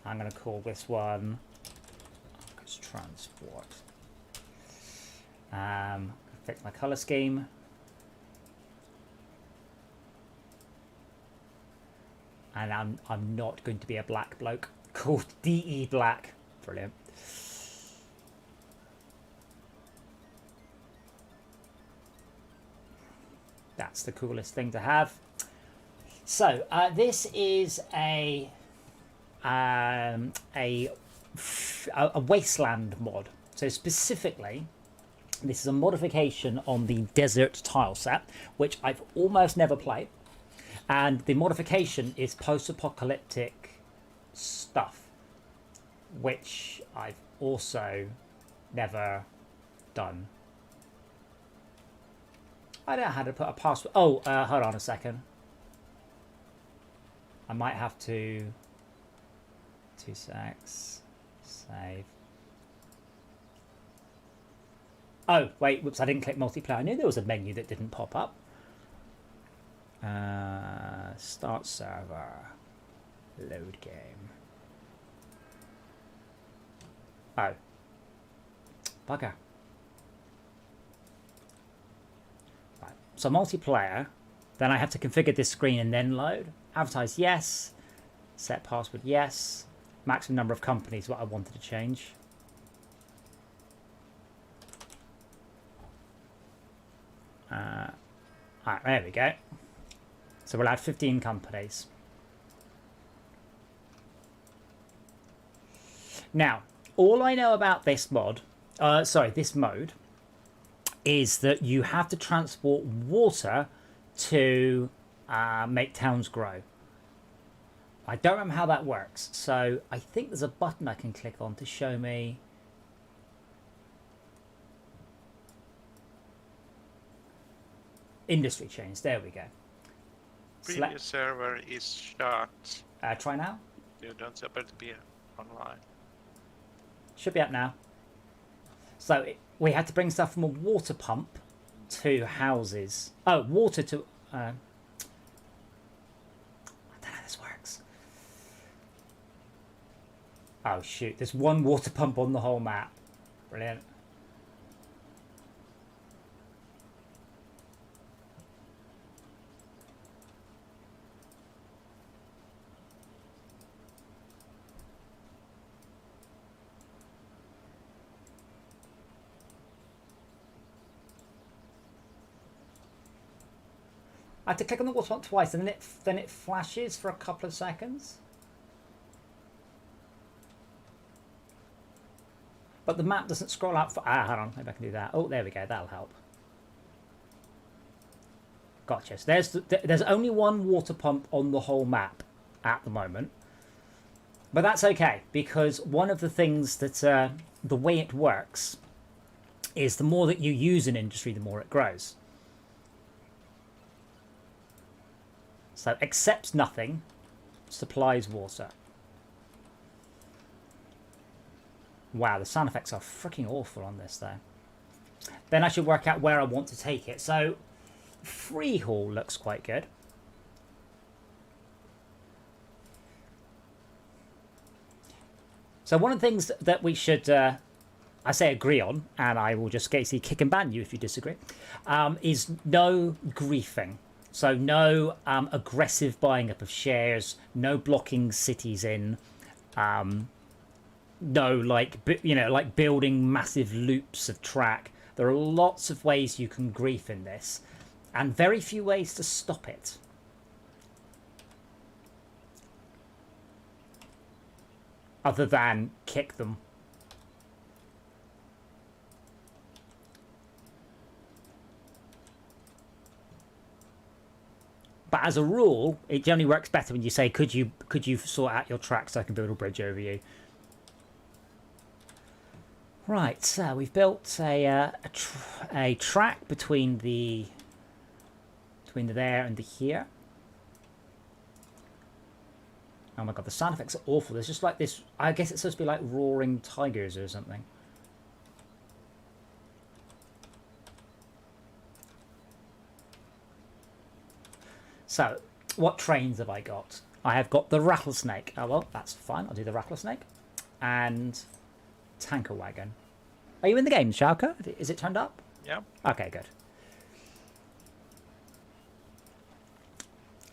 I'm going to call this one transport. Fix my color scheme. And I'm not going to be a black bloke called DE Black. Brilliant. That's the coolest thing to have. So this is a Wasteland mod. So specifically, this is a modification on the desert tile set, which I've almost never played. And the modification is post-apocalyptic stuff, which I've also never done. I don't know how to put a password. Oh, hold on a second. I might have to... 2 secs. Save. Oh, wait, whoops, I didn't click multiplayer. I knew there was a menu that didn't pop up. Start server. Load game. Oh. Bugger. Right. So multiplayer. Then I have to configure this screen and then load. Advertise, yes. Set password, yes. Maximum number of companies, what I wanted to change. Alright, there we go. So we'll add 15 companies. Now, all I know about this mod, this mode, is that you have to transport water to make towns grow. I don't remember how that works, so I think there's a button I can click on to show me. Industry change, there we go. Previous server is shut. Try now. You don't appear to be online. Should be up now. So we had to bring stuff from a water pump to houses. Oh, water to... I don't know how this works. Oh, shoot. There's one water pump on the whole map. Brilliant. I have to click on the water pump twice, and then it flashes for a couple of seconds. But the map doesn't scroll out for... hold on, maybe I can do that. Oh, there we go, that'll help. Gotcha. So there's only one water pump on the whole map at the moment. But that's okay, because one of the things that... the way it works is the more that you use an industry, the more it grows. So accepts nothing, supplies water. Wow, the sound effects are freaking awful on this though. Then I should work out where I want to take it. So Freehall looks quite good. So one of the things that we should, I say agree on, and I will just basically kick and ban you if you disagree, is no griefing. So no aggressive buying up of shares, no blocking cities in, no like building massive loops of track. There are lots of ways you can grief in this, and very few ways to stop it. Other than kick them. But as a rule, it generally works better when you say, could you sort out your track so I can build a bridge over you? Right, so we've built a track between the there and the here. Oh my god, the sound effects are awful. There's just like this, I guess it's supposed to be like roaring tigers or something. So, what trains have I got? I have got the rattlesnake. Oh, well, that's fine. I'll do the rattlesnake. And tanker wagon. Are you in the game, Schalke? Is it turned up? Yeah. Okay, good.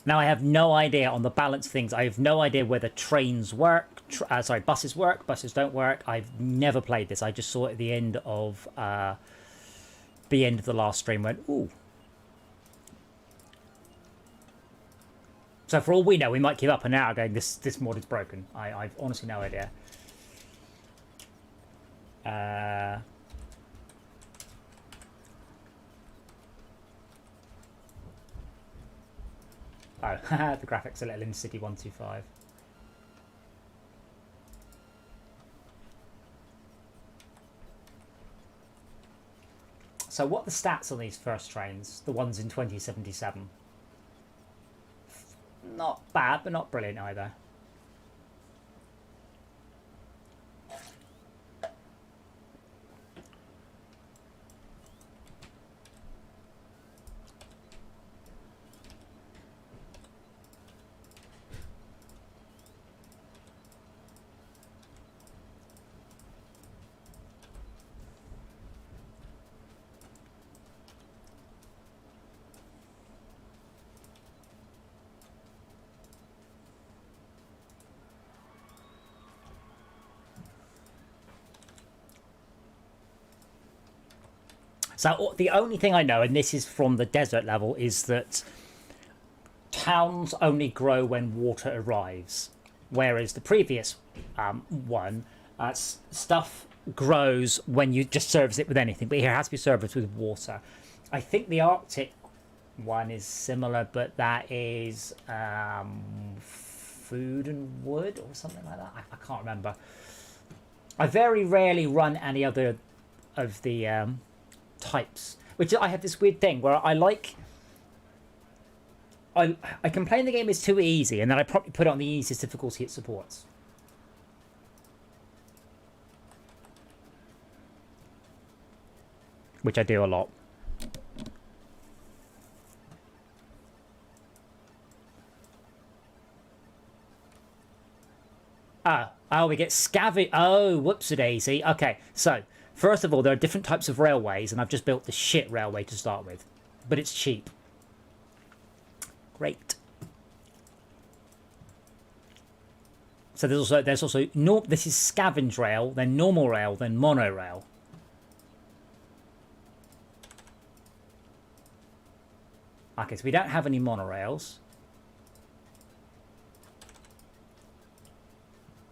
Now, I have no idea on the balance things. I have no idea whether trains work. Buses work. Buses don't work. I've never played this. I just saw it at the end of the last stream. Went, ooh. So for all we know, we might give up an hour going, this mod is broken. I've honestly no idea. Oh, the graphics are little in City 125. So what are the stats on these first trains? The ones in 2077? Not bad, but not brilliant either. So the only thing I know, and this is from the desert level, is that towns only grow when water arrives. Whereas the previous one, stuff grows when you just service it with anything. But here it has to be serviced with water. I think the Arctic one is similar, but that is food and wood or something like that. I can't remember. I very rarely run any other of the types, which I have this weird thing where I complain the game is too easy, and then I probably put it on the easiest difficulty it supports. Which I do a lot. Oh, we get scavenge. Oh, whoops-a-daisy. Okay, so first of all, there are different types of railways, and I've just built the shit railway to start with. But it's cheap. Great. So there's also this is scavenge rail, then normal rail, then monorail. Okay, so we don't have any monorails.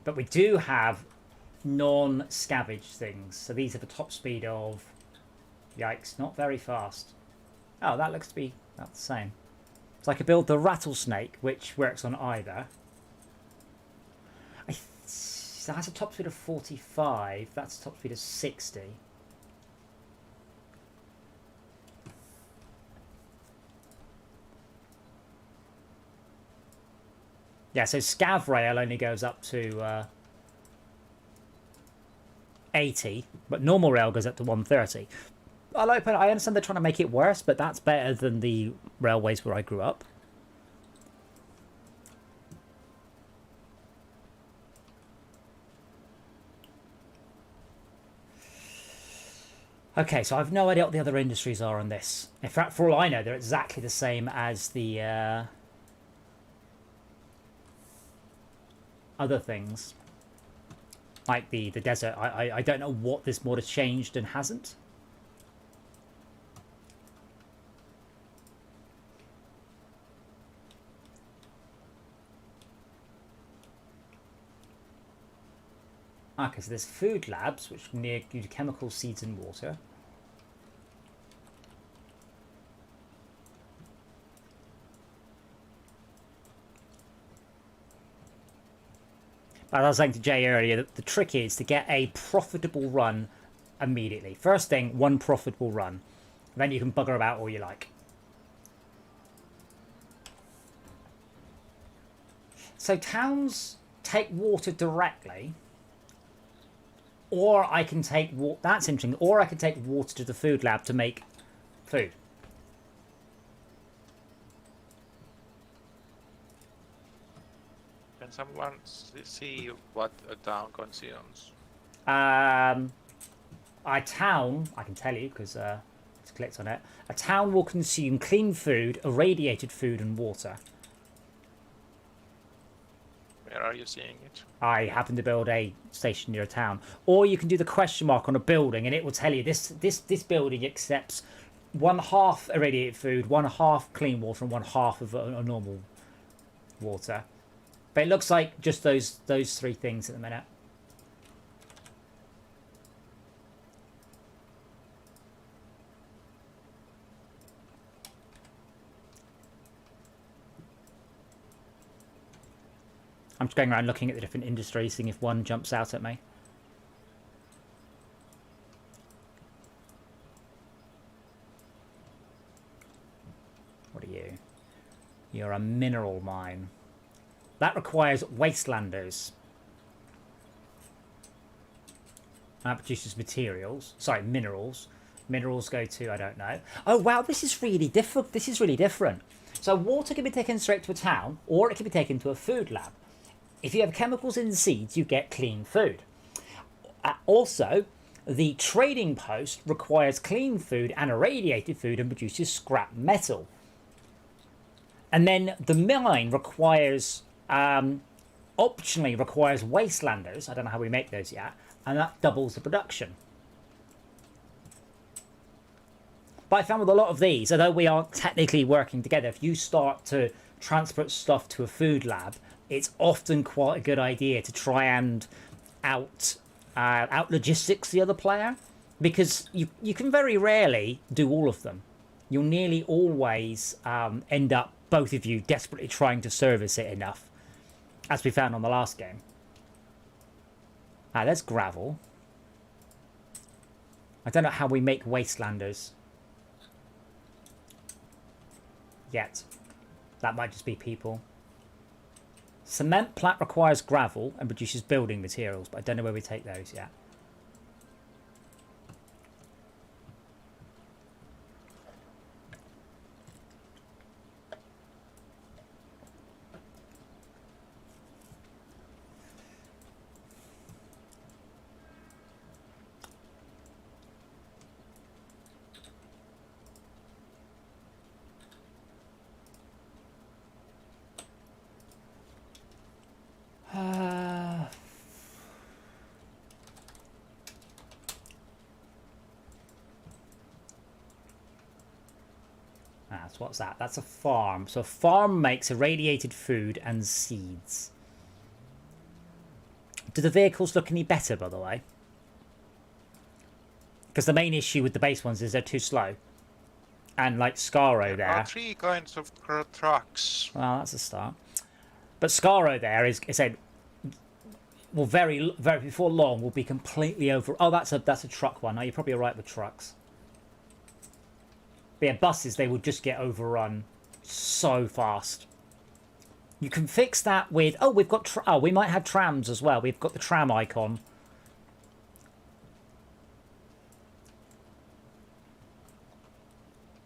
But we do have non-scavenge things. So these have a top speed of... Yikes, not very fast. Oh, that looks to be about the same. So I could build the rattlesnake, which works on either. So that's a top speed of 45. That's a top speed of 60. Yeah, so scav rail only goes up to 80, but normal rail goes up to 130. I understand they're trying to make it worse, but that's better than the railways where I grew up. Okay, so I've no idea what the other industries are on this. In fact, for all I know, they're exactly the same as the other things. Like the desert. I don't know what this mod has changed and hasn't. Okay, so there's food labs, which near you to chemical seeds and water. As I was saying to Jay earlier, the trick is to get a profitable run immediately. First thing, one profitable run. Then you can bugger about all you like. So towns take water directly. Or I can take water... That's interesting. Or I can take water to the food lab to make food. someone see what a town consumes? A town, I can tell you because it's clicked on it. A town will consume clean food, irradiated food, and water. Where are you seeing it? I happen to build a station near a town. Or you can do the question mark on a building, and it will tell you this building accepts 1/2 irradiated food, 1/2 clean water, and 1/2 of a normal water. But it looks like just those three things at the minute. I'm just going around looking at the different industries, seeing if one jumps out at me. What are you? You're a mineral mine. That requires Wastelanders. That produces materials. Sorry, minerals. Minerals go to, I don't know. Oh, wow, this is really different. This is really different. So water can be taken straight to a town, or it can be taken to a food lab. If you have chemicals in the seeds, you get clean food. Also, the trading post requires clean food and irradiated food and produces scrap metal. And then the mine requires, optionally requires Wastelanders. I don't know how we make those yet. And that doubles the production. But I found with a lot of these, although we aren't technically working together, if you start to transport stuff to a food lab, it's often quite a good idea to try and out logistics the other player, because you can very rarely do all of them. You'll nearly always end up, both of you, desperately trying to service it enough, as we found on the last game. There's gravel. I don't know how we make Wastelanders yet. That might just be people. Cement plant requires gravel and produces building materials, but I don't know where we take those yet. So what's that? That's a farm. So a farm makes irradiated food and seeds. Do the vehicles look any better, by the way? Because the main issue with the base ones is they're too slow. And like Scaro There are there. 3 kinds of trucks. Well, that's a start. But Scaro there is said, well, very before long will be completely over. Oh, that's a truck one. Now you're probably right with trucks. But yeah, buses, they will just get overrun so fast. You can fix that with... Oh, we've got... we might have trams as well. We've got the tram icon.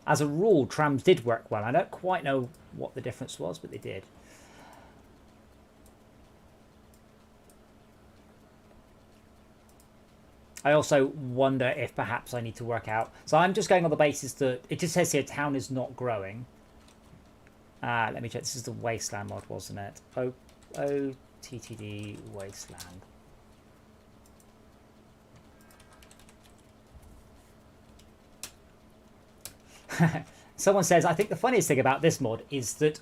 As a rule, trams did work well. I don't quite know what the difference was, but they did. I also wonder if perhaps I need to work out. So I'm just going on the basis that it just says here town is not growing. Let me check. This is the Wasteland mod, wasn't it? OTTD Wasteland. Someone says, I think the funniest thing about this mod is that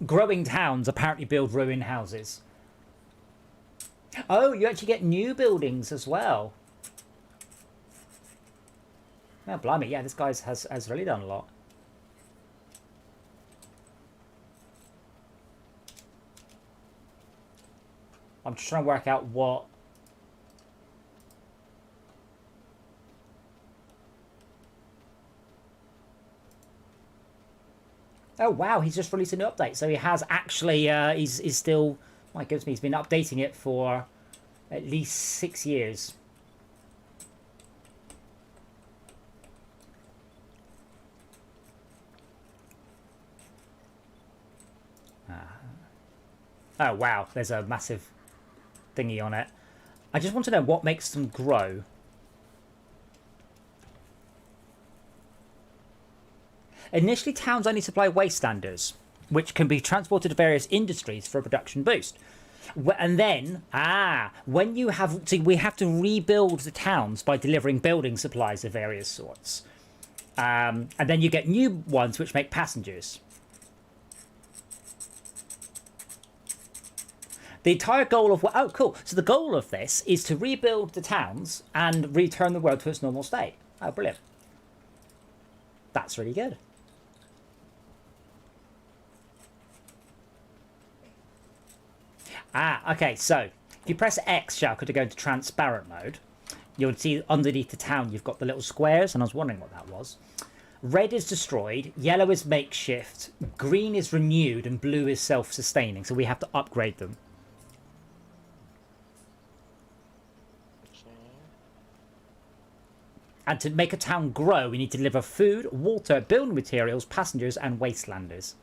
growing towns apparently build ruined houses. Oh, you actually get new buildings as well. Oh, blimey, yeah, this guy has really done a lot. I'm just trying to work out what... Oh, wow, he's just released a new update. So he has actually, he's still... My goodness me, he's been updating it for at least 6 years. Oh, wow. There's a massive thingy on it. I just want to know what makes them grow. Initially, towns only supply wastelanders, which can be transported to various industries for a production boost. And then, when you have... See, we have to rebuild the towns by delivering building supplies of various sorts. And then you get new ones which make passengers. The entire goal of... Oh, cool. So the goal of this is to rebuild the towns and return the world to its normal state. Oh, brilliant. That's really good. Okay, so if you press X, Shaka, to go into transparent mode, you'll see underneath the town you've got the little squares, and I was wondering what that was. Red is destroyed, yellow is makeshift, green is renewed, and blue is self-sustaining, so we have to upgrade them. And to make a town grow, we need to deliver food, water, building materials, passengers, and wastelanders.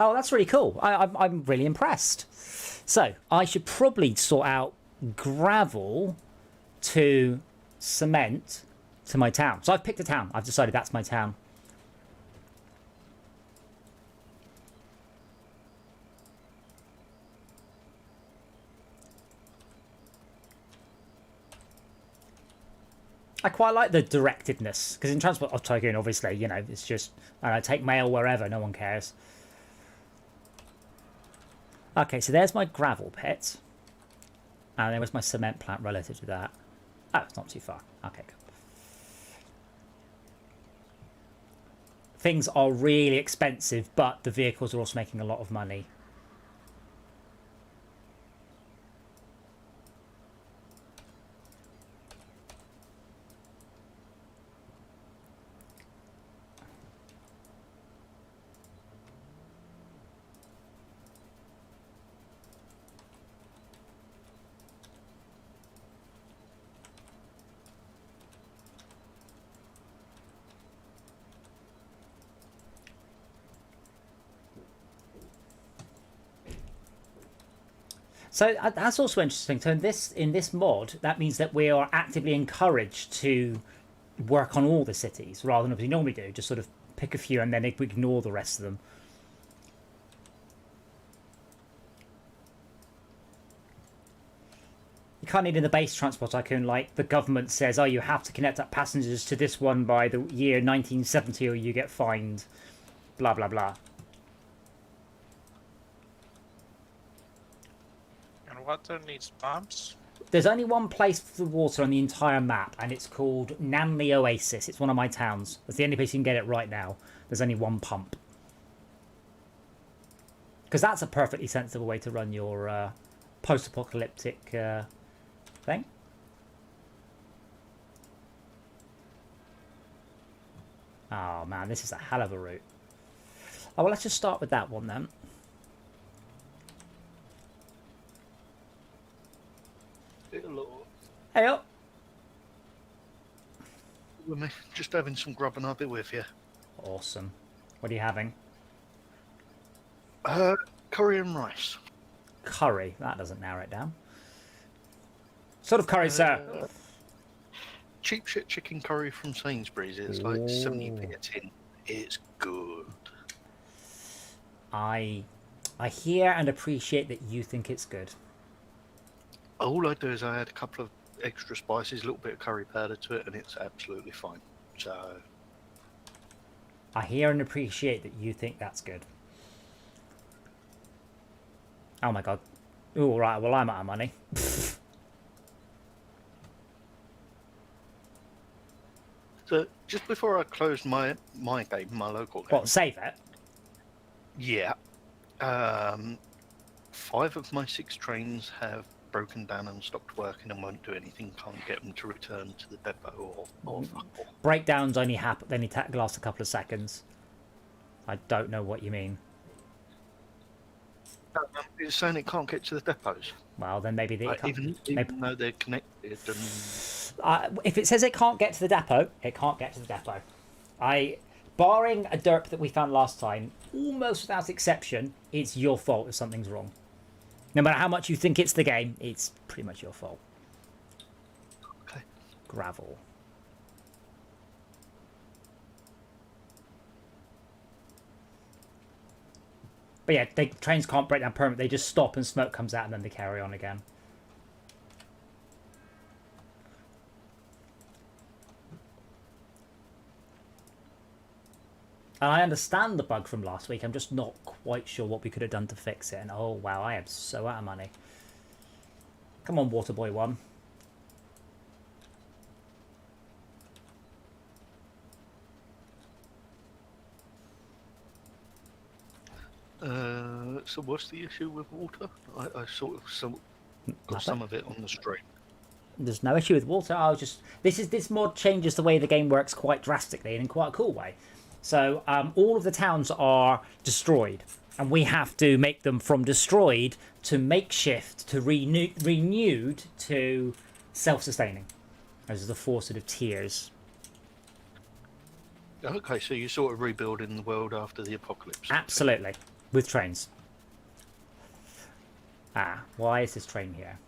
Oh, that's really cool. I'm really impressed. So, I should probably sort out gravel to cement to my town. So I've picked a town. I've decided that's my town. I quite like the directedness, because in Transport of Tycoon, obviously, you know, it's just, I take mail wherever, no one cares. Okay, so there's my gravel pit. And there was my cement plant relative to that. Oh, it's not too far. Okay, cool. Things are really expensive, but the vehicles are also making a lot of money. So that's also interesting. So in this mod, that means that we are actively encouraged to work on all the cities rather than what we normally do, just sort of pick a few and then ignore the rest of them. You can't need in the base Transport Tycoon, like the government says, oh, you have to connect up passengers to this one by the year 1970 or you get fined, blah, blah, blah. Water needs pumps. There's only one place for the water on the entire map, and it's called Nanley Oasis. It's one of my towns. That's the only place you can get it right now. There's only one pump. Because that's a perfectly sensible way to run your post-apocalyptic thing. Oh man, this is a hell of a route. Oh, well, let's just start with that one then. Hey up. With me, just having some grub and I'll be with you. Awesome. What are you having? Curry and rice. Curry. That doesn't narrow it down. Sort of curry, sir. Cheap shit chicken curry from Sainsbury's. It's like 70p a tin. It's good. I hear and appreciate that you think it's good. All I do is I add a couple of extra spices, a little bit of curry powder to it, and it's absolutely fine. So I hear and appreciate that you think that's good. Oh my god. Ooh, right, well I'm out of money. So just before I close my game, my local game. What, save it? Yeah. 5 of my 6 trains have broken down and stopped working and won't do anything. Can't get them to return to the depot or fuck off. Breakdowns only happen, they only last a couple of seconds. I don't know what you mean. It's saying it can't get to the depots. Well, then maybe the Even though they're connected and if it says it can't get to the depot, it can't get to the depot. Barring a derp that we found last time, almost without exception, it's your fault if something's wrong. No matter how much you think it's the game, it's pretty much your fault. okay. Gravel. But yeah, trains can't break down permanently. They just stop and smoke comes out and then they carry on again. And I understand the bug from last week. I'm just not quite sure what we could have done to fix it. And oh wow, I am so out of money. Come on, Waterboy 1. So what's the issue with water? I sort of got Nothing. some of it on the stream. There's no issue with water. I was just this mod changes the way the game works quite drastically and in quite a cool way. So all of the towns are destroyed, and we have to make them from destroyed to makeshift to renewed to self-sustaining. Those are the 4 sort of tiers. Okay, so you're sort of rebuilding the world after the apocalypse. Absolutely, with trains. Why is this train here?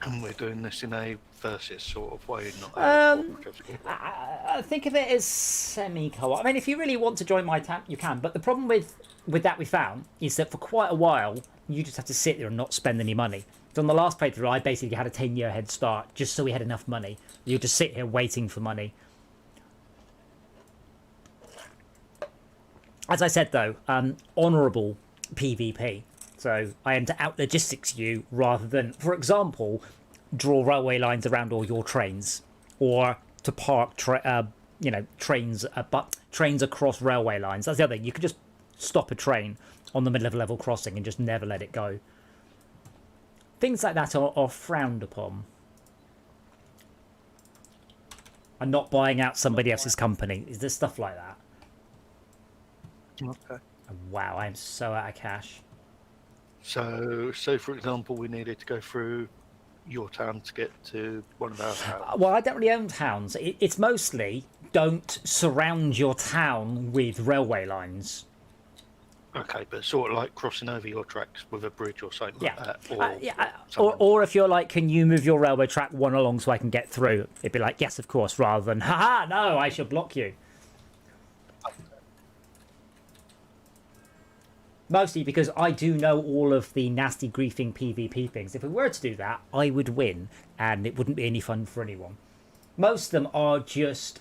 And we're doing this in a versus sort of way, not a cooperative. I think of it as semi-co-op. I mean, if you really want to join my town, you can. But the problem with that we found is that for quite a while, you just have to sit there and not spend any money. So on the last playthrough, I basically had a 10-year head start just so we had enough money. You just sit here waiting for money. As I said, though, honourable PvP. So I am to out-logistics you rather than, for example, draw railway lines around all your trains, or to park trains across railway lines. That's the other thing. You could just stop a train on the middle of a level crossing and just never let it go. Things like that are frowned upon. And not buying out somebody else's company. Is there stuff like that? Okay. Wow, I am so out of cash. So for example, we needed to go through your town to get to one of our towns. Well, I don't really own towns. It's mostly don't surround your town with railway lines. Okay, but sort of like crossing over your tracks with a bridge or something like that. Or if you're like, can you move your railway track one along so I can get through? It'd be like, yes, of course, rather than, haha, no, I shall block you. Mostly because I do know all of the nasty griefing PvP things. If we were to do that, I would win, and it wouldn't be any fun for anyone. Most of them are just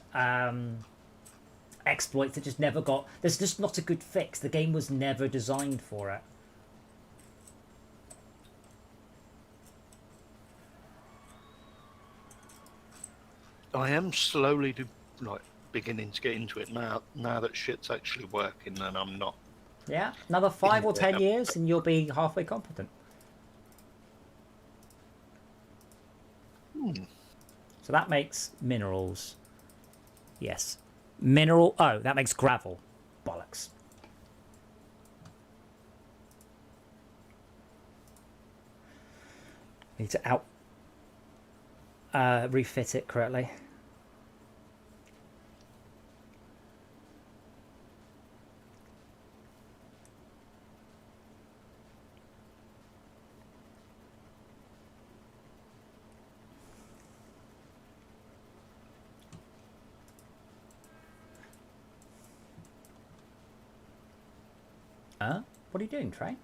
exploits that just never got... There's just not a good fix. The game was never designed for it. I am slowly beginning to get into it now that shit's actually working and I'm not. Yeah, another 5 or 10 years and you'll be halfway competent. So that makes minerals. Yes. Mineral... Oh, that makes gravel. Bollocks. Need to refit it correctly. What are you doing, Trey?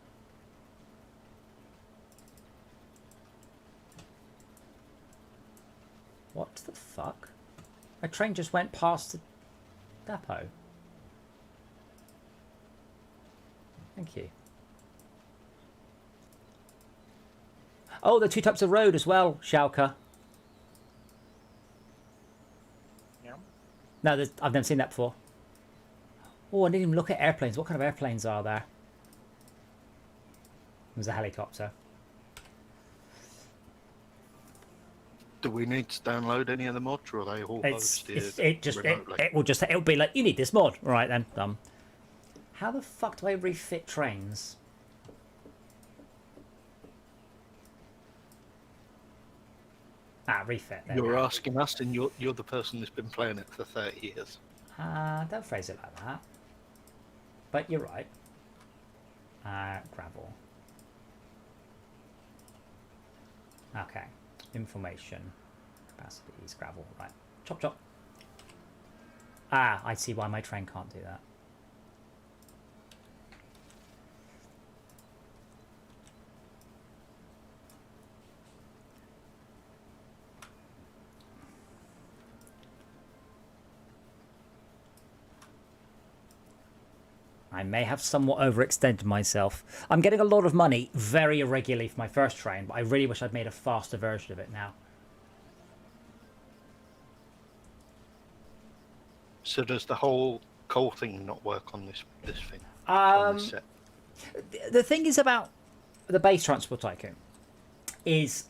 What the fuck? A train just went past the depot. Thank you. Oh, there are 2 types of road as well, Schalke. Yeah. No, I've never seen that before. Oh, I didn't even look at airplanes. What kind of airplanes are there? There's a helicopter. Do we need to download any of the mods, or are they all hosted remotely? It'll be like, you need this mod. All right then. How the fuck do I refit trains? Ah, refit. There we You're go. asking us, and you're the person that's been playing it for 30 years. Don't phrase it like that. But you're right. Gravel. Okay. Information. Capacities. Gravel. Right. Chop chop. Ah, I see why my train can't do that. I may have somewhat overextended myself. I'm getting a lot of money very irregularly for my first train, but I really wish I'd made a faster version of it now. So does the whole coal thing not work on this thing? On this set? The thing is about the base transport tycoon is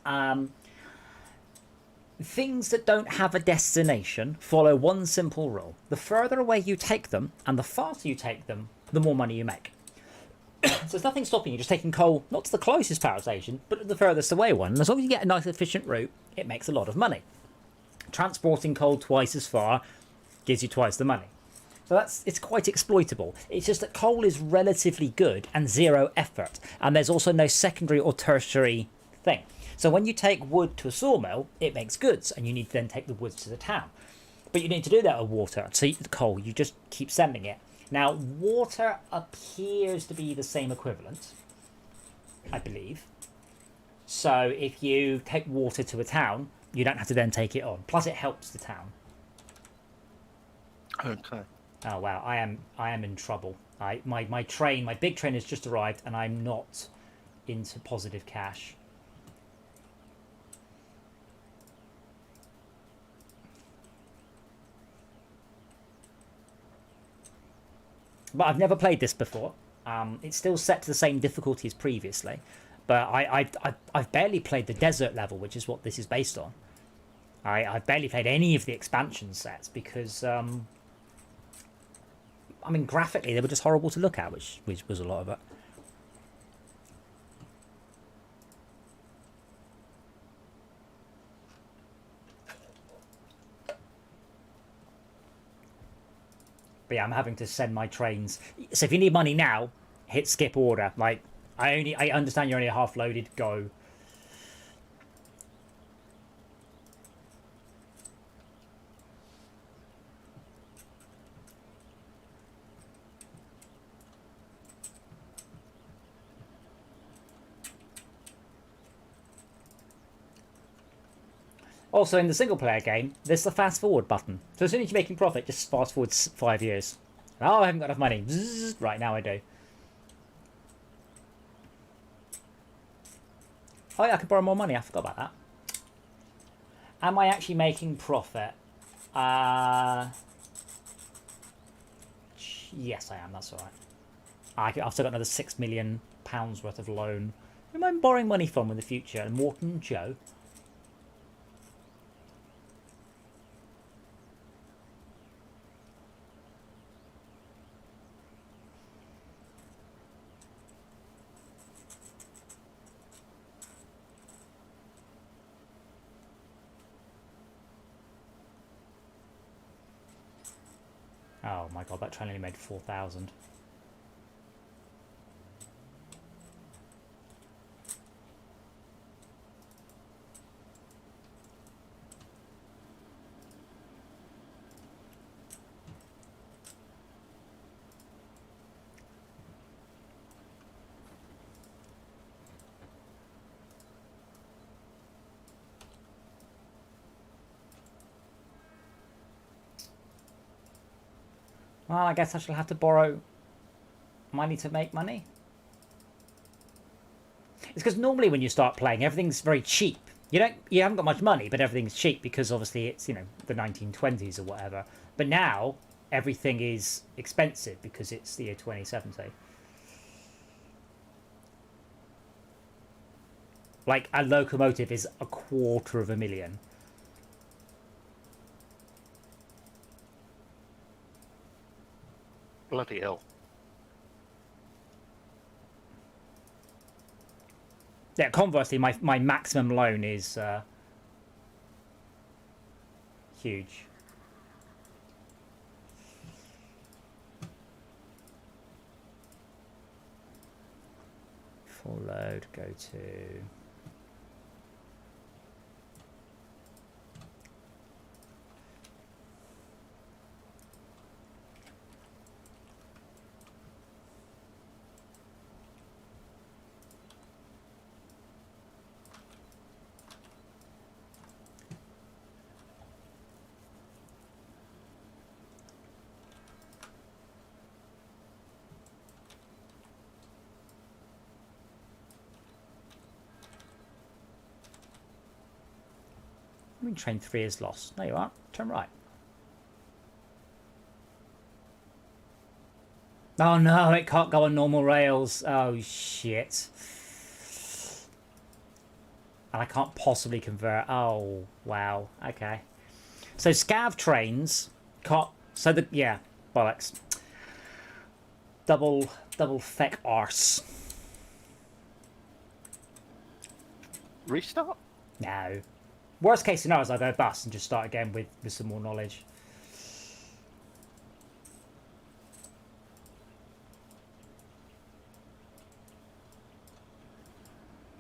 things that don't have a destination follow one simple rule. The further away you take them and the faster you take them, the more money you make. So there's nothing stopping you just taking coal, not to the closest power station, but the furthest away one. And as long as you get a nice efficient route, it makes a lot of money. Transporting coal twice as far gives you twice the money. So it's quite exploitable. It's just that coal is relatively good and zero effort. And there's also no secondary or tertiary thing. So when you take wood to a sawmill, it makes goods, and you need to then take the woods to the town. But you need to do that with water. So the coal, you just keep sending it. Now, water appears to be the same equivalent, I believe. So if you take water to a town, you don't have to then take it on. Plus, it helps the town. Okay. Oh wow, I am in trouble. My big train has just arrived, and I'm not into positive cash. But I've never played this before. It's still set to the same difficulty as previously, but I've barely played the desert level, which is what this is based on. I've barely played any of the expansion sets because I mean, graphically they were just horrible to look at, which was a lot of it. But yeah, I'm having to send my trains. So if you need money now, hit skip order. Like, I understand you're only half loaded. Go. Also, in the single-player game, there's the fast-forward button. So as soon as you're making profit, just fast-forward 5 years. Oh, I haven't got enough money. Zzz, right, now I do. Oh yeah, I could borrow more money. I forgot about that. Am I actually making profit? Yes, I am. That's all right. I've still got another £6 million worth of loan. Who am I borrowing money from in the future? And Morton Joe? Oh my god, that train only made 4,000. Well, I guess I shall have to borrow money to make money. It's because normally when you start playing, everything's very cheap. You haven't got much money, but everything's cheap because obviously it's, you know, the 1920s or whatever. But now everything is expensive because it's the year 2070. Like a locomotive is $250,000. Bloody hell. Yeah, conversely, my maximum loan is huge. Full load, go to... I mean, train 3 is lost. No, you aren't. Turn right. Oh no, it can't go on normal rails. Oh shit. And I can't possibly convert. Oh, wow. Okay. So scav trains can't... So the... Yeah, bollocks. Double feck arse. Restart? No. Worst case scenario is I go bust and just start again with some more knowledge.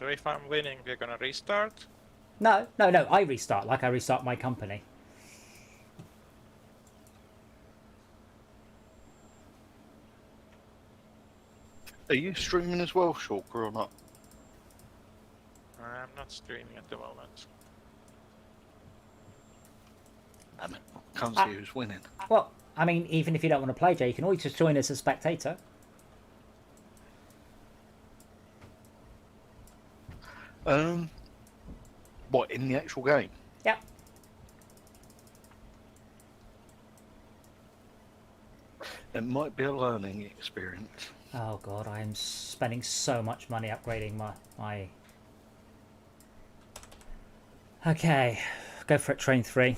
So if I'm winning, we're gonna restart. No, I restart like I restart my company. Are you streaming as well, Shulker, or not? I'm not streaming at the moment. Damn it. Can't see who's winning. Well, I mean, even if you don't want to play, Jay, you can always just join as a spectator. What, in the actual game? Yeah. It might be a learning experience. Oh god, I am spending so much money upgrading my... Okay, go for it, train 3.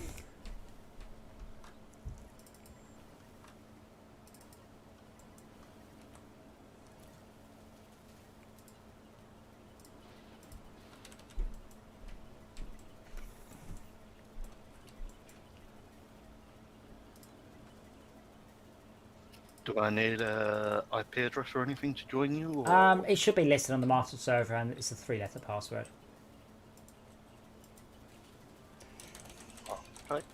Do I need a IP address or anything to join you? Or... It should be listed on the master server, and it's a 3-letter password. Okay.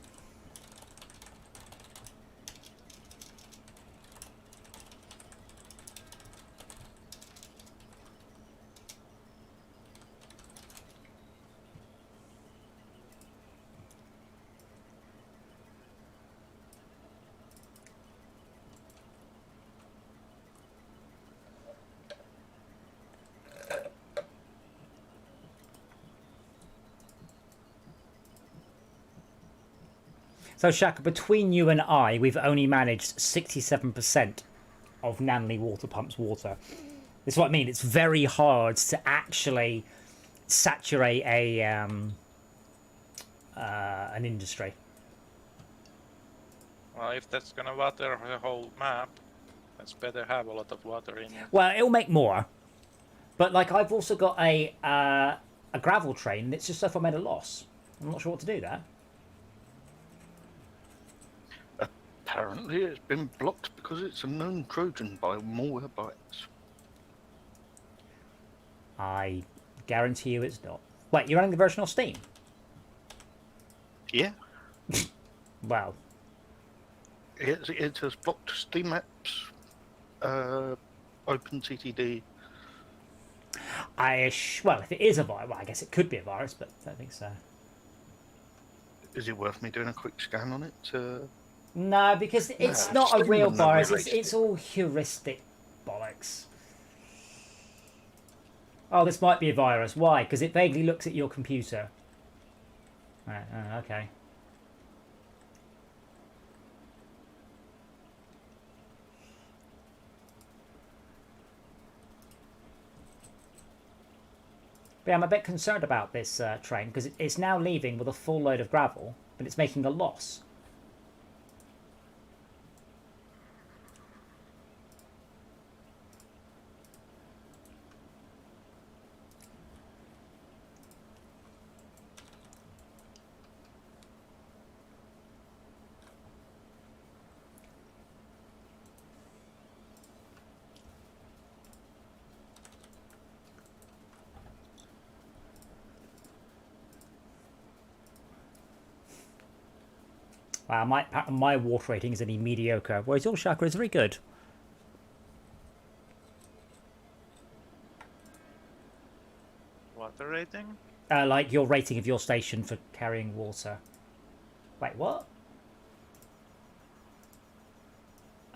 So, Shaka, between you and I, we've only managed 67% of Nanley Water Pump's water. This is what I mean. It's very hard to actually saturate an industry. Well, if that's gonna water the whole map, that's better have a lot of water in it. Well, it'll make more. But, like, I've also got a gravel train that's just so far made a loss. I'm not sure what to do there. Apparently it's been blocked because it's a known Trojan by Malwarebytes. I guarantee you it's not. Wait, you're running the version on Steam? Yeah. Well, It has blocked Steam apps, OpenTTD. well, if it is a virus, well, I guess it could be a virus, but I don't think so. Is it worth me doing a quick scan on it? No, because it's No, not a Steam real wouldn't have virus. released It's it. all heuristic bollocks. Oh, this might be a virus. Why? Because it vaguely looks at your computer. Right, okay. But yeah, I'm a bit concerned about this train because it's now leaving with a full load of gravel, but it's making a loss. Wow, my water rating is only mediocre, whereas your chakra is very good. Water rating? Like your rating of your station for carrying water. Wait, what?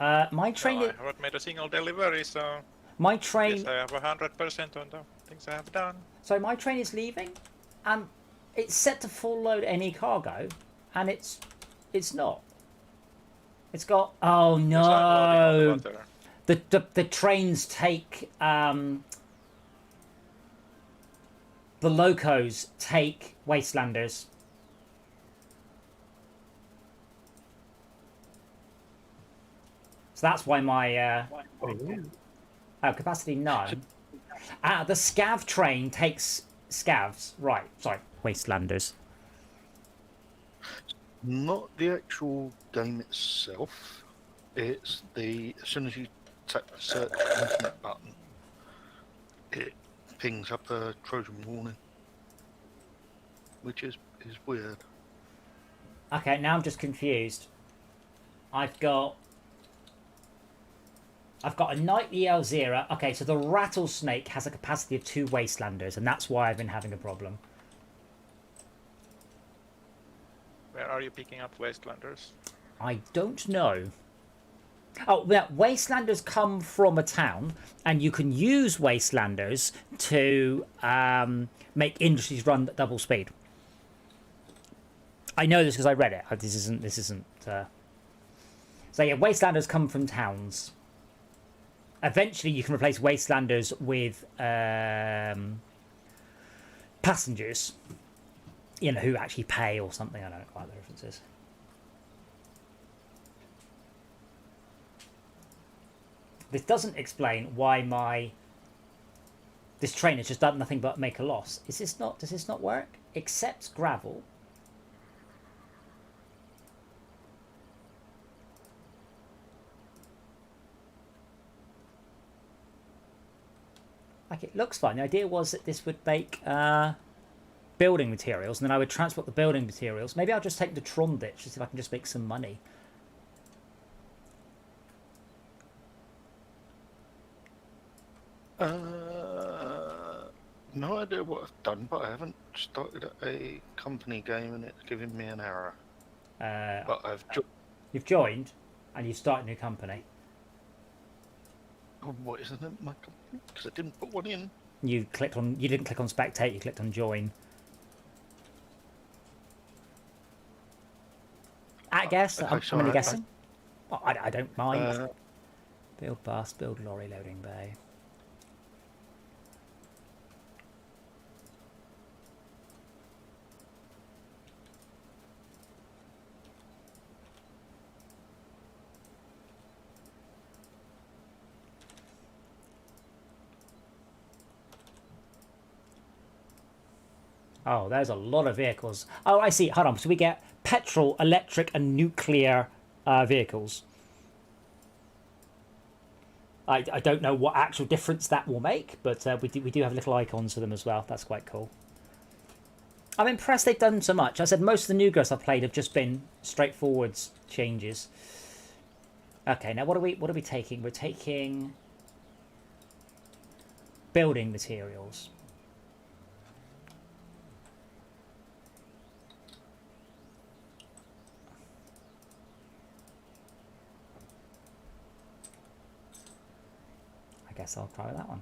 My train. Well, I haven't made a single delivery, so My I train. guess I have 100% on the things I have done. So my train is leaving, and it's set to full load any cargo, and it's not. It's got. Oh Yes, I'm loading on no! water. The trains take the locos take Wastelanders. So that's why my capacity 9. The scav train takes scavs. Right, sorry, Wastelanders. Not the actual game itself. It's the as soon as you tap the search internet button, it pings up a Trojan warning, which is weird. Okay, now I'm just confused. I've got a nightly Elzira. Okay, so the rattlesnake has a capacity of 2 Wastelanders, and that's why I've been having a problem. Where are you picking up Wastelanders? I don't know. Oh, yeah, Wastelanders come from a town, and you can use Wastelanders to make industries run at double speed. I know this because I read it. This isn't. So yeah, Wastelanders come from towns. Eventually, you can replace Wastelanders with passengers. You know, who actually pay or something. I don't know quite the difference is. This doesn't explain why this train has just done nothing but make a loss. Does this not work? Accepts gravel. Like, it looks fine. The idea was that this would make building materials, and then I would transport the building materials. Maybe I'll just take the Tron ditch to see if I can just make some money. No idea what I've done, but I haven't started a company game and it's giving me an error. But You've joined, and you've started a new company. What isn't it my company? Because I didn't put one in. You didn't click on spectate. You clicked on join. I guess. Okay, I'm only guessing. Oh, I don't mind. Build bus, build lorry loading bay. Oh, there's a lot of vehicles. Oh, I see. Hold on. So we get petrol, electric, and nuclear vehicles. I don't know what actual difference that will make, but we do have little icons for them as well. That's quite cool. I'm impressed they've done so much. I said most of the new girls I've played have just been straightforward changes. Okay, now what are we taking? We're taking building materials. I guess I'll try that one.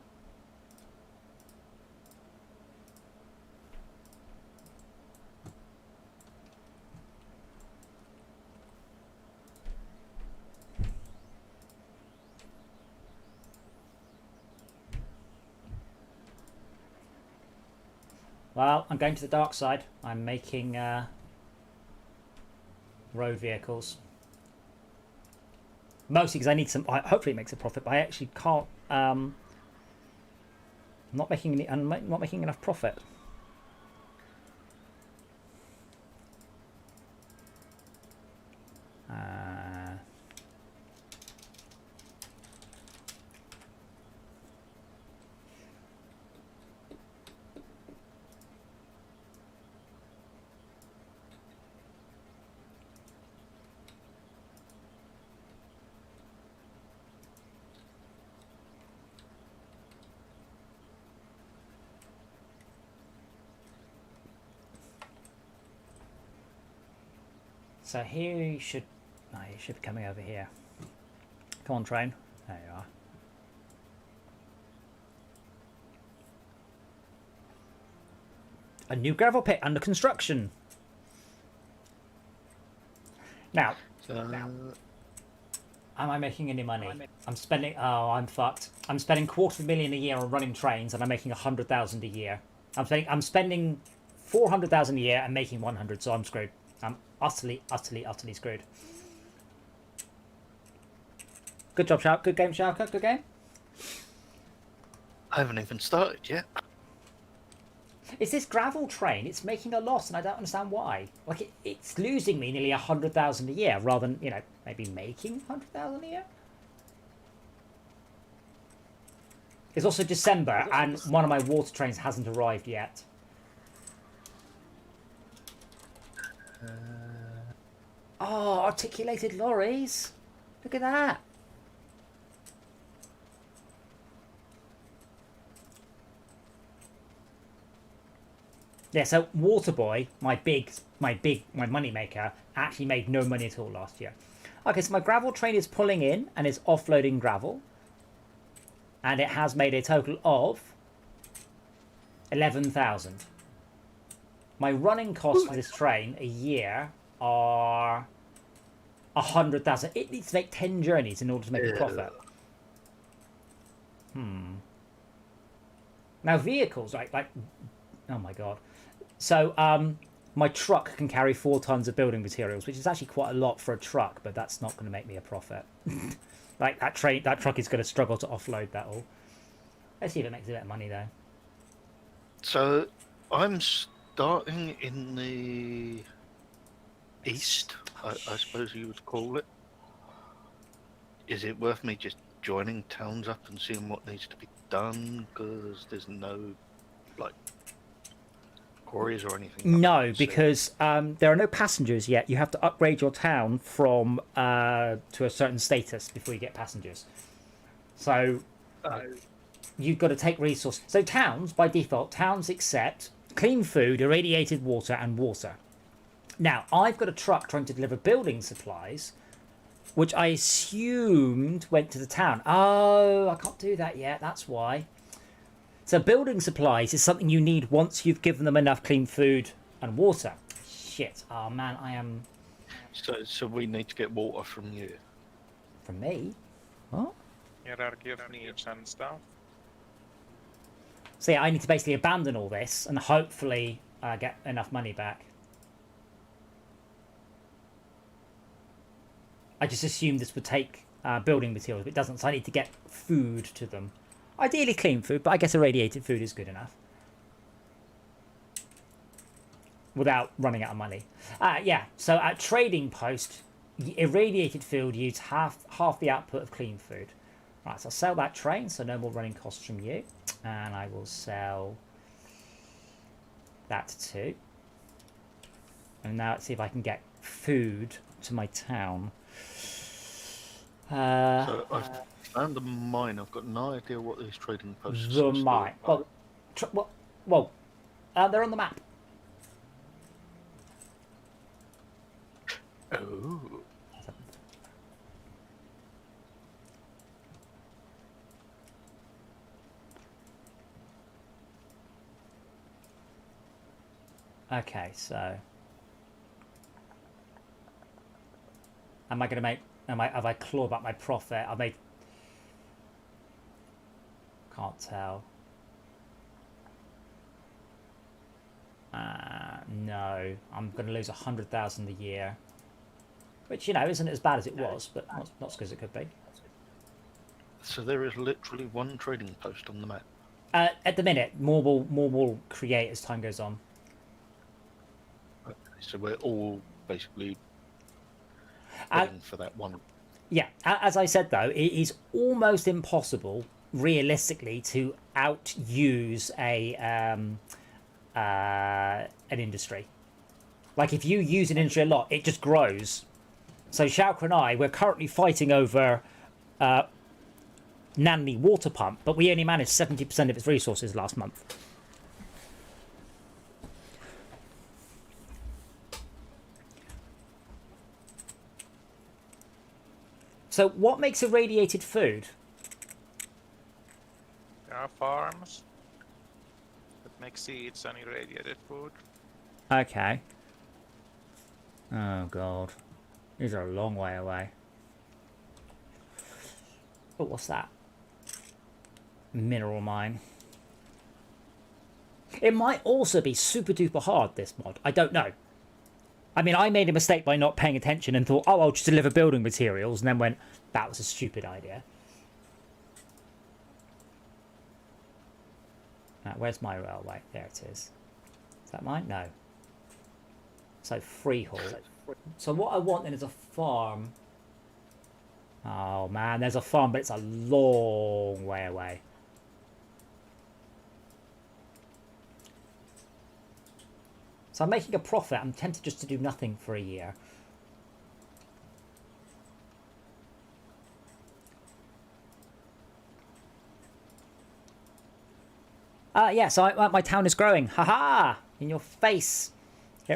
Well, I'm going to the dark side. I'm making road vehicles. Mostly because I need some. Hopefully, it makes a profit, but I actually can't. I'm not making enough profit. So here you should... No, you should be coming over here. Come on, train. There you are. A new gravel pit under construction. Now, am I making any money? I'm spending... Oh, I'm fucked. I'm spending $250,000 a year on running trains, and I'm making 100,000 a year. I'm spending 400,000 a year and making 100, so I'm screwed. I'm utterly screwed. Good job, Shark. Good game, Shark. Good game. I haven't even started yet. It's this gravel train. It's making a loss, and I don't understand why. Like, it's losing me nearly 100,000 a year, rather than, you know, maybe making 100,000 a year. It's also December, and one of my water trains hasn't arrived yet. Oh, articulated lorries. Look at that. Yeah, so Waterboy, my money maker, actually made no money at all last year. Okay, so my gravel train is pulling in and is offloading gravel. And it has made a total of 11,000. My running costs for this train a year are 100,000. It needs to make 10 journeys in order to make a profit. Now vehicles, right? Like, oh my god. So my truck can carry 4 tons of building materials, which is actually quite a lot for a truck, but that's not going to make me a profit. Like that truck is going to struggle to offload that all. Let's see if it makes a bit of money though. So I'm starting in the east, I suppose you would call it. Is it worth me just joining towns up and seeing what needs to be done? Because there's no, like, quarries or anything. No, because there are no passengers yet. You have to upgrade your town from to a certain status before you get passengers. So you've got to take resources. So towns, by default, towns accept clean food, irradiated water, and water. Now, I've got a truck trying to deliver building supplies, which I assumed went to the town. Oh, I can't do that yet. That's why. So building supplies is something you need once you've given them enough clean food and water. Shit. Oh, man, I am... So we need to get water from you. From me? What? Hierarchy of needs and stuff. So yeah, I need to basically abandon all this and hopefully get enough money back. I just assumed this would take building materials, but it doesn't, so I need to get food to them. Ideally clean food, but I guess irradiated food is good enough. Without running out of money. Yeah, so at trading post, irradiated food used half the output of clean food. Right, so I'll sell that train, so no more running costs from you. And I will sell that too. And now let's see if I can get food to my town. So I've found a mine. I've got no idea what these trading posts The are. mine. Well, they're on the map. Oh. Okay, so am I going to make? Have I clawed back my profit? I made. Can't tell. No, I'm going to lose 100,000 a year, which, you know, isn't as bad as it was, but not as good as it could be. So there is literally one trading post on the map. At the minute, more will create as time goes on. Okay, so we're all basically waiting for that one. Yeah, as I said though, it is almost impossible, realistically, to outuse an industry. Like if you use an industry a lot, it just grows. So Shaukra and I, we're currently fighting over Nanley water pump, but we only managed 70% of its resources last month. So what makes irradiated food? There are farms that make seeds and irradiated food. Okay. Oh god. These are a long way away. Oh, what's that? Mineral mine. It might also be super duper hard, this mod. I don't know. I mean, I made a mistake by not paying attention and thought, oh, I'll just deliver building materials, and then went, that was a stupid idea. Where's my railway? There it is. Is that mine? No. So freehold. So what I want then is a farm. Oh man, there's a farm, but it's a long way away. So I'm making a profit. I'm tempted just to do nothing for a year. Yeah, so my town is growing. Haha! In your face.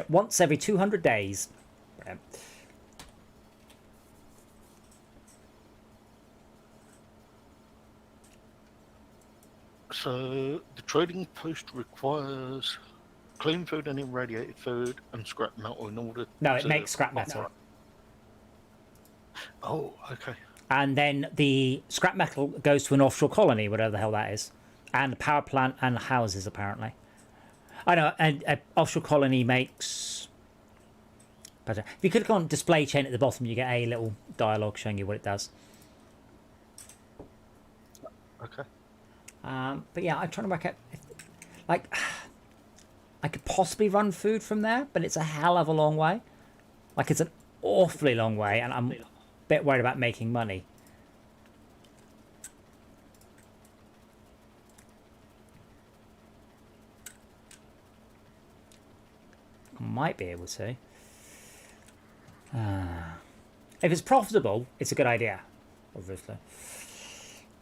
Once every 200 days. Brilliant. So the trading post requires clean food and irradiated food and scrap metal in order. No, it makes scrap metal. Oh, okay. And then the scrap metal goes to an offshore colony, whatever the hell that is. And a power plant and houses, apparently. I know, and an offshore colony makes... But if you click on display chain at the bottom, you get a little dialogue showing you what it does. Okay. But yeah, I'm trying to work out... Like, I could possibly run food from there, but it's a hell of a long way. Like, it's an awfully long way, and I'm a bit worried about making money. Might be able to. If it's profitable, it's a good idea, obviously.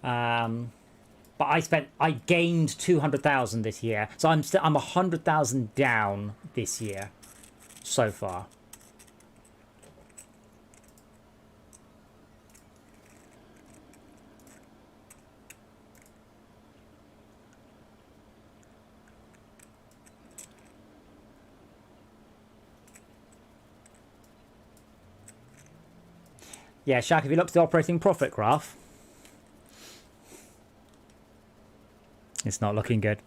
But I gained 200,000 this year, so I'm 100,000 down this year so far. Yeah, Shaq, have you looked at the operating profit graph? It's not looking good.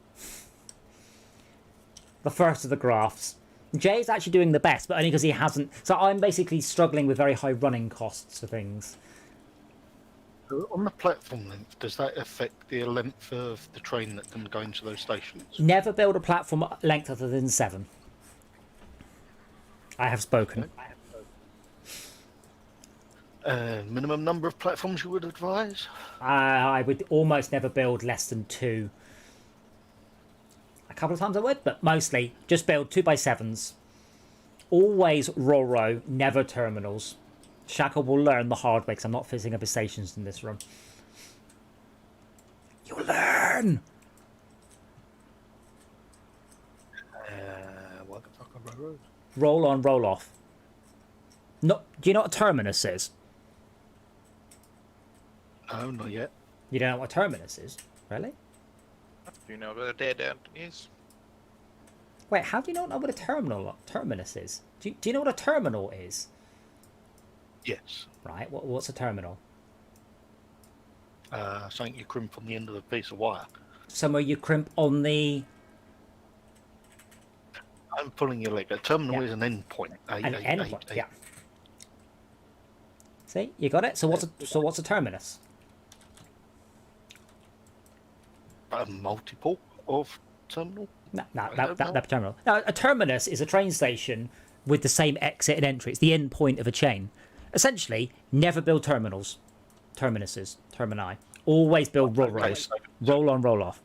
The first of the graphs. Jay's actually doing the best, but only because he hasn't... So I'm basically struggling with very high running costs for things. So on the platform length, does that affect the length of the train that can go into those stations? Never build a platform length other than 7. I have spoken. Okay. Minimum number of platforms you would advise? I would almost never build less than 2. A couple of times I would, but mostly just build 2x7s. Always Ro-Ro, never terminals. Shaka will learn the hard way because I'm not fitting up his stations in this room. You'll learn! What the fuck are Ro-Ros? Roll on, roll off. No, do you know what a terminus is? No, not yet. You don't know what a terminus is? Really? Do you know where the dead end is? Wait, how do you not know what a terminus is? Do you know what a terminal is? Yes. Right, what's a terminal? Something you crimp on the end of a piece of wire. Somewhere you crimp on the... I'm pulling your leg. A terminal is an endpoint. An endpoint, yeah. See, you got it? So what's a terminus? A multiple of terminal? No, that terminal. Now, a terminus is a train station with the same exit and entry. It's the end point of a chain. Essentially, never build terminals. Terminuses. Termini. Always build Ro-Ros. Roll on, roll off.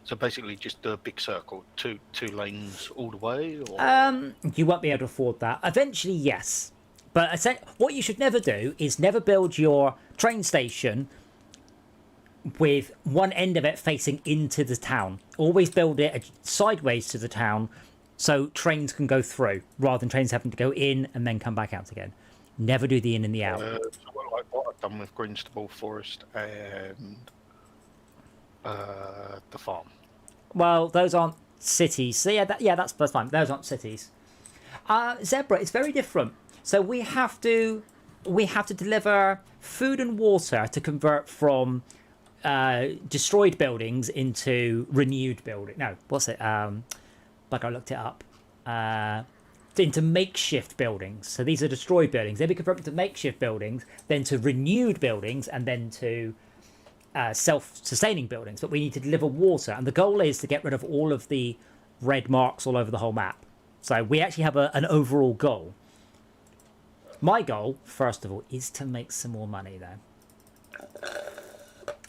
So basically just a big circle, two lanes all the way? Or... You won't be able to afford that. Eventually, yes. But what you should never do is never build your train station with one end of it facing into the town. Always build it sideways to the town so trains can go through, rather than trains having to go in and then come back out again. Never do the in and the out. So done with Greenstable Forest and the farm. Well, those aren't cities. So yeah, that's fine. Those aren't cities. Zebra, it's very different. So we have to deliver food and water to convert from destroyed buildings into renewed building. No, what's it? Like I looked it up. Into makeshift buildings. So these are destroyed buildings. They be converted to makeshift buildings, then to renewed buildings, and then to self-sustaining buildings. But we need to deliver water, and the goal is to get rid of all of the red marks all over the whole map. So we actually have an overall goal. My goal, first of all, is to make some more money, though.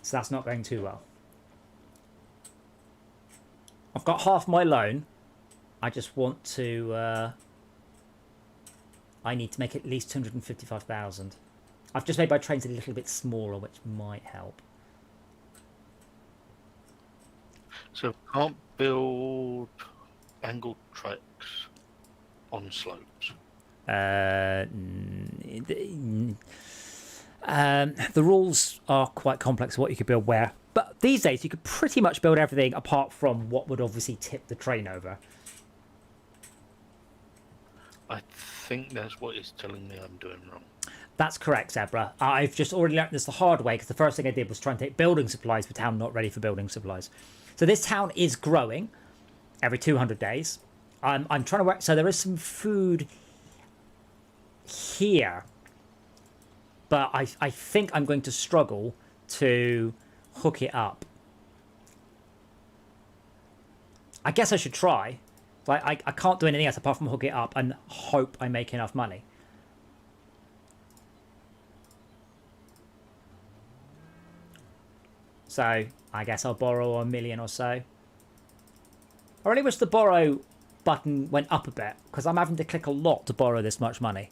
So that's not going too well. I've got half my loan. I just want to... I need to make at least 255,000. I've just made my trains a little bit smaller, which might help. So can't build angled tracks on slopes. The rules are quite complex of what you could build where. But these days, you could pretty much build everything apart from what would obviously tip the train over. I think that's what it's telling me I'm doing wrong. That's correct, Zebra. I've just already learned this the hard way because the first thing I did was try and take building supplies for town not ready for building supplies. So this town is growing every 200 days. I'm trying to work... So there is some food here. But I think I'm going to struggle to hook it up. I guess I should try. I can't do anything else apart from hook it up and hope I make enough money. So I guess I'll borrow $1 million or so. I really wish the borrow button went up a bit because I'm having to click a lot to borrow this much money.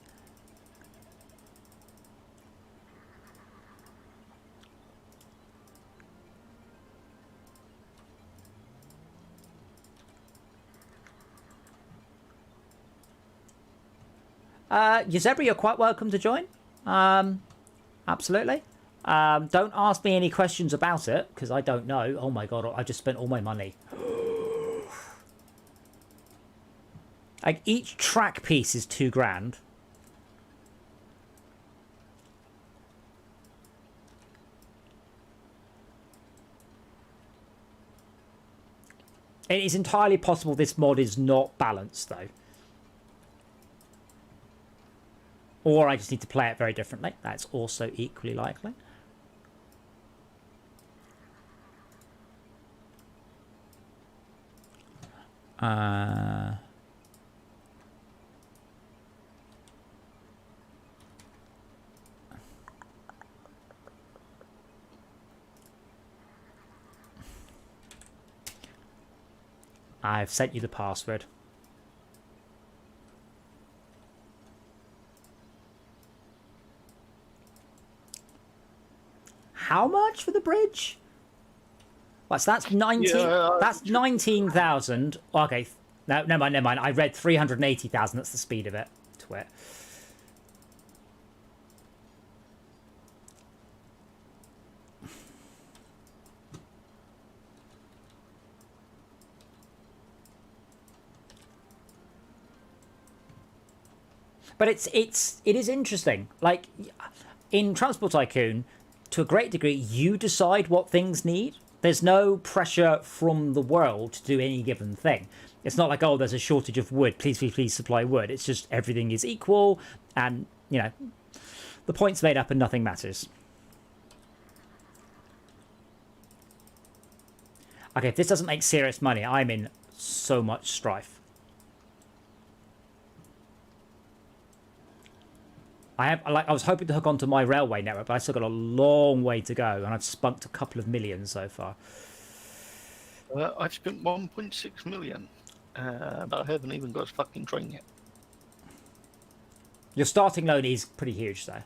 Zebra, you're quite welcome to join. Absolutely. Don't ask me any questions about it, because I don't know. Oh my god, I just spent all my money. Like, each track piece is $2,000. It is entirely possible this mod is not balanced, though. Or I just need to play it very differently. That's also equally likely. I've sent you the password. How much for the bridge? Well, so that's 19. Yeah, that's 19,000. Okay, no, never mind, never mind. I read 380,000. That's the speed of it. Twit. But it is interesting. Like in Transport Tycoon, to a great degree, you decide what things need. There's no pressure from the world to do any given thing. It's not like, oh, there's a shortage of wood. Please, please, please supply wood. It's just everything is equal, and you know, the point's made up and nothing matters. Okay, if this doesn't make serious money, I'm in so much strife. I was hoping to hook onto my railway network, but I still got a long way to go, and I've spunked a couple of million so far. I've spent 1.6 million, but I haven't even got a fucking train yet. Your starting loan is pretty huge, though.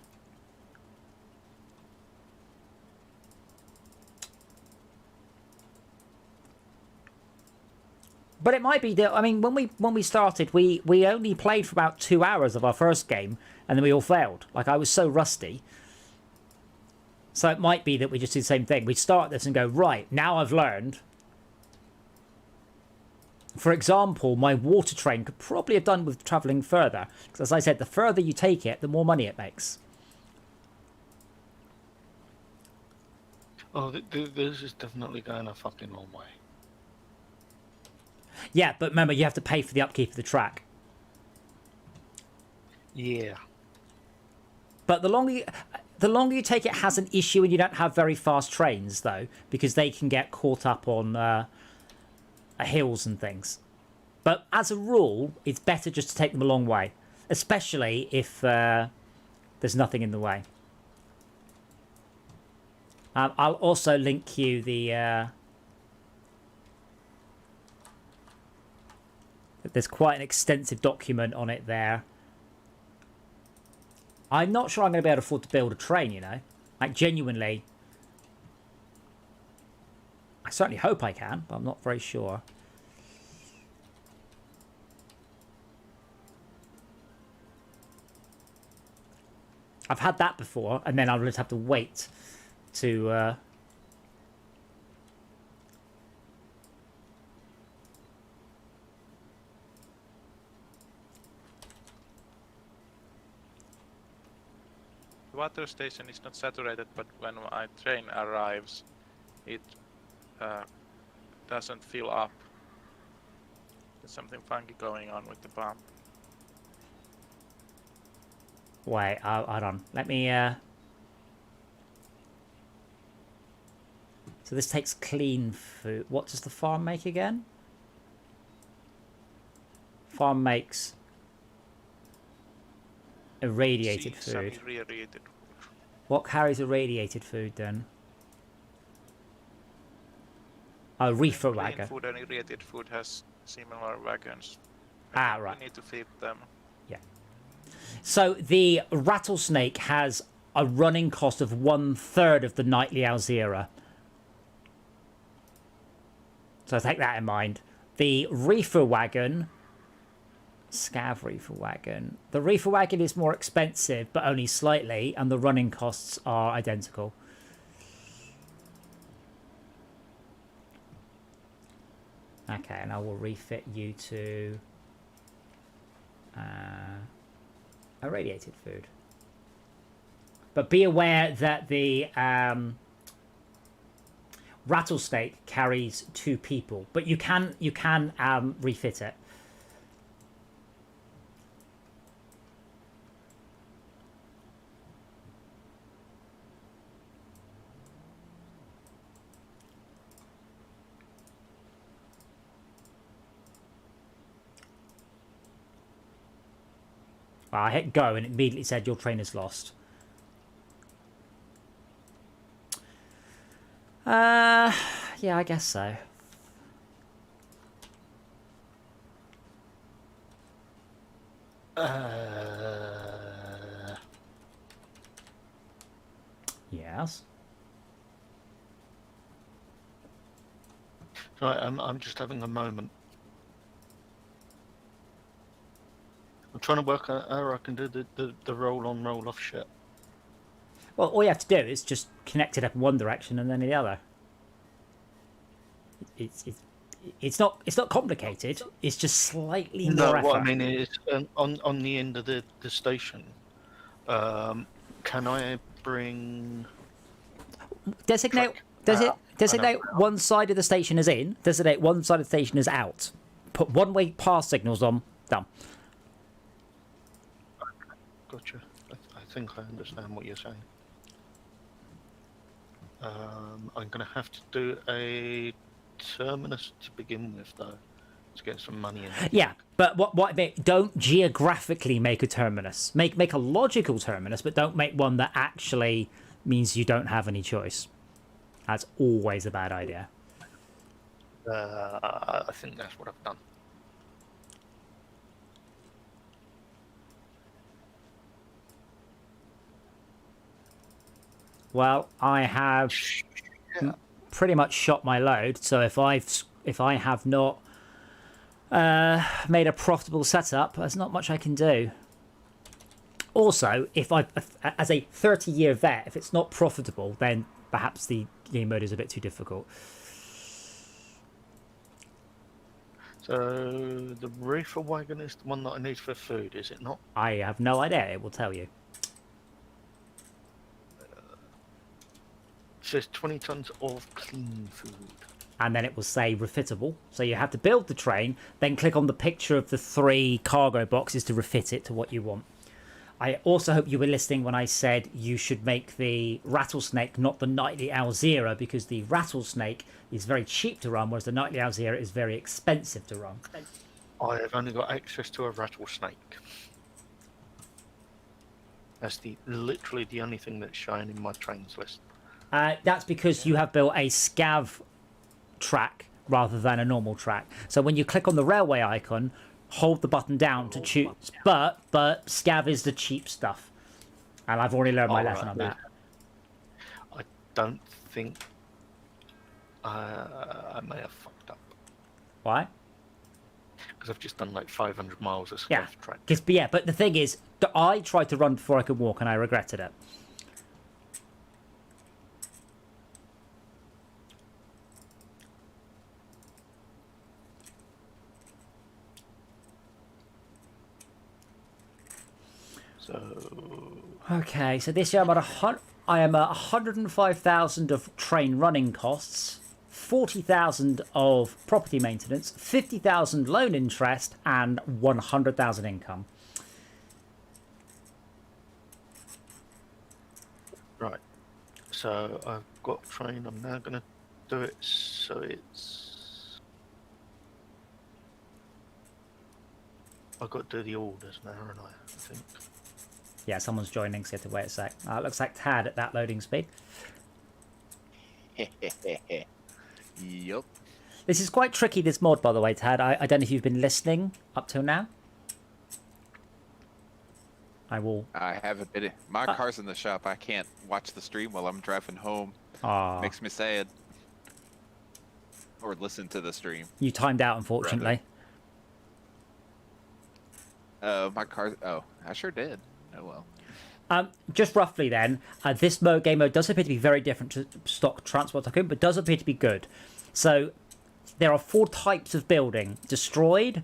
But it might be that, I mean, when we started, we only played for about 2 hours of our first game, and then we all failed. Like, I was so rusty. So it might be that we just do the same thing. We start this and go, right, now I've learned. For example, my water train could probably have done with travelling further. Because as I said, the further you take it, the more money it makes. Oh, this is definitely going a fucking long way. Yeah, but remember, you have to pay for the upkeep of the track. Yeah. But the longer you take it has an issue, and you don't have very fast trains, though, because they can get caught up on hills and things. But as a rule, it's better just to take them a long way, especially if there's nothing in the way. I'll also link you the... there's quite an extensive document on it there. I'm not sure I'm going to be able to afford to build a train, you know. Like, genuinely. I certainly hope I can, but I'm not very sure. I've had that before, and then I'll just have to wait to... The water station is not saturated, but when my train arrives, it doesn't fill up. There's something funky going on with the pump. Wait, hold on. Let me... So this takes clean food. What does the farm make again? Farm makes irradiated food. Irradiated. What carries irradiated food then? Oh, reefer Clean wagon. food and irradiated food has similar wagons. Ah, right. We need to feed them. Yeah. So the rattlesnake has a running cost of 1/3 of the nightly Alzira. So take that in mind. The reefer wagon... Scav reefer wagon. The reefer wagon is more expensive, but only slightly, and the running costs are identical. Okay, and I will refit you to irradiated food. But be aware that the rattlesnake carries 2 people, but you can refit it. Well, I hit go and it immediately said your train is lost. Yeah, I guess so. Yes. Right, I'm just having a moment. I'm trying to work out how I can do the roll-on, roll-off shit. Well, all you have to do is just connect it up in one direction and then in the other. It's not complicated. It's just slightly more effort. What I mean is on the end of the station. Can I bring? Designate one side of the station as in. Designate one side of the station as out. Put one-way pass signals on. Done. Gotcha. I think I understand what you're saying. I'm going to have to do a terminus to begin with, though, to get some money in. Yeah, but what I mean, don't geographically make a terminus. Make a logical terminus, but don't make one that actually means you don't have any choice. That's always a bad idea. I think that's what I've done. Well, I have pretty much shot my load. So if I have not made a profitable setup, there's not much I can do. Also, if I, as a 30-year vet, if it's not profitable, then perhaps the game mode is a bit too difficult. So the reefer wagon is the one that I need for food, is it not? I have no idea. It will tell you. It says 20 tons of clean food. And then it will say refittable. So you have to build the train, then click on the picture of the 3 cargo boxes to refit it to what you want. I also hope you were listening when I said you should make the rattlesnake, not the nightly Alzira, because the rattlesnake is very cheap to run, whereas the nightly Alzira is very expensive to run. I have only got access to a rattlesnake. That's literally the only thing that's shown in my trains list. That's because you have built a scav track rather than a normal track. So when you click on the railway icon, hold the button down to choose. But scav is the cheap stuff, and I've already learned my lesson on that. I don't think I may have fucked up Why? because I've just done like 500 miles of scav Yeah. track. But the thing is, I tried to run before I could walk, and I regretted it. So Okay, so this year I am at 105,000 of train running costs, 40,000 of property maintenance, 50,000 loan interest, and 100,000 income. right, so I've got train. I'm now gonna do it so it's. I've got to do the orders now, haven't I think. Yeah, someone's joining, so you have to wait a sec. It looks like Tad at that loading speed. Yup. This is quite tricky, this mod, by the way, Tad. I don't know if you've been listening up till now. I will... I haven't been. My car's in the shop. I can't watch the stream while I'm driving home. Makes me sad. Or listen to the stream. You timed out, unfortunately. My car. Oh, I sure did. Oh well. Just roughly then, this game mode does appear to be very different to stock Transport Tycoon, but does appear to be good. So there are 4 types of building: destroyed,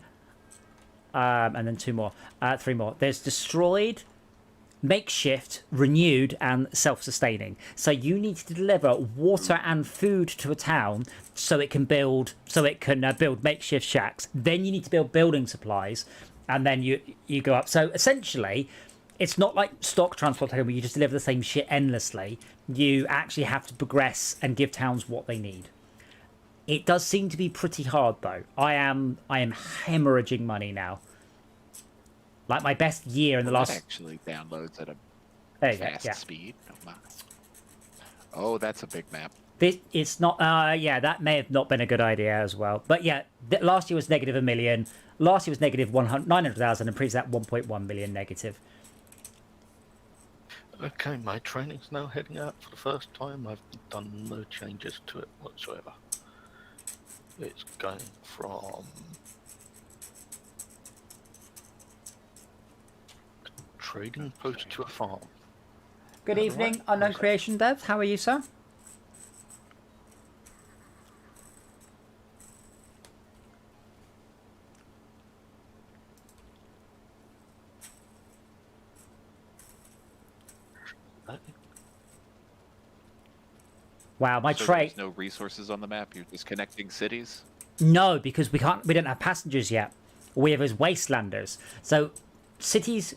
and then 3 more. There's destroyed, makeshift, renewed, and self-sustaining. So you need to deliver water and food to a town so it can build build makeshift shacks. Then you need to build building supplies, and then you go up. So essentially, it's not like stock Transport Tycoon where you just deliver the same shit endlessly. You actually have to progress and give towns what they need. It does seem to be pretty hard though. I am hemorrhaging money now. Like my best year in the last. That actually downloads at a There you go, fast yeah. speed. Oh, my. Oh, that's a big map. It's not. Yeah, that may have not been a good idea as well. But yeah, last year was negative $1 million. Last year was negative 900,000, and previous that 1.1 million negative. Okay, my training's now heading out for the first time. I've done no changes to it whatsoever. It's going from a trading post to a farm. Good evening, Right. Unknown Creation Dev. How are you, sir? Wow, my So trade. there's no resources on the map. You're just connecting cities. No, because we don't have passengers yet. All we have is Wastelanders. So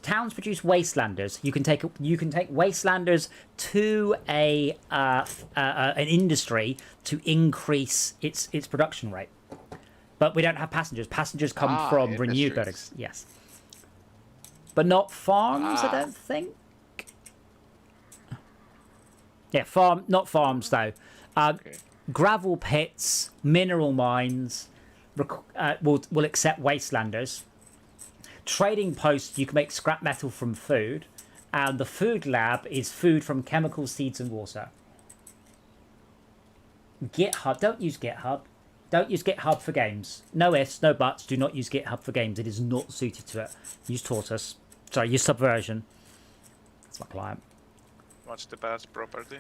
towns produce Wastelanders. You can take Wastelanders to an industry to increase its production rate. But we don't have passengers. Passengers come from renewed industries. buildings. Yes. But not farms, I don't think. Yeah, not farms though. Okay. Gravel pits, mineral mines will accept Wastelanders. Trading posts, you can make scrap metal from food. And the food lab is food from chemicals, seeds, and water. GitHub, don't use GitHub. Don't use GitHub for games. No ifs, no buts. Do not use GitHub for games. It is not suited to it. Use Tortoise. Sorry, use Subversion. my client. What's the bad property?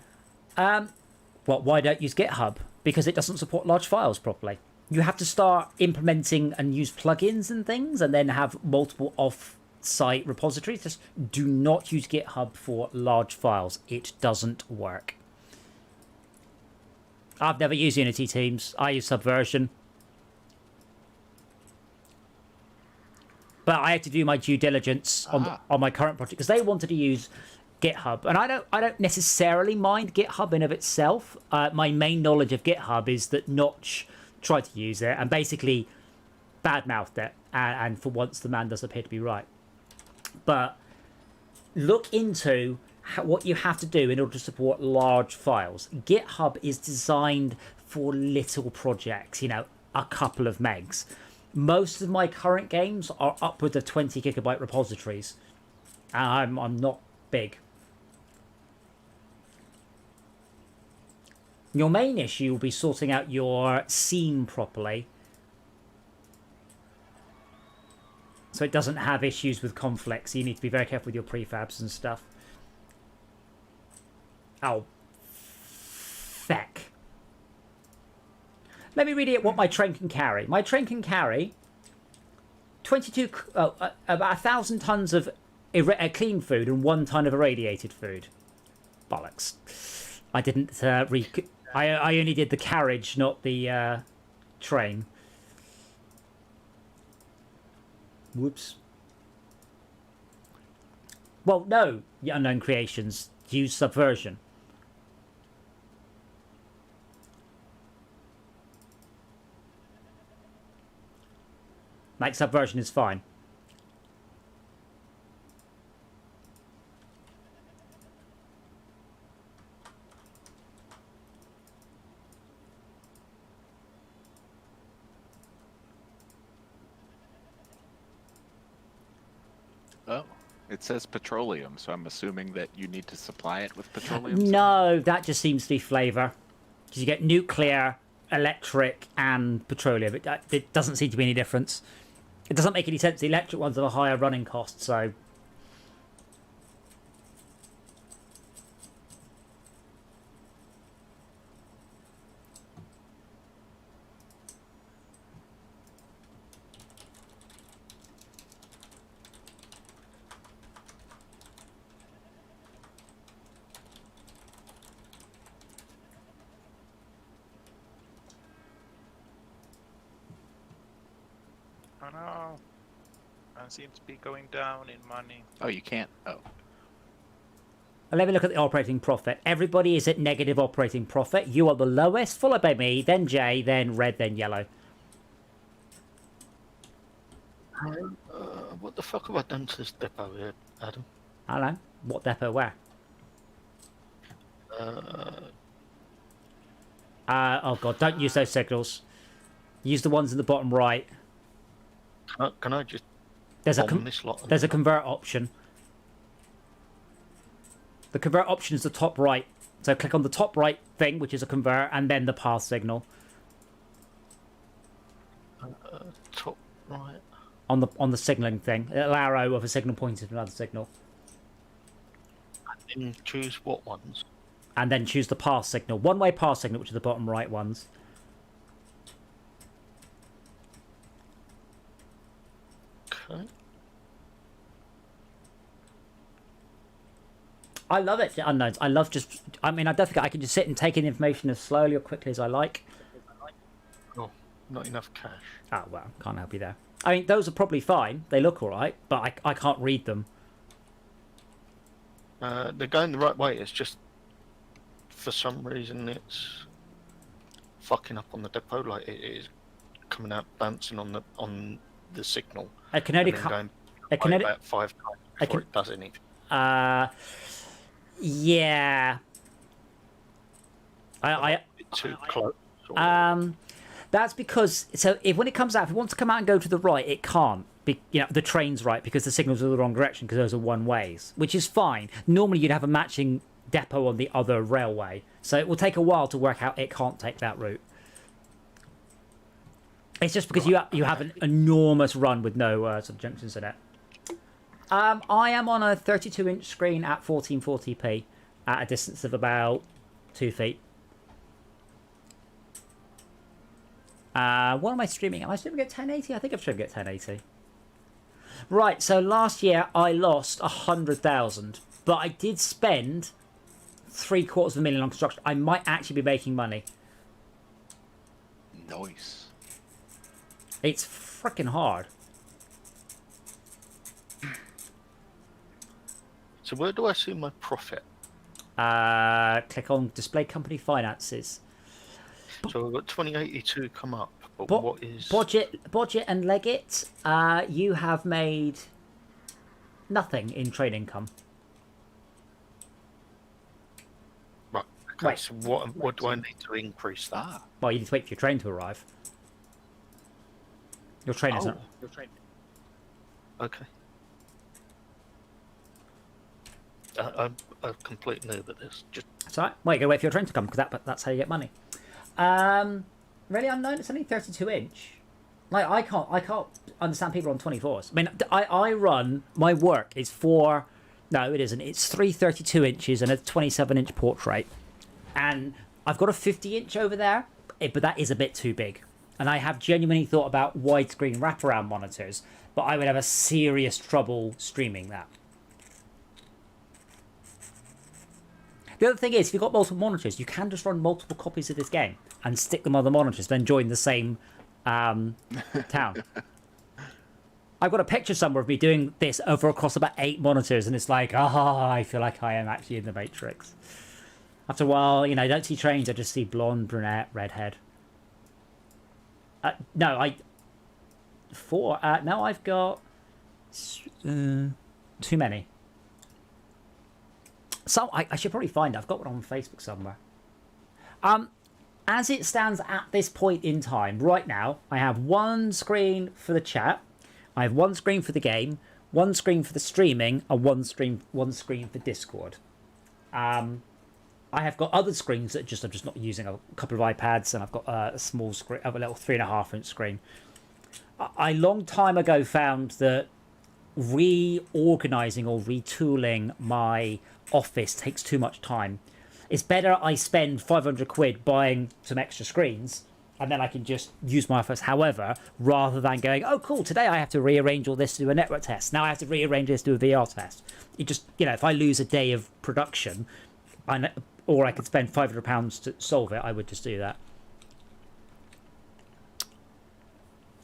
Well, why don't use GitHub? Because it doesn't support large files properly. You have to start implementing and use plugins and things, and then have multiple off-site repositories. Just do not use GitHub for large files. It doesn't work. I've never used Unity Teams. I use Subversion. But I had to do my due diligence on my current project because they wanted to use GitHub, and I don't necessarily mind GitHub in of itself. My main knowledge of GitHub is that Notch tried to use it and basically badmouthed it, and for once the man does appear to be right. But look into what you have to do in order to support large files. GitHub is designed for little projects, you know, a couple of megs. Most of my current games are upwards of 20 gigabyte repositories, and I'm not big. Your main issue will be sorting out your scene properly, so it doesn't have issues with conflicts. You need to be very careful with your prefabs and stuff. Oh, feck. Let me read it what my train can carry. My train can carry about 1,000 tons of clean food and 1 ton of irradiated food. Bollocks. I didn't I only did the carriage, not the train. Whoops. Well, no, you unknown creations. Use Subversion. Like, Subversion is fine. Oh, it says petroleum, so I'm assuming that you need to supply it with petroleum. No, that just seems to be flavor. Because you get nuclear, electric, and petroleum. It doesn't seem to be any difference. It doesn't make any sense. The electric ones have a higher running cost, so... Oh no. I seem to be going down in money. Oh, you can't. Oh. Let me look at the operating profit. Everybody is at negative operating profit. You are the lowest, followed by me, then Jay, then red, then yellow. What the fuck have I done to this depot here, Adam? I don't know. What depot where? Oh god, don't use those signals. Use the ones in the bottom right. Can I just There's bomb this lot? there's a convert option. The convert option is the top right. So click on the top right thing, which is a convert, and then the path signal. Top right. On the signaling thing. A little arrow of a signal pointing to another signal. And then choose what ones? And then choose the path signal. One-way path signal, which are the bottom right ones. Okay. I love it, unknowns. I love just... I mean, I don't think I can just sit and take in information as slowly or quickly as I like. Oh, not enough cash. Oh, well, can't help you there. I mean, those are probably fine. They look alright, but I can't read them. They're going the right way. It's just, for some reason, it's fucking up on the depot. Like, it is coming out bouncing on the signal. It can only about 5 times before it does anything. Yeah. Too close. That's because if when it comes out, if it wants to come out and go to the right, it can't. The train's right because the signals are the wrong direction because those are one ways, which is fine. Normally you'd have a matching depot on the other railway, so it will take a while to work out it can't take that route. It's just because you have an enormous run with no sort of junctions in it. I am on a 32-inch screen at 1440p at a distance of about 2 feet. What am I streaming? Am I streaming at 1080? I think I'm streaming at 1080. Right, so last year I lost 100,000, but I did spend $750,000 on construction. I might actually be making money. Nice. It's freaking hard. So where do I see my profit? Click on display company finances. So I've got 2082 come up, but Bo- what is... Budget and leg it, you have made nothing in trade income. Right, okay, Right. so what do I need to increase that? Ah. Well, you need to wait for your train to arrive. Your train isn't. Okay. I'm a complete noob at this. Just That's all right. Well, you gotta wait for your train to come because that's how you get money. Really unknown. It's only 32-inch. Like I can't understand people on 24s. I mean, I run my work is four. No, it isn't. It's 32 inches and a 27-inch portrait, and I've got a 50-inch over there, but that is a bit too big. And I have genuinely thought about widescreen wraparound monitors, but I would have a serious trouble streaming that. The other thing is, if you've got multiple monitors, you can just run multiple copies of this game and stick them on the monitors, then join the same town. I've got a picture somewhere of me doing this over across about 8 monitors, and it's like, I feel like I am actually in the Matrix. After a while, you know, I don't see trains, I just see blonde, brunette, redhead. No, I've got too many. So I should probably find it. I've got one on Facebook somewhere. As it stands at this point in time, right now, I have one screen for the chat, I have one screen for the game, one screen for the streaming, and one screen for Discord. I have got other screens that I'm just not using. A couple of iPads, and I've got a small screen, a little 3.5-inch screen. I long time ago found that reorganizing or retooling my office takes too much time. It's better I spend 500 quid buying some extra screens, and then I can just use my office however, rather than going, oh cool, today I have to rearrange all this to do a network test, now I have to rearrange this to do a VR test. It just, you know, if I lose a day of production, or I could spend £500 to solve it, I would just do that.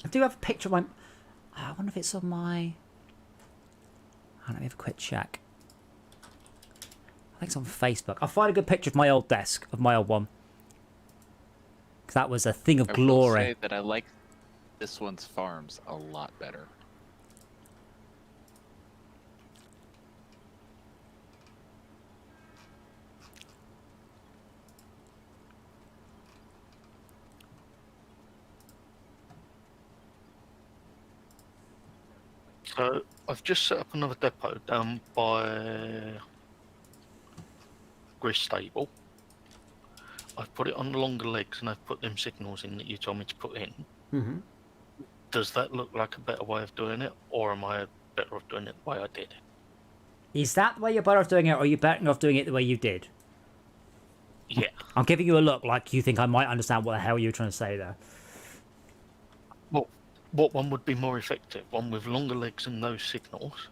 I do have a picture of my... I wonder if it's on my... Let me have a quick check. I think it's on Facebook. I'll find a good picture of my old desk, of my old one. Because that was a thing of I glory. will say that I like this one's farms a lot better. so I've just set up another depot down by Gris Stable. I've put it on the longer legs and I've put them signals in that you told me to put in. Mm-hmm. Does that look like a better way of doing it, or am I better off doing it the way I did? Is that the way you're better off doing it, or are you better off doing it the way you did? Yeah. I'm giving you a look like you think I might understand what the hell you're trying to say there. Well, what one would be more effective? One with longer legs and no signals,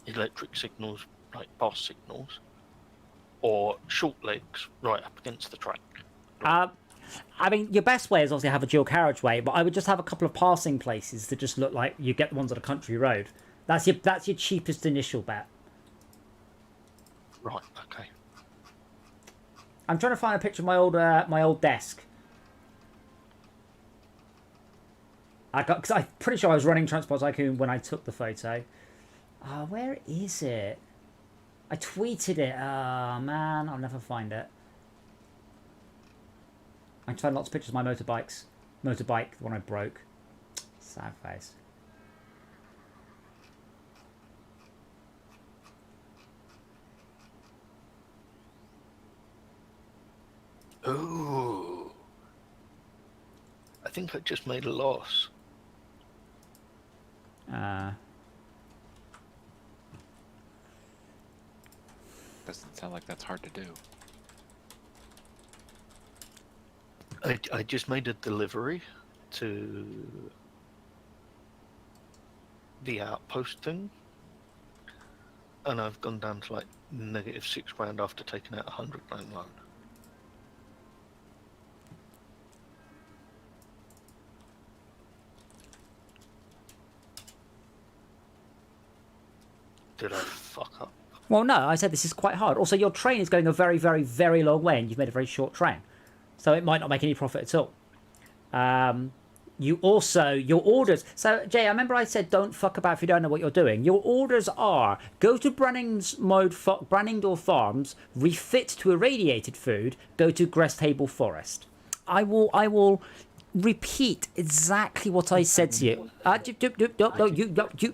electric signals like bus signals, or short legs right up against the track? I mean, your best way is obviously have a dual carriageway, but I would just have a couple of passing places that just look like you get the ones on a country road. That's your cheapest initial bet. Right. Okay. I'm trying to find a picture of my old desk. Because I'm pretty sure I was running Transport Tycoon when I took the photo. Where is it? I tweeted it. Oh man, I'll never find it. I can find lots of pictures of my motorbikes. Motorbike, the one I broke. Sad face. Ooh. I think I just made a loss. sound like that's hard to do. I just made a delivery to the outpost thing, and I've gone down to like negative £6 after taking out £100 loan. Did I fuck up? Well, no, I said this is quite hard. Also, your train is going a very, very, very long way, and you've made a very short train. So it might not make any profit at all. You also, your orders... So, Jay, I remember I said don't fuck about if you don't know what you're doing. Your orders are, go to Branningdor Farms, refit to irradiated food, go to Grestable Forest. I will repeat exactly what I said to you.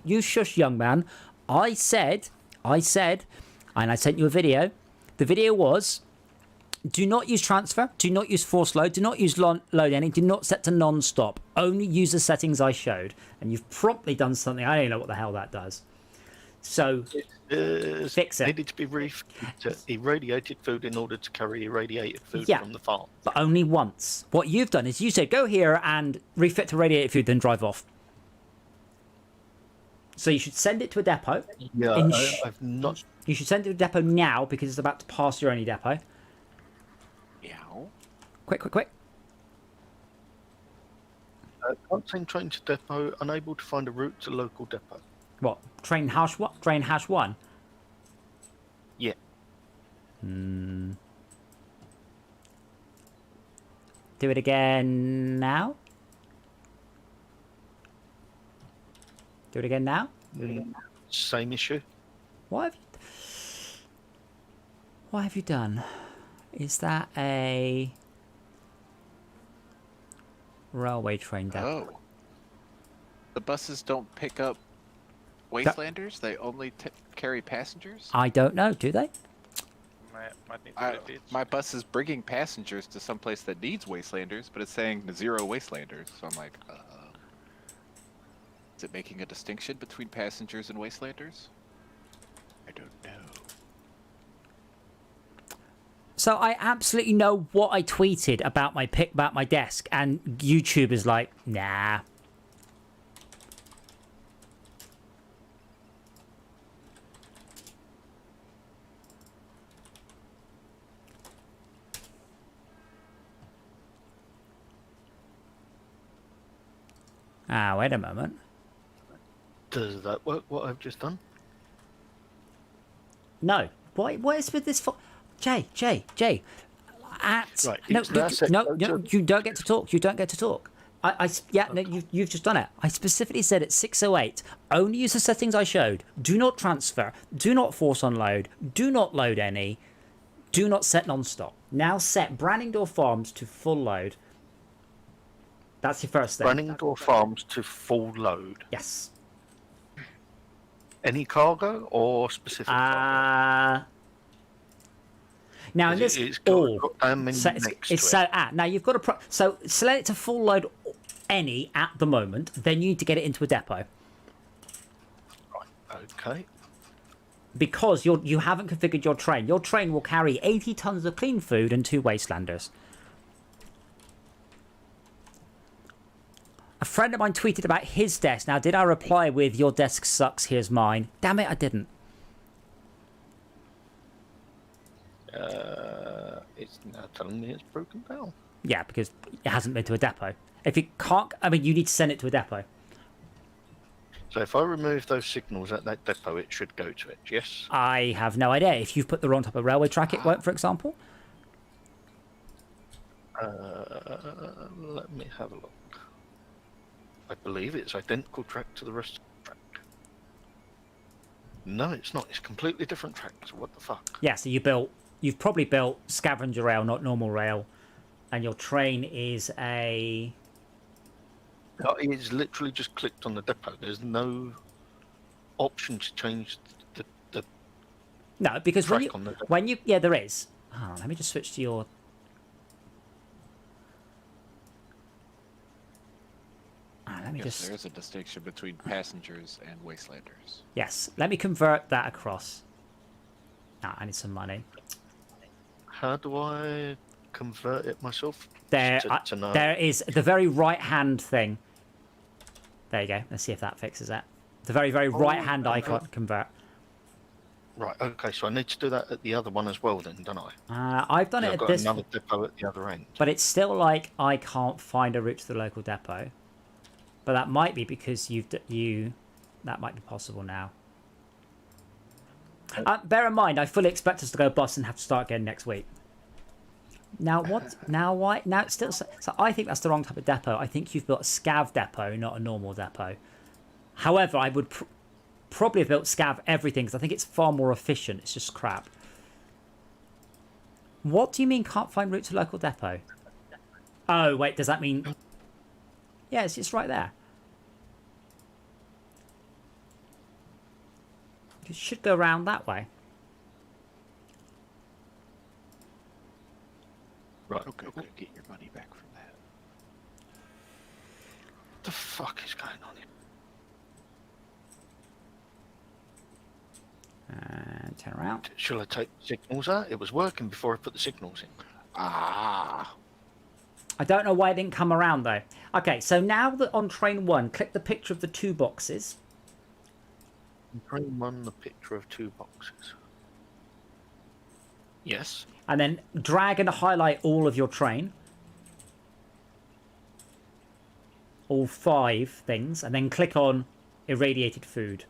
You shush, young man. I said, and I sent you a video. The video was, do not use transfer, do not use force load, do not use load any, do not set to non-stop. Only use the settings I showed. And you've promptly done something, I don't know what the hell that does. So, fix it. Needed to be refitted to irradiated food in order to carry irradiated food from the farm. But only once. What you've done is you said, go here and refit to irradiated food, then drive off. So you should send it to a depot. Yeah, I've not... You should send it to a depot now because it's about to pass your only depot. Yeah. Quick. Can't send train to depot, unable to find a route to local depot. What? Train hash what? Train hash 1? Yeah. Do it again now? Do it again now? Same issue. What have you done? Is that a railway train depot? Oh. The buses don't pick up Wastelanders? They only carry passengers? I don't know, do they? Might need to repeat. My bus is bringing passengers to some place that needs Wastelanders, but it's saying 0 Wastelanders. So I'm like, is it making a distinction between passengers and Wastelanders? I don't know. So I absolutely know what I tweeted about my desk, and YouTube is like, nah. Ah, wait a moment. Does that work, what I've just done? No. What is with this for? Jay. Right, No, you don't get to talk. You don't get to talk. You've just done it. I specifically said at 6:08, only use the settings I showed. Do not transfer. Do not force unload. Do not load any. Do not set non-stop. Now set Branningdor Farms to full load. That's your first thing. Branningdor Farms to full load. Yes. Any cargo or specific cargo? Now in this now you've got to so select it to full load any at the moment. Then you need to get it into a depot. Right. Okay. Because you haven't configured your train. Your train will carry 80 tons of clean food and 2 Wastelanders. A friend of mine tweeted about his desk. Now, did I reply with your desk sucks? Here's mine. Damn it, I didn't. It's now telling me it's broken down. Yeah, because it hasn't been to a depot. If you can't, I mean, you need to send it to a depot. So if I remove those signals at that depot, it should go to it, yes? I have no idea. If you've put the wrong type of railway track, it won't, for example. Let me have a look. I believe it's identical track to the rest of the track. No, it's not. It's completely different track. So what the fuck? Yeah, so you've probably built scavenger rail, not normal rail, and your train is a... It's literally just clicked on the depot. There's no option to change the no, because track when you yeah, there is. Hold on, let me just switch to your... There is a distinction between passengers and Wastelanders. Yes, let me convert that across. I need some money. How do I convert it myself? There, To know. there is the very right-hand thing. There you go. Let's see if that fixes it. The very, very right-hand icon convert. Right, okay, so I need to do that at the other one as well then, don't I? I've done it I've at got this, another depot at the other end. but it's still like I can't find a route to the local depot. But that might be because that might be possible now. Bear in mind, I fully expect us to go bust and have to start again next week. Now what? Now why? Now it's still. So I think that's the wrong type of depot. I think you've built a scav depot, not a normal depot. However, I would probably have built scav everything because I think it's far more efficient. It's just crap. What do you mean can't find route to local depot? Oh wait, does that mean? Yeah, it's right there. It should go around that way. Right, Okay, we'll get your money back from that. what the fuck is going on here? And turn around. Shall I take signals out? It was working before I put the signals in. Ah. I don't know why it didn't come around though. Okay, so now that on train 1, click the picture of the 2 boxes. Train 1, the picture of 2 boxes. Yes. And then drag and highlight all of your train. All 5 things. And then click on irradiated food.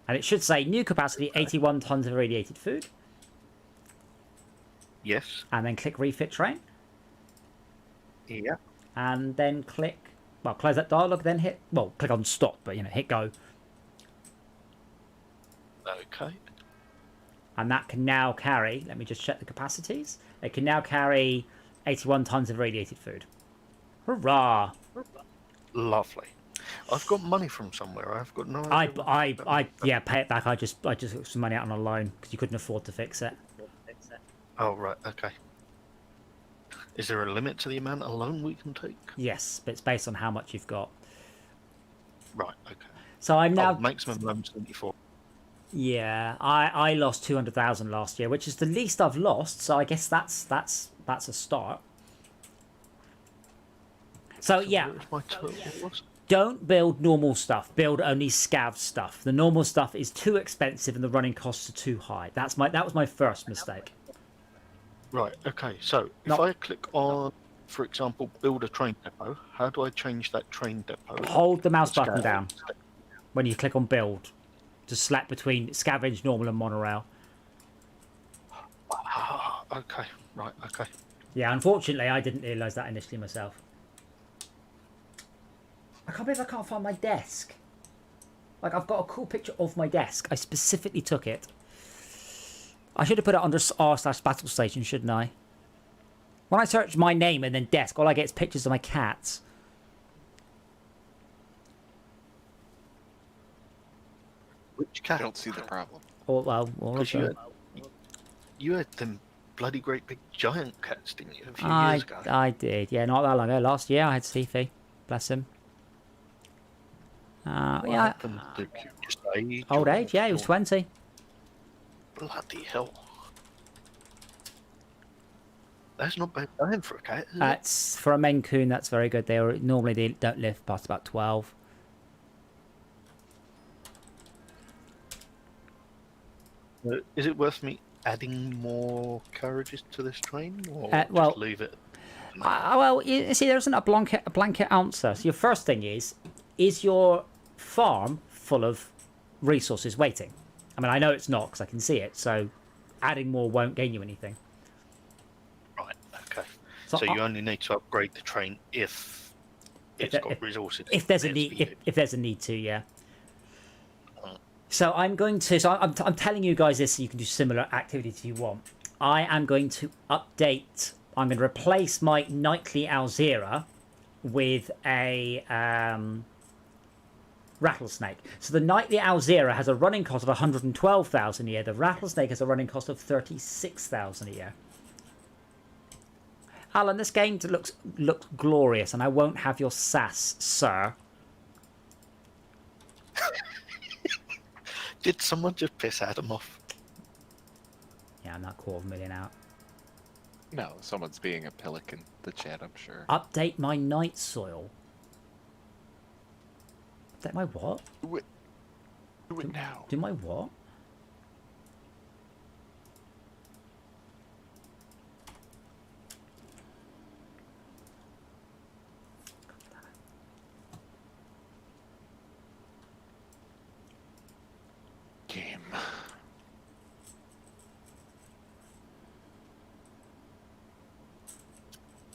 And it should say new capacity 81 tons of irradiated food. Yes. And then click refit train. Yeah. And then click, well, close that dialog, then hit, well, click on stop, but hit go. Okay. And that can now carry, let me just check the capacities. It can now carry 81 tons of radiated food. Hurrah! Lovely. I've got money from somewhere. I've got no idea. Yeah, pay it back. I just took some money out on a loan because you couldn't afford to fix it. Oh, right. Okay. Is there a limit to the amount of loan we can take? Yes, but it's based on how much you've got. Right. Okay. So I'm now. Maximum loan 74. Yeah, I lost 200,000 last year, which is the least I've lost. So I guess that's a start. So yeah. Where's my total loss? Don't build normal stuff. Build only scav stuff. The normal stuff is too expensive and the running costs are too high. That was my first mistake. Right. Okay. So if I click on, for example, build a train depot, how do I change that train depot? Hold the mouse button Scav. down when you click on build. Just select between scavenge, normal, and monorail. Ah, okay. Right. Okay. Yeah, unfortunately, I didn't realise that initially myself. I can't believe I can't find my desk. Like, I've got a cool picture of my desk. I specifically took it. I should have put it under r/battle station, shouldn't I? When I search my name and then desk, all I get is pictures of my cats. Which I cat? don't see the problem. Or, well, all of Because them. you had them bloody great big giant cats, didn't you? A few years ago. I did. Yeah, not that long ago. Last year I had Stevie. Bless him. What Yeah. happened? Did you just age? Old or- age, yeah, he was or- 20. Bloody hell. That's not bad time for a cat, is it? That's for a Maine Coon. That's very good. Normally they don't live past about 12. Is it worth me adding more carriages to this train, or well, just leave it? Well, you see, there isn't a blanket answer. So your first thing is your farm full of resources waiting? I mean, I know it's not because I can see it. So adding more won't gain you anything. Right. Okay. So So you only need to upgrade the train if it's got resources. if there's a It's need, for you. if there's a need to, yeah. So I'm going to. So I'm telling you guys this so you can do similar activities if you want. I am going to update. I'm going to replace my nightly Alzira with a rattlesnake. So the nightly Alzira has a running cost of 112,000 a year. The rattlesnake has a running cost of 36,000 a year. Alan, this game looks glorious, and I won't have your sass, sir. Did someone just piss Adam off? Yeah, I'm not $250,000 out. No, someone's being a pelican. The chat, I'm sure. Update my night soil. Update my what? Do it. Do it now. Do my what? Game.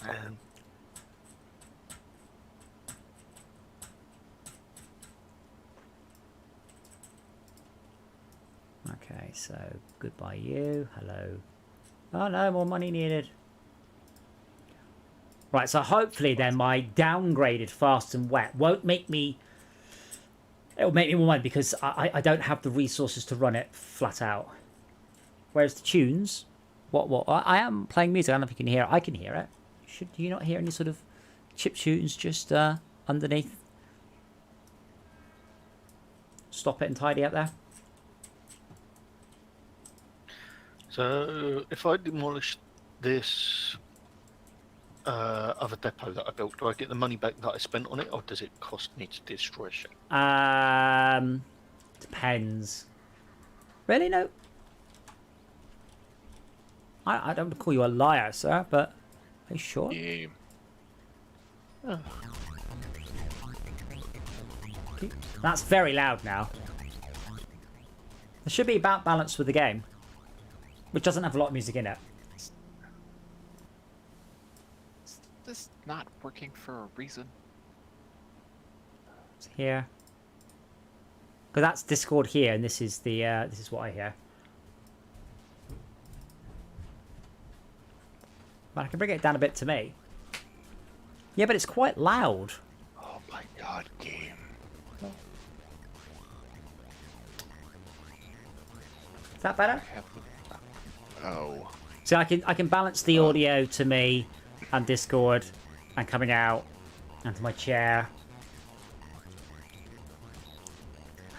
And Okay, so goodbye you. Hello. Oh no, more money needed. Right, so hopefully then my downgraded fast and wet won't make me... It'll make me more money because I don't have the resources to run it flat out. Whereas the tunes... What? I am playing music. I don't know if you can hear it. I can hear it. Do you not hear any sort of chip tunes just underneath? Stop it and tidy up there. so, if I demolish this other depot that I built, do I get the money back that I spent on it, or does it cost me to destroy shit? Depends. Really? No. I don't call you a liar, sir, but are you sure? Game. Oh. That's very loud now. There should be about balance with the game, which doesn't have a lot of music in it. Is this not working for a reason? It's here. Because that's Discord here, and this is the this is what I hear. But I can bring it down a bit to me. Yeah, but it's quite loud. Oh my god, game. Is that better? Oh. So I can balance the audio to me and Discord and coming out and to my chair.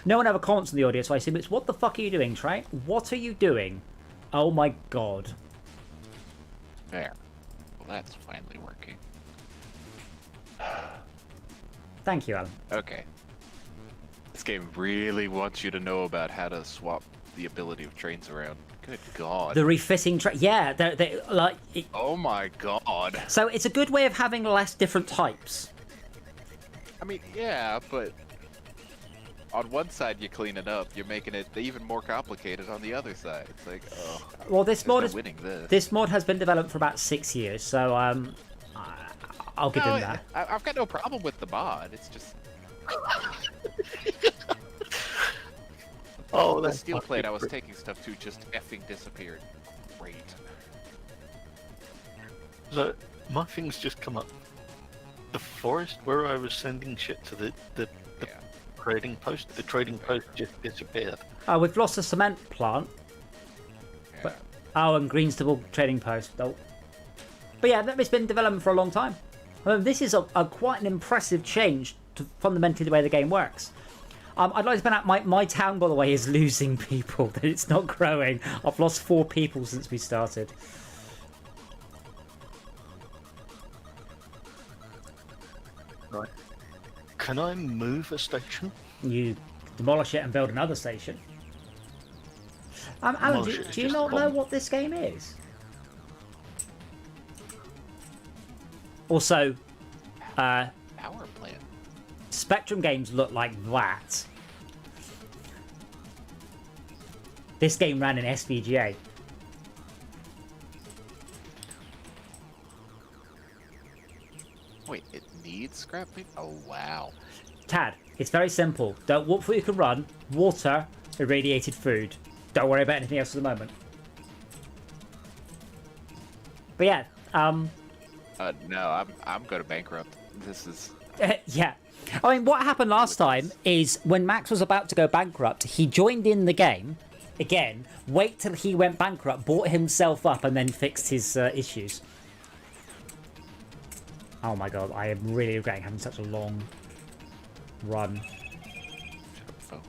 No one ever comments on the audio, so I assume it's what the fuck are you doing, Trey? What are you doing? Oh my god. There. Well, that's finally working. Thank you, Alan. Okay. This game really wants you to know about how to swap the ability of trains around. Good god. The refitting train. Yeah, they like. Oh my god. So it's a good way of having less different types. I mean, yeah, but on one side you clean it up, you're making it even more complicated on the other side. It's like, oh, Well, this there's mod no is winning this. this mod has been developed for about 6 years, so I'll give No, him that. I've got no problem with the mod. It's just Oh, the that's steel plate I was fucking taking stuff to just effing disappeared. Great. So, my things just come up. The forest where I was sending shit to the Yeah. trading post, the trading post just disappeared. Oh, we've lost a cement plant. Yeah. But oh, and Greenstable trading post. Oh. But yeah, it's been developing for a long time. I mean, this is a quite an impressive change to fundamentally the way the game works. I'd like to point out my town, by the way, is losing people. That it's not growing. I've lost 4 people since we started. Right. Can I move a station? You demolish it and build another station. Alan, Demolish do it is you just not know bomb. what this game is? Also, Power plant. Spectrum games look like that. This game ran in SVGA. Wait, it needs scrap paper? Oh wow. Tad, it's very simple. Don't walk before you can run. Water, irradiated food. Don't worry about anything else at the moment. But yeah, No, I'm going to bankrupt. This is yeah. I mean, what happened last time is when Max was about to go bankrupt, he joined in the game again, wait till he went bankrupt, bought himself up, and then fixed his issues. Oh my god, I am really regretting having such a long run. oh,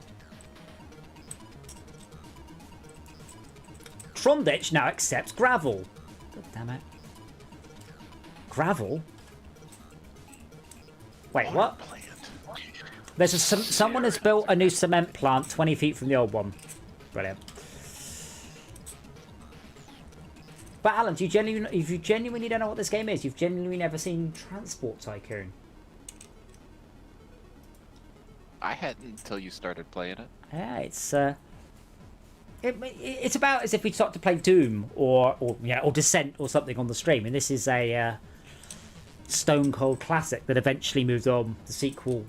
Tronditch now accepts gravel. God damn it. Gravel? Wait, what? Plant. There's someone has built a new cement plant 20 feet from the old one. Brilliant. But Alan, do you genuinely, if you genuinely don't know what this game is, you've genuinely never seen Transport Tycoon. I hadn't until you started playing it. Yeah, it's about as if we start to play Doom or Descent or something on the stream, and this is a stone cold classic that eventually moved on. The sequel,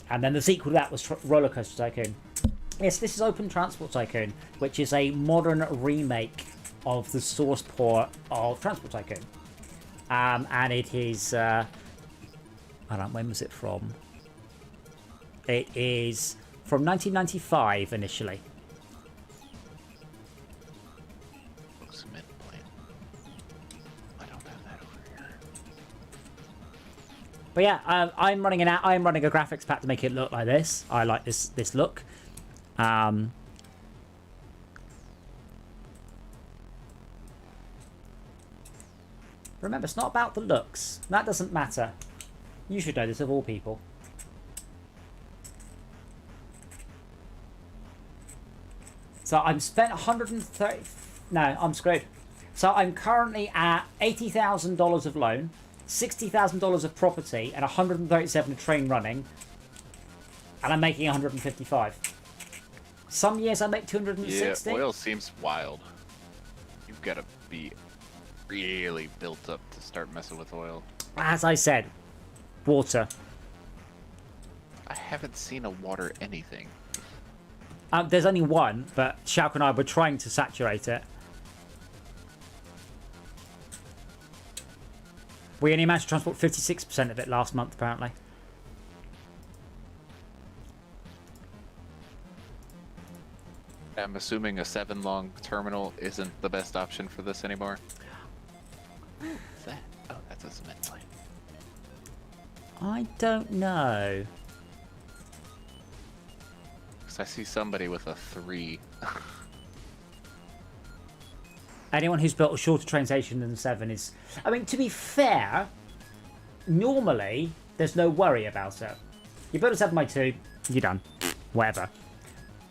and then the sequel to that was Roller Coaster Tycoon. Yes, this is Open Transport Tycoon, which is a modern remake of the source port of Transport Tycoon, and it is. I don't know, when was it from? It is from 1995 initially. Cement plant. I don't have that over here. But yeah, I'm running a graphics pack to make it look like this. I like this look. Remember, it's not about the looks. That doesn't matter. You should know this of all people. So I'm spent 130. No, I'm screwed. So I'm currently at $80,000 of loan, $60,000 of property, and 137 of train running, and I'm making 155. Some years I make 260. Yeah, oil seems wild. You've got to be really built up to start messing with oil. As I said, water. I haven't seen a water anything. There's only one, but Shauk and I were trying to saturate it. We only managed to transport 56% of it last month, apparently. I'm assuming a 7-long terminal isn't the best option for this anymore. What's that? Oh, that's a cement plant. I don't know. I see somebody with a 3. Anyone who's built a shorter train station than 7 is... I mean, to be fair, normally, there's no worry about it. You build a 7x2, you're done. Whatever.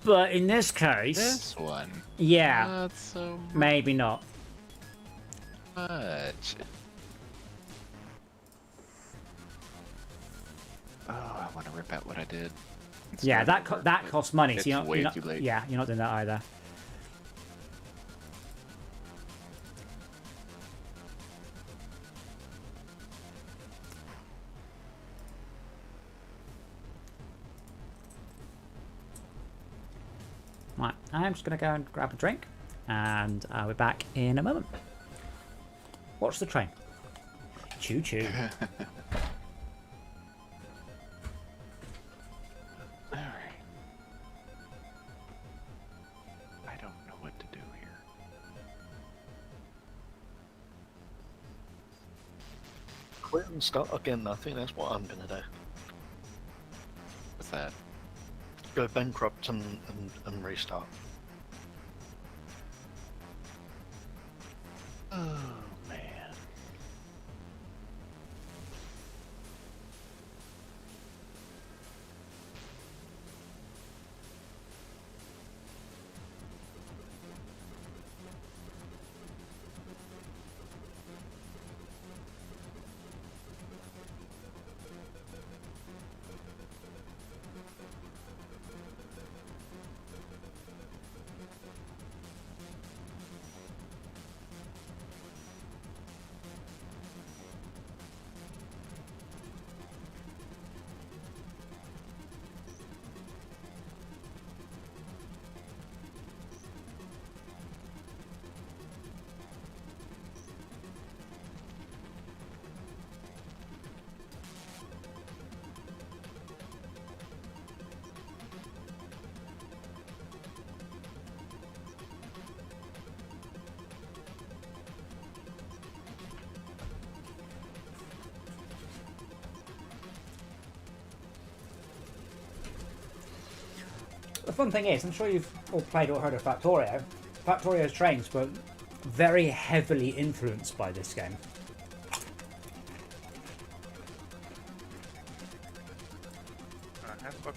But in this case... This one? Yeah. Not so Maybe not. much. Oh, I want to rip out what I did. It's Yeah, starting to that work, that but costs money. It's So way too late. Yeah, you're not doing that either. Right, I'm just going to go and grab a drink, and we're back in a moment. Watch the train. Choo choo. Alright. I don't know what to do here. Quit and start again. I think that's what I'm gonna do. What's that? Go bankrupt and restart. Oh, man. The fun thing is, I'm sure you've all played or heard of Factorio. Factorio's trains were very heavily influenced by this game.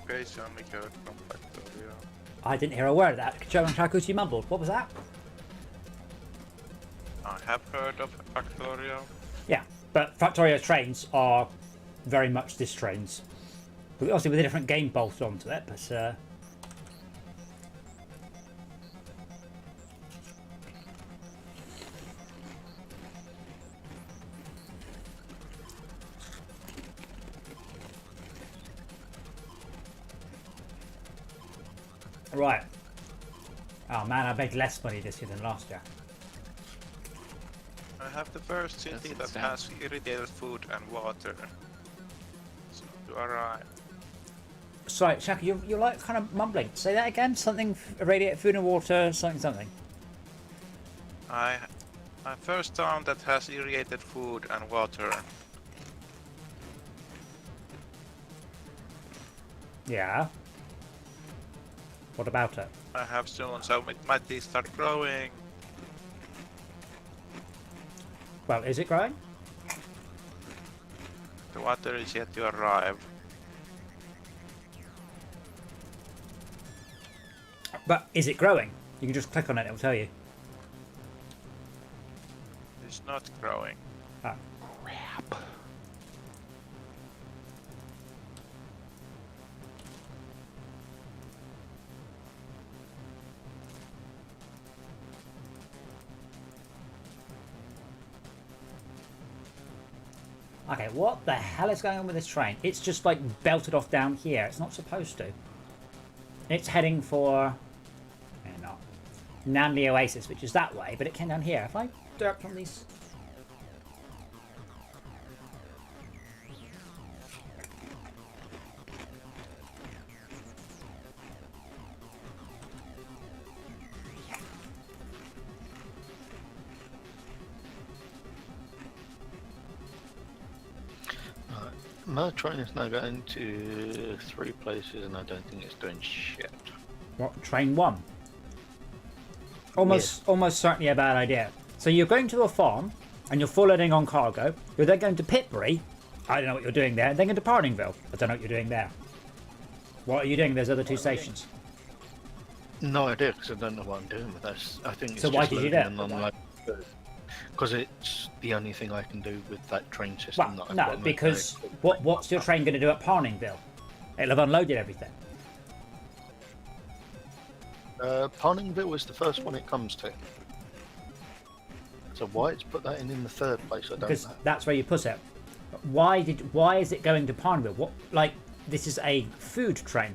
occasionally heard from Factorio. I didn't hear a word of that. German Shakuchi mumbled. What was that? I have heard of Factorio. Yeah, but Factorio trains are very much this trains. Obviously with a different game bolted onto it, but right. Oh man, I made less money this year than last year. I have the first city that has irritated food and water. So to arrive. Sorry, Shaka, you're like kind of mumbling. Say that again. Something irradiated food and water. Something. I first town that has irrigated food and water. Yeah. What about it? I have soon, so it might be start growing. Well, is it growing? The water is yet to arrive. But is it growing? You can just click on it, it'll tell you. It's not growing. Ah. Crap. Okay, what the hell is going on with this train? It's just like belted off down here. It's not supposed to. It's heading for... not. Namli Oasis, which is that way, but it came down here. If I direct on these... My train is now going to 3 places, and I don't think it's doing shit. What, train 1? Almost certainly a bad idea. So you're going to a farm, and you're full loading on cargo. You're then going to Pitbury. I don't know what you're doing there. Then going to Parningville. I don't know what you're doing there. What are you doing? There's other 2 stations. No idea, because I don't know what I'm doing with this. I think it's So just why did you do it? Because it's the only thing I can do with that train system. Well, that I've no, got in my because vehicle. what's your train going to do at Parningville? It'll have unloaded everything. Parningville is the first one it comes to. So why it's put that in the 3rd place, I don't Because know. that's where you put it. Why is it going to Parningville? What, like, this is a food train.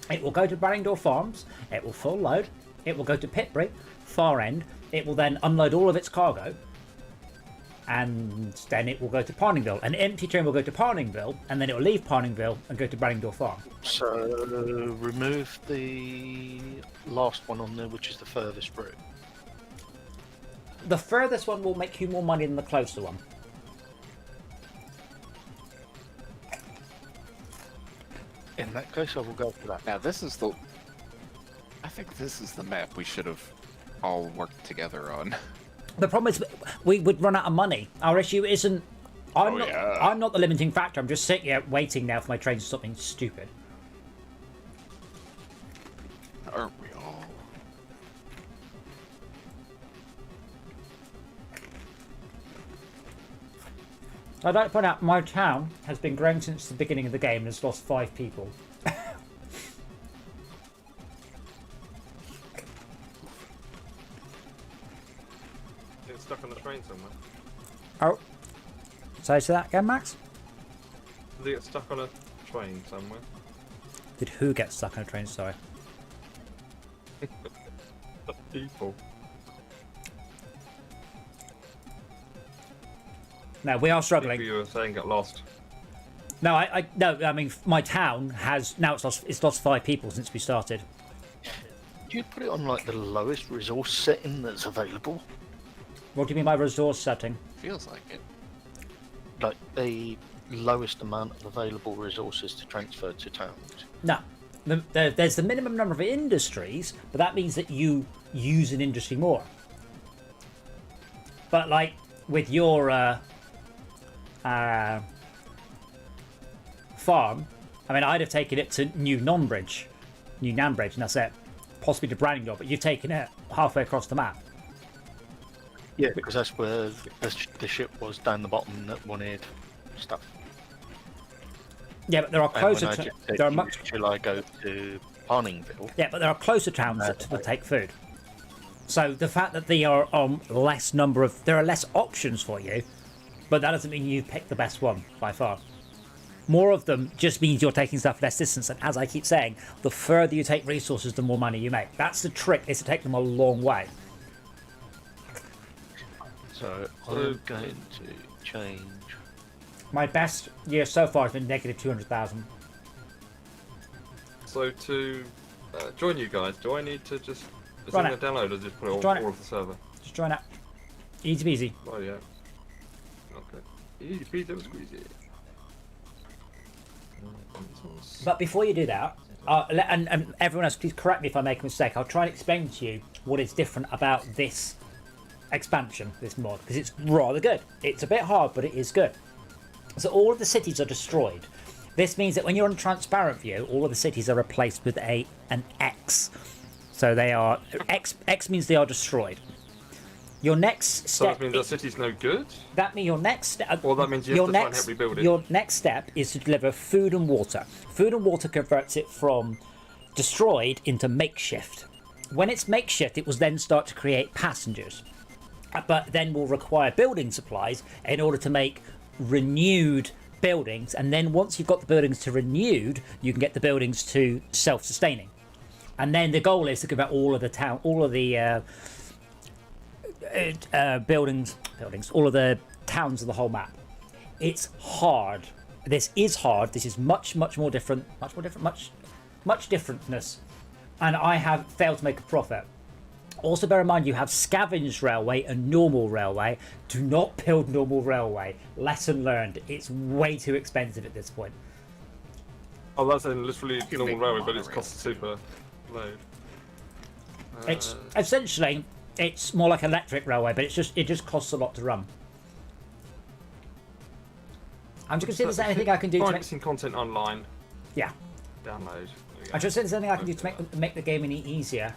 It will go to Barringdale Farms. It will full load. It will go to Pitbury, far end. It will then unload all of its cargo. And then it will go to Parningville. An empty train will go to Parningville, and then it will leave Parningville and go to Barringdale Farm. So remove the last one on there, which is the furthest route. The furthest one will make you more money than the closer one. In that case, I will go for that. Now this is the... I think this is the map we should have all worked together on. The problem is we would run out of money. Our issue isn't... I'm not the limiting factor. I'm just sitting here waiting now for my train to stop being stupid. Aren't we all? I'd like to point out my town has been growing since the beginning of the game and has lost 5 people. Get stuck on the train somewhere. Oh. Say that again, Max? Did they get stuck on a train somewhere? Did who get stuck on a train? Sorry. The people. No, we are struggling. People you were saying got lost. No, I mean my town has now it's lost 5 people since we started. Do you put it on like the lowest resource setting that's available? What do you mean by resource setting? Feels like it. Like the lowest amount of available resources to transfer to towns? No. There's the minimum number of industries, but that means that you use an industry more. But like with your farm, I mean, I'd have taken it to New Nanbridge, and that's it. Possibly to Brandon, but you've taken it halfway across the map. Yeah, because that's where the ship was down the bottom that wanted stuff. Yeah, but there are closer. And when I just said, There are much. Shall I go to Parningville? Yeah, but there are closer towns that will take food. So the fact that there are there are less options for you, but that doesn't mean you picked the best one by far. More of them just means you're taking stuff less distance, and as I keep saying, the further you take resources, the more money you make. That's the trick, is to take them a long way. So I'm going to change. My best year so far has been negative 200,000. So to join you guys, do I need to just is Run it it. gonna download or just put it Join all it. of the server? Just join up. Easy peasy. Oh yeah. Okay. Easy peasy, that was squeezy. But before you do that, and everyone else, please correct me if I make a mistake. I'll try and explain to you what is different about this expansion, this mod, because it's rather good. It's a bit hard, but it is good. So all of the cities are destroyed. This means that when you're on transparent view, all of the cities are replaced with an X. So they are X means they are destroyed. Your next So step. that means the city's no good? That means your next step. Or that means you have to try and help rebuild it? Your next step is to deliver food and water. Food and water converts it from destroyed into makeshift. When it's makeshift, it will then start to create passengers, but then will require building supplies in order to make renewed buildings. And then once you've got the buildings to renewed, you can get the buildings to self-sustaining. And then the goal is to convert all of the town, all of the buildings, all of the towns of the whole map. It's hard. This is hard. This is much more different, much differentness. And I have failed to make a profit. Also bear in mind you have scavenged railway and normal railway. Do not build normal railway. Lesson learned. It's way too expensive at this point. Oh, that's literally normal railway, but it's cost super load. It's essentially, it's more like electric railway, but it just costs a lot to run. I'm just considering if there's anything I can do to make... Finding content online. Yeah. Download. I'm just saying there's anything I can do to make the game any easier.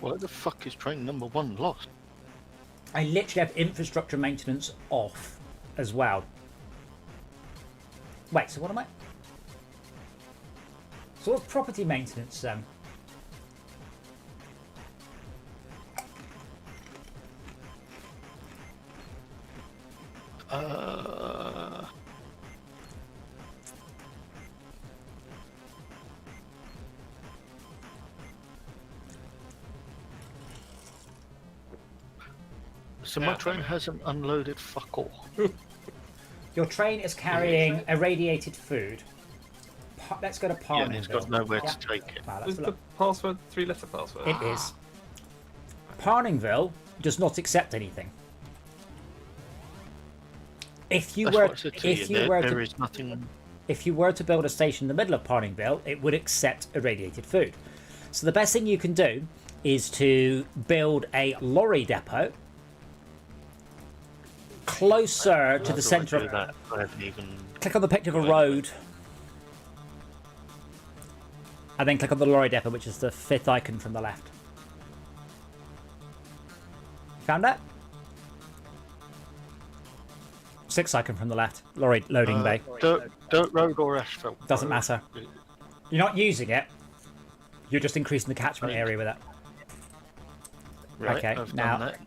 Why the fuck is train number 1 lost? I literally have infrastructure maintenance off as well. Wait, so what am I? So what's property maintenance then? So my train hasn't unloaded fuck all. Your train is carrying irradiated food. Let's go to Yeah, Parningville. and it's got nowhere to take it. Wow, Is that's a the lot. password 3-letter password? It is. Parningville does not accept anything. If you That's were, what I said to if you. you were There to, is nothing. if you were to build a station in the middle of Parningville, it would accept irradiated food. So the best thing you can do is to build a lorry depot closer to the centre of. that. I haven't even. Click on the picture of a road, and then click on the lorry depot, which is the 5th icon from the left. Found that? 6th icon from the left. Lorry loading bay. Dirt road or asphalt? Doesn't road? matter. You're not using it. You're just increasing the catchment Right. area with it. Right, Okay, I've now- done that.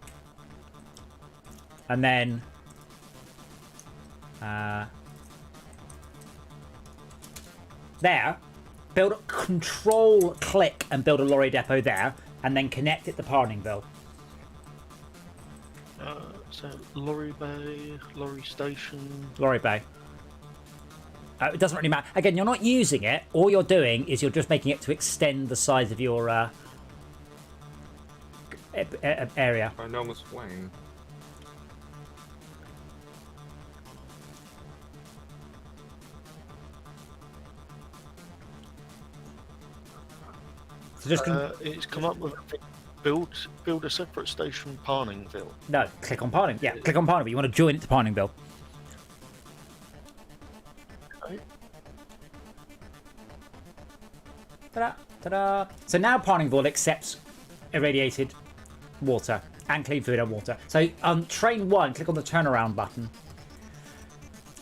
And then there, build a control click and build a lorry depot there, and then connect it to Parningville. So lorry bay, lorry station. Lorry bay. It doesn't really matter. Again, you're not using it. All you're doing is you're just making it to extend the size of your area. Enormous wang. So just It's come up with build a separate station, Parningville. no, click on Parningville. Yeah, click on Parningville. You want to join it to Parningville. Ta-da, ta-da. So now Parningville accepts irradiated water and clean food and water. So train 1, click on the turnaround button.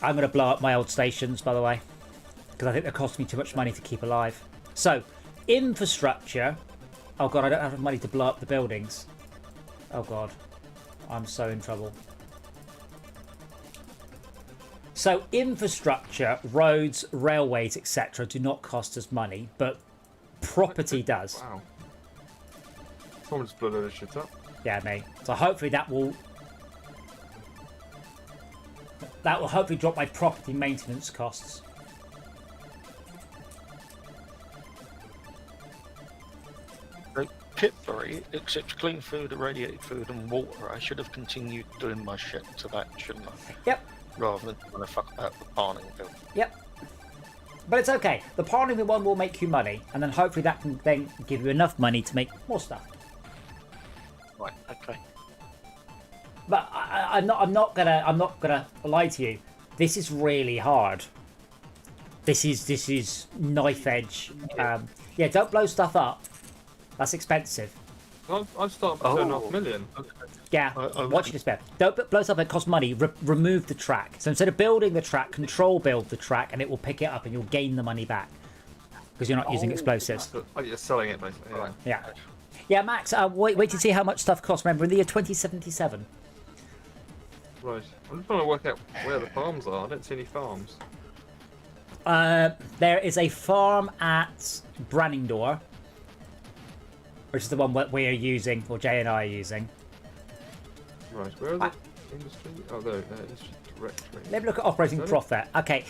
I'm going to blow up my old stations, by the way, because I think they're costing me too much money to keep alive. So, infrastructure. Oh god, I don't have money to blow up the buildings. Oh god, I'm so in trouble. So, infrastructure, roads, railways, etc. do not cost us money, but property does. Wow. Someone just blew this shit up. Yeah, me. So hopefully that will hopefully drop my property maintenance costs. Pitbury accepts clean food, irradiated food, and water. I should have continued doing my shit to that, shouldn't I? Yep. Rather than trying to fuck about the Parningville. Yep. But it's okay. The Parningville one will make you money, and then hopefully that can then give you enough money to make more stuff. Right. Okay. But I'm not gonna lie to you. This is really hard. This is knife edge. Yeah, don't blow stuff up. That's expensive. I've started with 2.5 million. Yeah, watch your spare. Don't blow stuff that costs money. Remove the track. So instead of building the track, control build the track, and it will pick it up, and you'll gain the money back because you're not using explosives. Oh, you're selling it basically. Yeah. Right. Yeah. Yeah, Max. Wait to see how much stuff costs. Remember, in the year 2077. Right. I'm just trying to work out where the farms are. I don't see any farms. There is a farm at Branningdor, which is the one we're using, or Jay and I are using. Right. Where are the industry? Oh, there. Industry directory. Let me look at operating profit. Okay,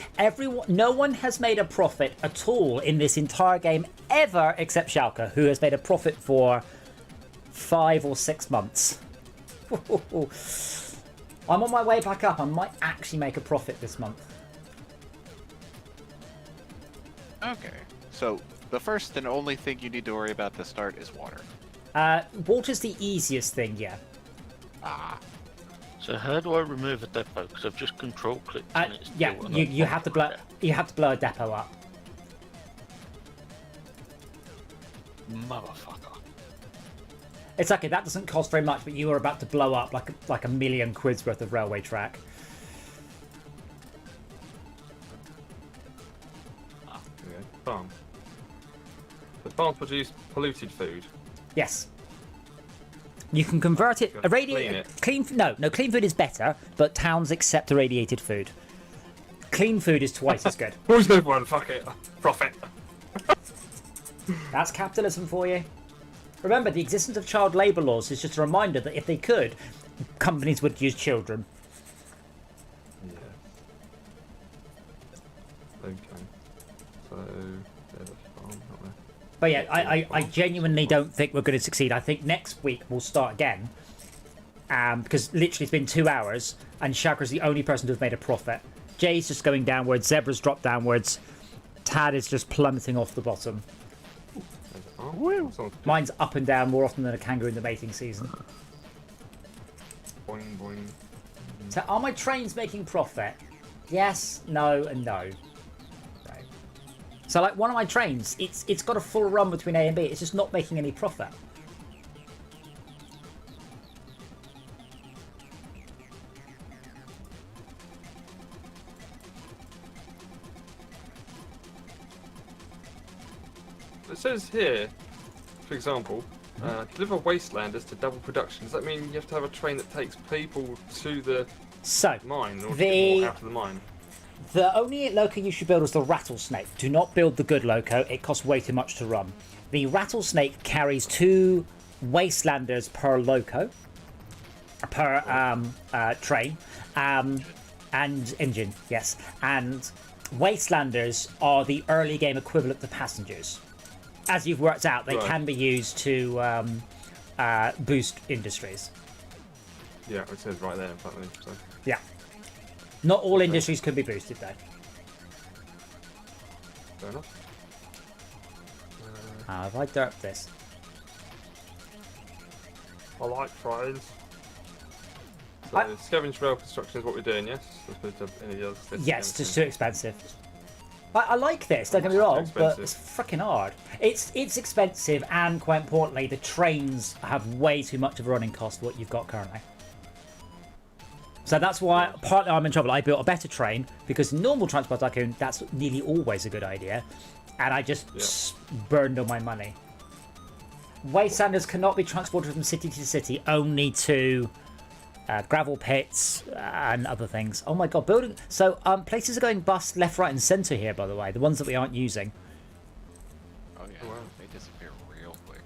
no one has made a profit at all in this entire game ever, except Schalke, who has made a profit for 5 or 6 months. I'm on my way back up. I might actually make a profit this month. Okay. So the first and only thing you need to worry about to start is water. Water's the easiest thing, yeah. Ah. So how do I remove a depot? Because I've just control clicked. And it's Yeah, still you have to blow. You have to blow a depot up. Motherfucker. It's okay. That doesn't cost very much, but you are about to blow up like £1 million worth of railway track. Okay. Farm. The farms produce polluted food. Yes. You can convert it. Clean food is better, but towns accept irradiated food. Clean food is twice as good. Who's the one? Fuck it. Profit. That's capitalism for you. Remember, the existence of child labour laws is just a reminder that if they could, companies would use children. Yeah. Okay. So there's a farm, not there. But yeah, I genuinely don't think we're going to succeed. I think next week we'll start again. Because literally it's been 2 hours, and Shakra's the only person to have made a profit. Jay's just going downwards, Zebra's dropped downwards, Tad is just plummeting off the bottom. Woo! Mine's up and down more often than a kangaroo in the mating season. Boing, boing. So are my trains making profit? Yes, no, and no. Right. So like one of my trains, it's got a full run between A and B. It's just not making any profit. It says here, for example, deliver Wasteland as to double production. Does that mean you have to have a train that takes people to the mine or to get more out of the mine? The only loco you should build is the Rattlesnake. Do not build the good loco. It costs way too much to run. The Rattlesnake carries 2 Wastelanders per loco, per train, and engine, yes. And Wastelanders are the early game equivalent to passengers. As you've worked out, they can be used to boost industries. Yeah, it says right there in front of me. So. Yeah. Not all industries can be boosted, though. Fair enough. Have I derped this? I like trains. So scavenge rail construction is what we're doing, yes? As opposed to any other Yes, just too expensive. I like this. Don't get me wrong, but expensive. it's freaking hard. It's expensive, and quite importantly, the trains have way too much of a running cost for what you've got currently. So that's why partly I'm in trouble. I built a better train because normal Transport Tycoon, that's nearly always a good idea, and I just burned all my money. Wastelanders cannot be transported from city to city, only to gravel pits and other things. Oh my god, building. So places are going bust left, right, and centre here. By the way, the ones that we aren't using. Oh yeah, they disappear real quick.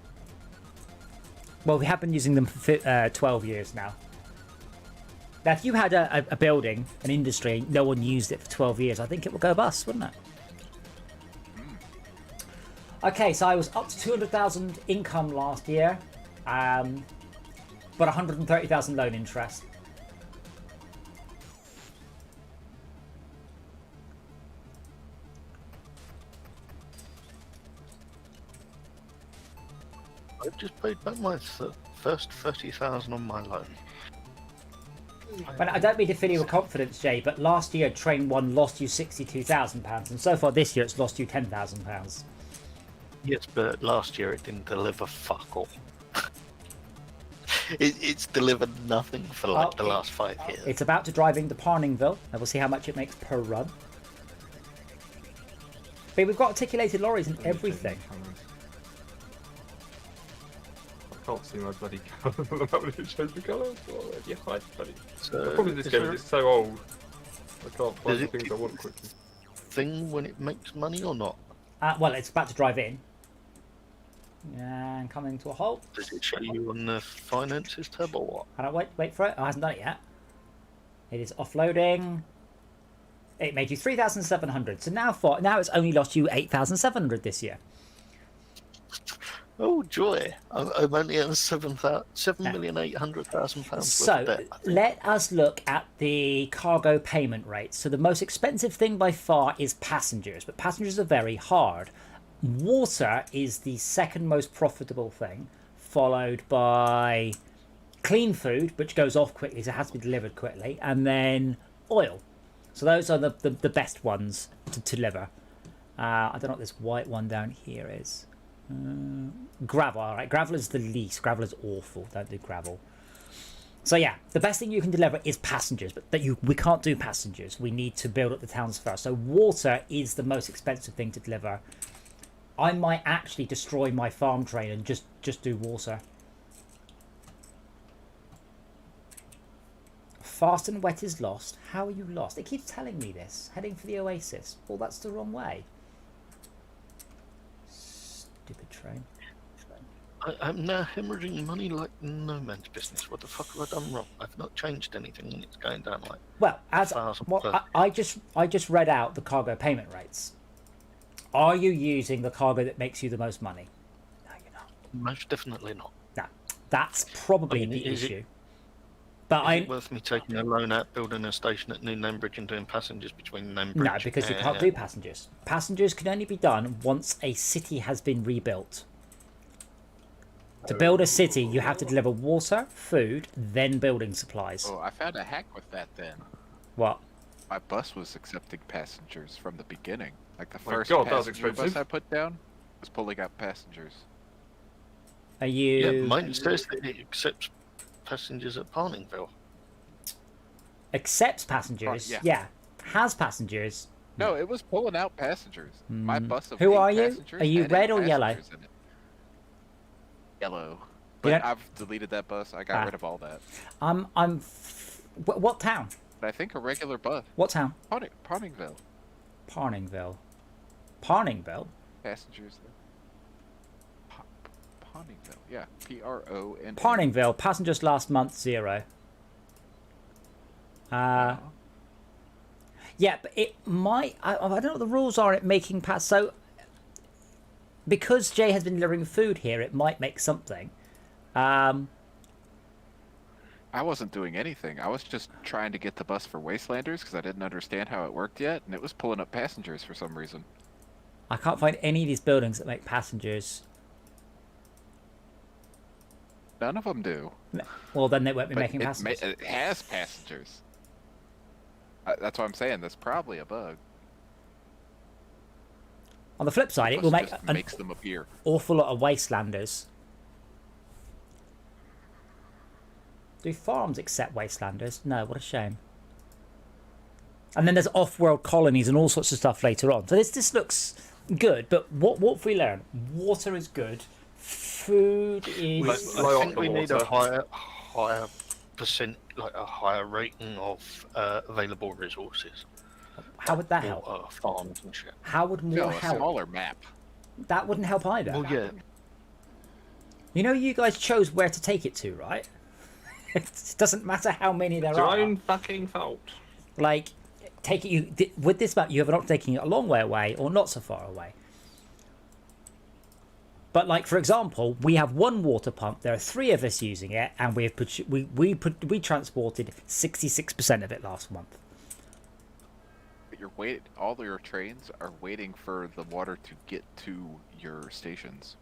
Well, we have been using them for 12 years now. Now, if you had a building, an industry, no one used it for 12 years, I think it would go bust, wouldn't it? Okay, so I was up to 200,000 income last year, but 130,000 loan interest. I've just paid back my first 30,000 on my loan. But I don't mean to fill you with confidence, Jay, but last year Train 1 lost you £62,000, and so far this year it's lost you £10,000. Yes, but last year it didn't deliver fuck all. It's delivered nothing for like the last 5 years. It's about to drive into Parningville, and we'll see how much it makes per run. But we've got articulated lorries and everything. I can't see my bloody colour. I'm about to change the colour. Yeah, hi, buddy. So, Probably this is game there is so old. I can't find Does the it things I want quickly. thing when it makes money or not? Well, it's about to drive in. And coming to a halt. Does it show you on the finances tab or what? I don't wait for it. Oh, it hasn't done it yet. It is offloading. It made you 3,700. So now it's only lost you 8,700 this year. Oh joy! I'm only at £7,800,000 So worth of debt. let us look at the cargo payment rates. So the most expensive thing by far is passengers, but passengers are very hard. Water is the second most profitable thing, followed by clean food, which goes off quickly, so it has to be delivered quickly, and then oil. So those are the best ones to deliver. I don't know what this white one down here is. Gravel, all right. Gravel is the least. Gravel is awful. Don't do gravel. So yeah, the best thing you can deliver is passengers, but we can't do passengers. We need to build up the towns first. So water is the most expensive thing to deliver. I might actually destroy my farm train and just do water. Fast and wet is lost. How are you lost? It keeps telling me this. Heading for the oasis. Well, that's the wrong way. Stupid train. I'm now hemorrhaging money like no man's business. What the fuck have I done wrong? I've not changed anything, and it's going down like. Well, Well, I just read out the cargo payment rates. Are you using the cargo that makes you the most money? No, you're not. Most definitely not. No, that's probably the issue. But Is it worth me taking a loan out, building a station at New Nambridge and doing passengers between Nambridge? No, because you can't do passengers. Passengers can only be done once a city has been rebuilt. To build a city, you have to deliver water, food, then building supplies. Oh, I found a hack with that then. What? My bus was accepting passengers from the beginning. Like the My first God, that was passenger expensive. bus I put down was pulling out passengers. Are you... Yeah, mine says that it accepts passengers at Parningville. Accepts passengers? Yeah. Has passengers? No, it was pulling out passengers. My bus of Who 8 are you? passengers Are you had red 8 or yellow? passengers in it. Yellow. You But don't- I've deleted that bus. I got rid of all that. What town? But I think a regular bus. What town? Parningville. Parningville. Parningville? Passengers. Parningville. Yeah. P-R-O-N. Parningville. Passengers last month, 0. Yeah, but it might... I don't know what the rules are at making pass... So, because Jay has been delivering food here, it might make something. I wasn't doing anything. I was just trying to get the bus for Wastelanders because I didn't understand how it worked yet, and it was pulling up passengers for some reason. I can't find any of these buildings that make passengers. None of them do. Well, then they won't be But making passengers. it has passengers. That's what I'm saying. That's probably a bug. On the flip side, it will make Just an makes them appear. awful lot of Wastelanders. Do farms accept Wastelanders? No, what a shame. And then there's off-world colonies and all sorts of stuff later on. So this looks good, but what have we learned? Water is good. Food is... I think we need a higher percent, like a higher rating of available resources. How would that help? Farms and shit. How would more A help? smaller map. That wouldn't help either. Well, yeah. You know, you guys chose where to take it to, right? It doesn't matter how many there It's your are. own fucking fault. Like, take it. With this map, you have an option taking it a long way away or not so far away. But like, for example, we have one water pump. There are 3 of us using it, and we transported 66% of it last month. But all your trains are waiting for the water to get to your stations.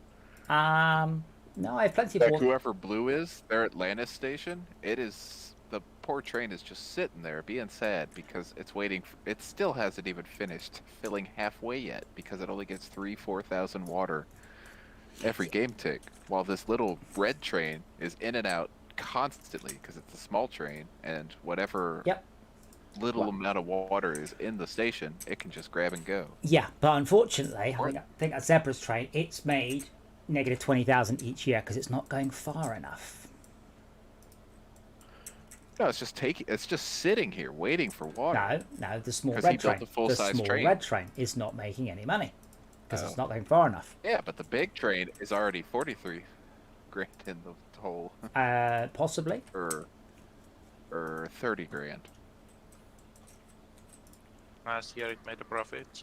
No, I have plenty of Like water. whoever blue is, their Atlantis station, the poor train is just sitting there being sad because it's waiting. It still hasn't even finished filling halfway yet because it only gets 4,000 water every game tick, while this little red train is in and out constantly because it's a small train, and whatever little amount of water is in the station, it can just grab and go. Yeah, but unfortunately, I think at Zebra's train, it's made negative 20,000 each year because it's not going far enough. No, it's just sitting here waiting for water. No, the small 'Cause red he built train. a full-size The small train. red train is not making any money because it's not going far enough. Yeah, but the big train is already 43 grand in the whole, Possibly. or 30 grand. Last year it made a profit.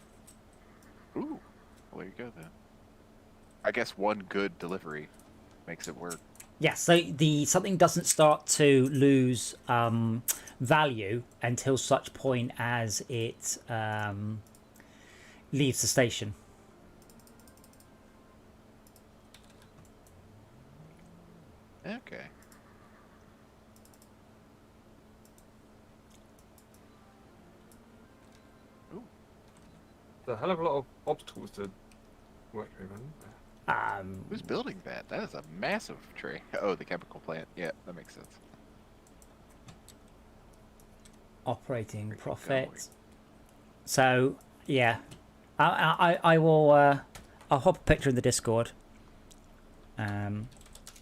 Ooh, well, there you go then. I guess one good delivery makes it work. Yeah, so something doesn't start to lose value until such point as it leaves the station. Okay. There's a hell of a lot of obstacles to work through, man. Who's building that? That is a massive train. Oh, the chemical plant. Yeah, that makes sense. Operating Going. profit. So yeah, I will. I'll hop a picture in the Discord.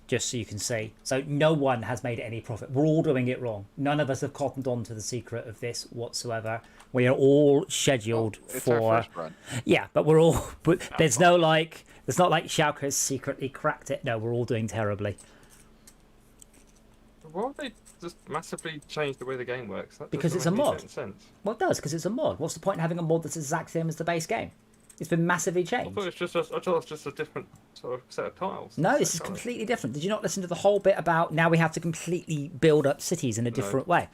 Just so you can see. So no one has made any profit. We're all doing it wrong. None of us have cottoned on to the secret of this whatsoever. We are all scheduled It's for. our first run. Yeah, but we're all. But there's no like. There's not like Schalke has secretly cracked it. No, we're all doing terribly. Why would they just massively change the way the game works? That Because doesn't it's a make any mod. sense. Well, it does because it's a mod. What's the point in having a mod that's the exact same as the base game? It's been massively I changed. thought it's just a different sort of set of tiles. No, Set this is of colours. completely different. Did you not listen to the whole bit about now we have to completely build up cities in a different way?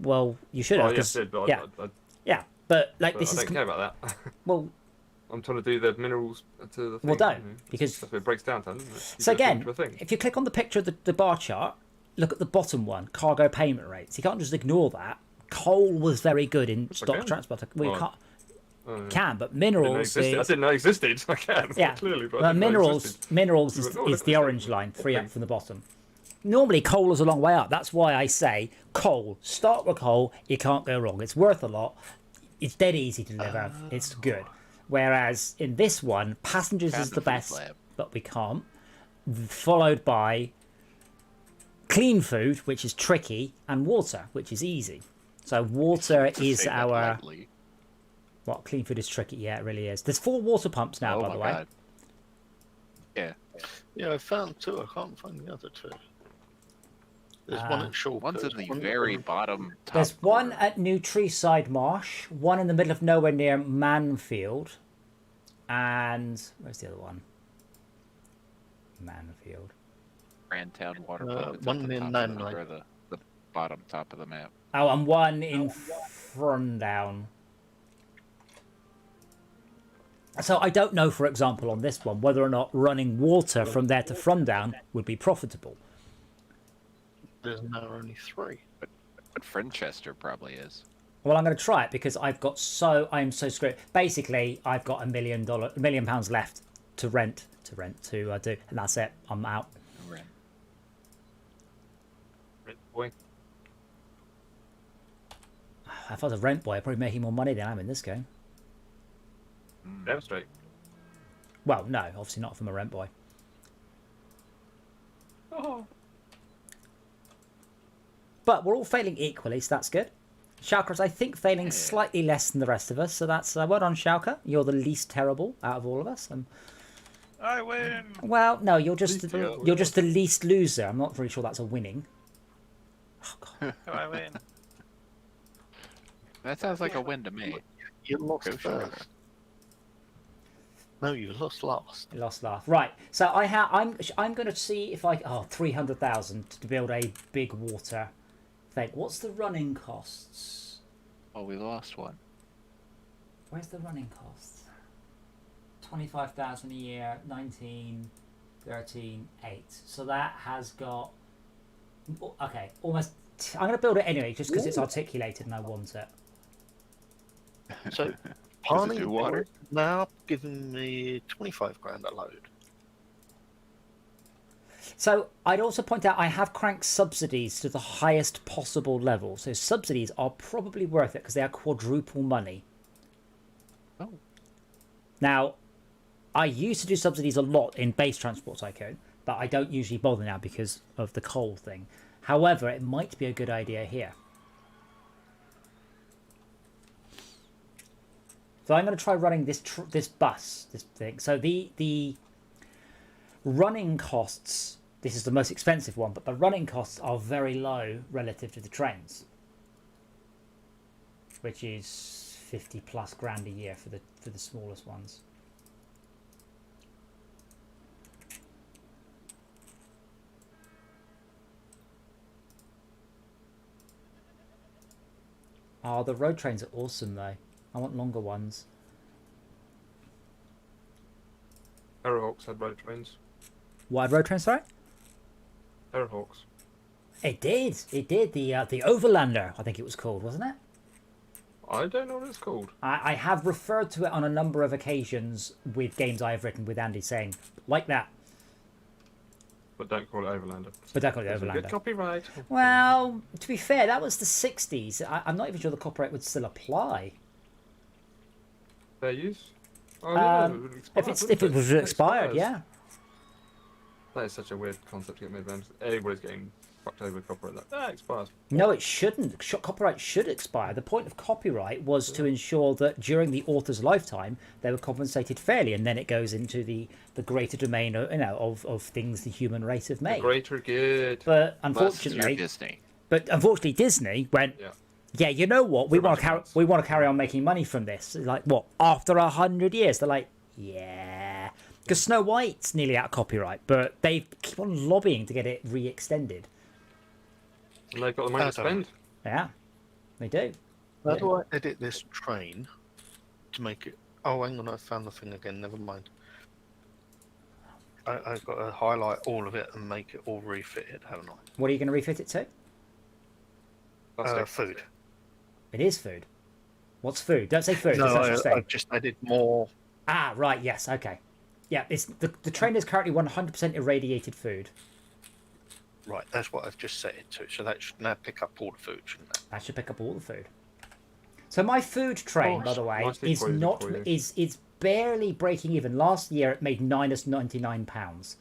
Well, you should have. Oh, yes, 'cause- I did, but yeah, I yeah, but like but this I is don't care about that. well. I'm trying to do the minerals to the thing. Well, don't, you know. because- That's what it breaks down to, doesn't it? You So get a thing again, to a thing. if you click on the picture of the bar chart, look at the bottom one, cargo payment rates. You can't just ignore that. Coal was very good in stock can. transport. Well, you Oh. can't. Oh, yeah. Can, but I didn't know it minerals. existed. I didn't know it existed. I can. Yeah, Clearly, but I well, didn't know it minerals. existed. Minerals You is, went, "Oh, is look, the it's orange a line, 3 up thing." from the bottom. Normally, coal is a long way up. That's why I say coal. Start with coal. You can't go wrong. It's worth a lot. It's dead easy to deliver. It's good. Whereas in this one, passengers Found is a the food best, lab. but we can't. Followed by clean food, which is tricky, and water, which is easy. So water To is say that our. lightly. What, clean food is tricky? Yeah, it really is. There's 4 water pumps now, Oh by my the way. God. Yeah. Yeah, I found 2. I can't find the other 2. There's one at Shawkers. One's in the one very at- bottom top. There's one corner. at New Treeside Marsh, one in the middle of nowhere near Manfield, and where's the other one? Manfield. Brandtown water Uh, pump. It's one at the in top Nine of Line. or the bottom top of the map. Oh, and one in Frundown. So I don't know, for example, on this one, whether or not running water from there to Frundown would be profitable. There's now only 3. But Friendchester probably is. Well, I'm going to try it because I'm so screwed. Basically, I've got £1 million left to rent to do, and that's it. I'm out. Rent. Rent boy. If I was a rent boy, I'd probably be making more money than I am in this game. Demonstrate. Well, no, obviously not if I'm a rent boy. Oh. But we're all failing equally, so that's good. Schalker's, I think, failing slightly less than the rest of us, so that's well done, Schalker. You're the least terrible out of all of us. I win. Well, no, you're just the least loser. I'm not very sure that's a winning. Oh, God. I win. That sounds like a win to me. You lost Go sure. first. No, you lost last. Lost laugh. Right. So I'm going to see if I 300,000 to build a big water thing. What's the running costs? Oh, we lost one. Where's the running costs? 25,000 a year, 19, 13, 8. So that has got okay, almost. I'm going to build it anyway, just because it's articulated and I want it. So, Does it Parney do water? now giving me 25 grand a load. So I'd also point out I have cranked subsidies to the highest possible level. So subsidies are probably worth it because they are quadruple money. Oh. Now, I used to do subsidies a lot in base transport tycoon, but I don't usually bother now because of the coal thing. However, it might be a good idea here. So I'm going to try running this thing. So the running costs, this is the most expensive one, but the running costs are very low relative to the trains, which is 50 plus grand a year for the smallest ones. Oh, the road trains are awesome though. I want longer ones. Aerohawks had road trains. What had road trains, sorry? Aerohawks. It did. It did. The Overlander, I think it was called, wasn't it? I don't know what it's called. I have referred to it on a number of occasions with games I have written with Andy saying, like that. But don't call it Overlander. But don't call it There's a Overlander. good copyright. Well, to be fair, that was the 60s. I'm not even sure the copyright would still apply. Fair use? Oh, yeah, it would expire, If it was expired, expires. yeah. That is such a weird concept to get made around. Everybody's getting fucked over with copyright. That expires. No, it shouldn't. Copyright should expire. The point of copyright was to ensure that during the author's lifetime they were compensated fairly, and then it goes into the greater domain of things the human race have made. The greater good. But Unless you're unfortunately, Disney went. Yeah. Yeah, you know what? We want Dramatic to carry on making money from this. Like what? After 100 years, they're like, yeah, because Snow White's nearly out of copyright, but they keep on lobbying to get it re-extended. And they've got the money to spend. Yeah, they do. How do I edit this train to make it? Oh, hang on, I found the thing again. Never mind. I've got to highlight all of it and make it all refitted, haven't I? What are you going to refit it to? Food. It is food. What's food? Don't say food. No, I've just added more. Ah, right. Yes. Okay. Yeah. It's the train is currently 100% irradiated food. Right, that's what I've just set it to. So that should now pick up all the food, shouldn't it? That should pick up all the food. So my food train, by the way, nicely is poisoned not for you. is barely breaking even. Last year it made -99 £.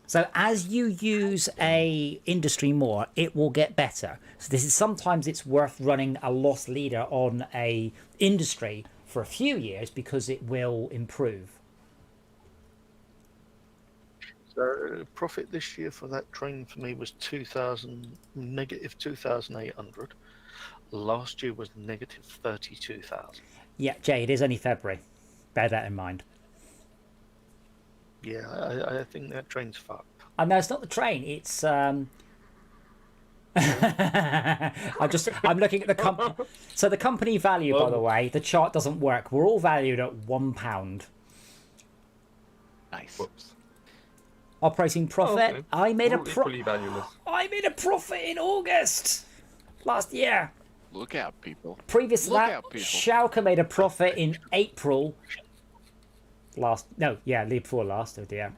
So as you use a industry more, it will get better. So this is sometimes it's worth running a loss leader on a industry for a few years because it will improve. So profit this year for that train for me was negative 2,800. Last year was negative 32,000. Yeah, Jay, it is only February. Bear that in mind. Yeah, I think that train's fucked. Oh, no, it's not the train. It's I'm looking at the company. So the company value, by the way, the chart doesn't work. We're all valued at £1. Nice. Whoops. Operating profit. Okay. I made We're all equally valueless. I made a profit in August last year. Look out, people. Previous to Look that, out, people. Schalke made a profit in April. Year before last. Oh dear.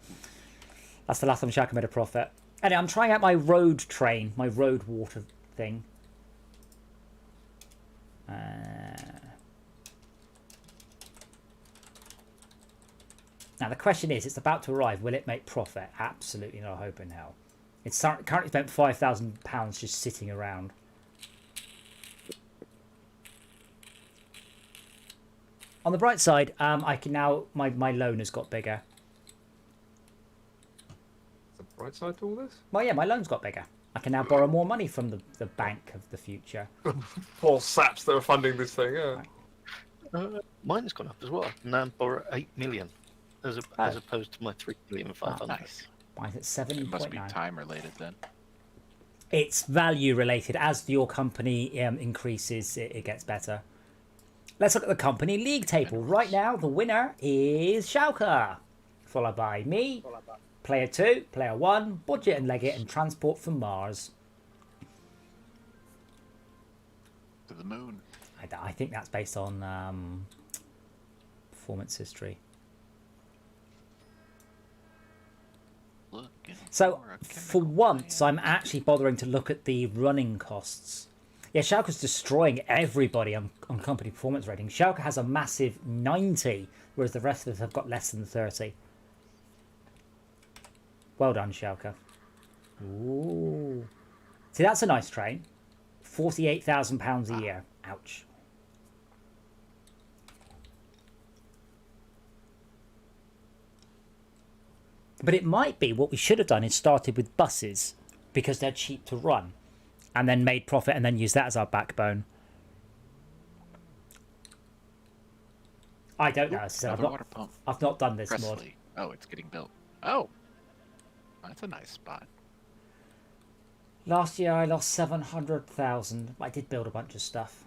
That's the last time Schalke made a profit. Anyway, I'm trying out my road train, my road water thing. Now the question is, it's about to arrive. Will it make profit? Absolutely not. Hope in hell. It's currently spent £5,000 just sitting around. On the bright side, I can now my loan has got bigger. The bright side to all this? Well, yeah, my loan's got bigger. I can now borrow more money from the bank of the future. Poor saps that are funding this thing. Yeah. Mine's gone up as well. Now I borrow 8 million as opposed to my 3,500,000. Nice. Mine's at 7.9. It must be time related then. It's value related. As your company increases, it gets better. Let's look at the company league table. Right now, the winner is Schalke, followed by me, Player 2, Player 1, Budget and Leggett, and Transport from Mars. To the moon. I think that's based on performance history. So, for once, I'm actually bothering to look at the running costs. Yeah, Schalke's destroying everybody on company performance rating. Schalke has a massive 90, whereas the rest of us have got less than 30. Well done, Schalke. Ooh. See, that's a nice train. £48,000 a year. Ouch. But it might be what we should have done is started with buses because they're cheap to run and then made profit and then use that as our backbone. I don't know. As I said, I've not done this mod. Oh, it's getting built. Oh, that's a nice spot. Last year I lost 700,000. I did build a bunch of stuff.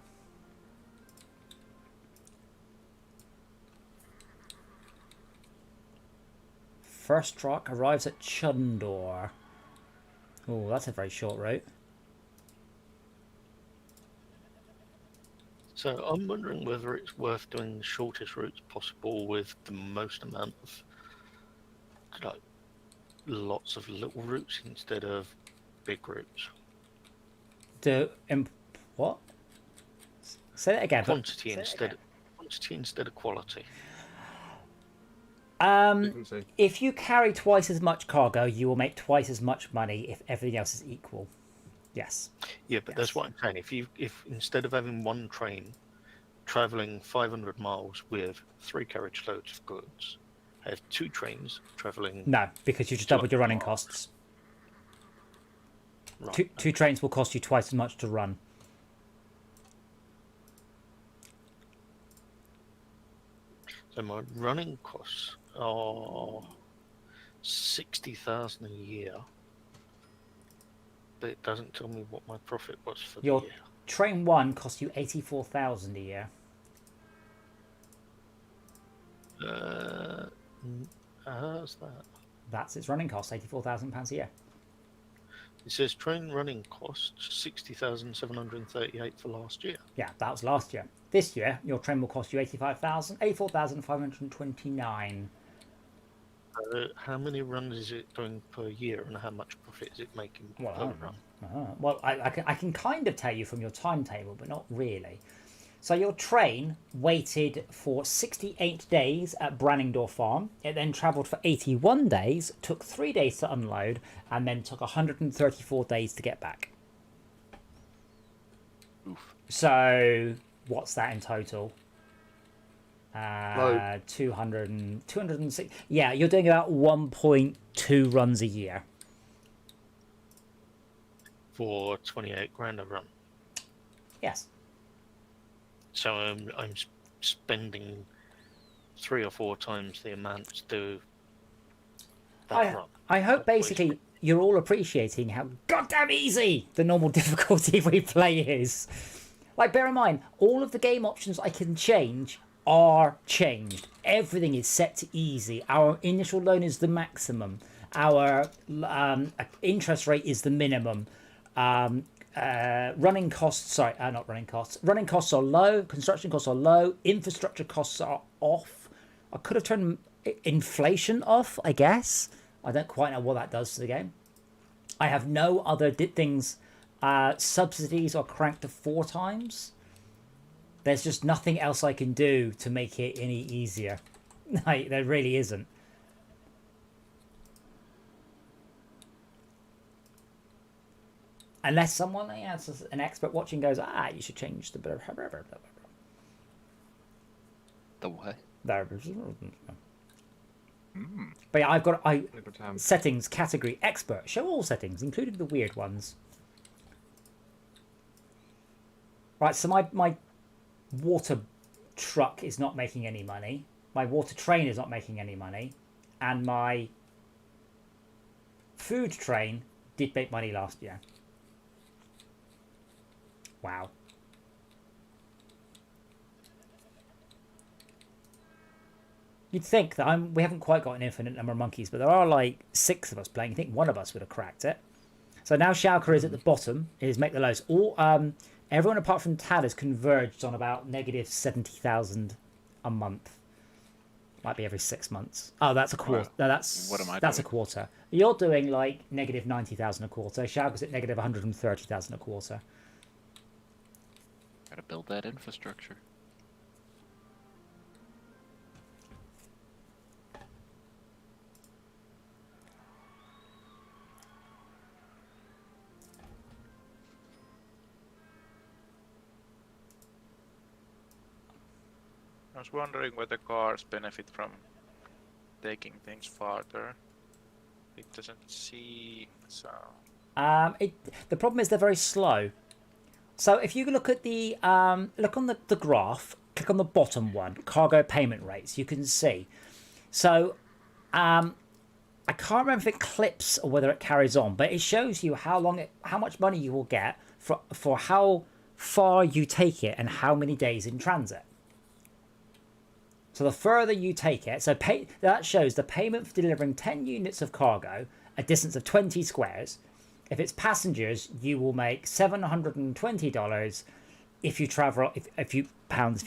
First truck arrives at Chundor. Oh, that's a very short route. So I'm wondering whether it's worth doing the shortest routes possible with the most amount of lots of little routes instead of big routes. What? Say that again. Quantity instead of quality. If you carry twice as much cargo, you will make twice as much money if everything else is equal. Yes. Yeah, but that's what I'm saying. If instead of having one train traveling 500 miles with 3 carriage loads of goods, have 2 trains traveling. No, because you just doubled your running costs. Right. Two trains will cost you twice as much to run. So my running costs are 60,000 a year, but it doesn't tell me what my profit was for the year. Train 1 costs you 84,000 a year. How's that? That's its running cost, £84,000 a year. It says train running costs 60,738 for last year. Yeah, that was last year. This year, your train will cost you 84,529. How many runs is it doing per year, and how much profit is it making per run? Well, I can kind of tell you from your timetable, but not really. So your train waited for 68 days at Branningdorf Farm. It then travelled for 81 days, took 3 days to unload, and then took 134 days to get back. Oof. So what's that in total? 206. Yeah, you're doing about 1.2 runs a year. For 28 grand a run. Yes. So I'm spending 3 or 4 times the amount to do that run. I hope basically you're all appreciating how goddamn easy the normal difficulty we play is. Like, bear in mind, all of the game options I can change are changed. Everything is set to easy. Our initial loan is the maximum. Our interest rate is the minimum. running costs. Sorry, not running costs. Running costs are low. Construction costs are low. Infrastructure costs are off. I could have turned inflation off, I guess. I don't quite know what that does to the game. I have no other things. Subsidies are cranked to 4 times. There's just nothing else I can do to make it any easier. Like, there really isn't. Unless someone, an expert watching goes, you should change the... The what? But yeah, I've got settings, category, expert. Show all settings, including the weird ones. Right, so my water truck is not making any money. My water train is not making any money. And my food train did make money last year. Wow. You'd think that we haven't quite got an infinite number of monkeys, but there are like 6 of us playing. You think one of us would have cracked it. So now Schalke is at the bottom. It is make the lows. All everyone apart from Tad has converged on about negative 70,000 a month. Might be every 6 months. Oh, that's a quarter. No, that's what am I that's doing? A quarter. You're doing like negative 90,000 a quarter. Schalke's at negative 130,000 a quarter. Gotta build that infrastructure. I was wondering whether cars benefit from taking things farther. It doesn't seem so. The problem is they're very slow. So if you look at the look on the graph, click on the bottom one, cargo payment rates, you can see. So I can't remember if it clips or whether it carries on, but it shows you how much money you will get for how far you take it and how many days in transit. So the further you take it, that shows the payment for delivering 10 units of cargo, a distance of 20 squares. If it's passengers, you will make $720 if you travel, if you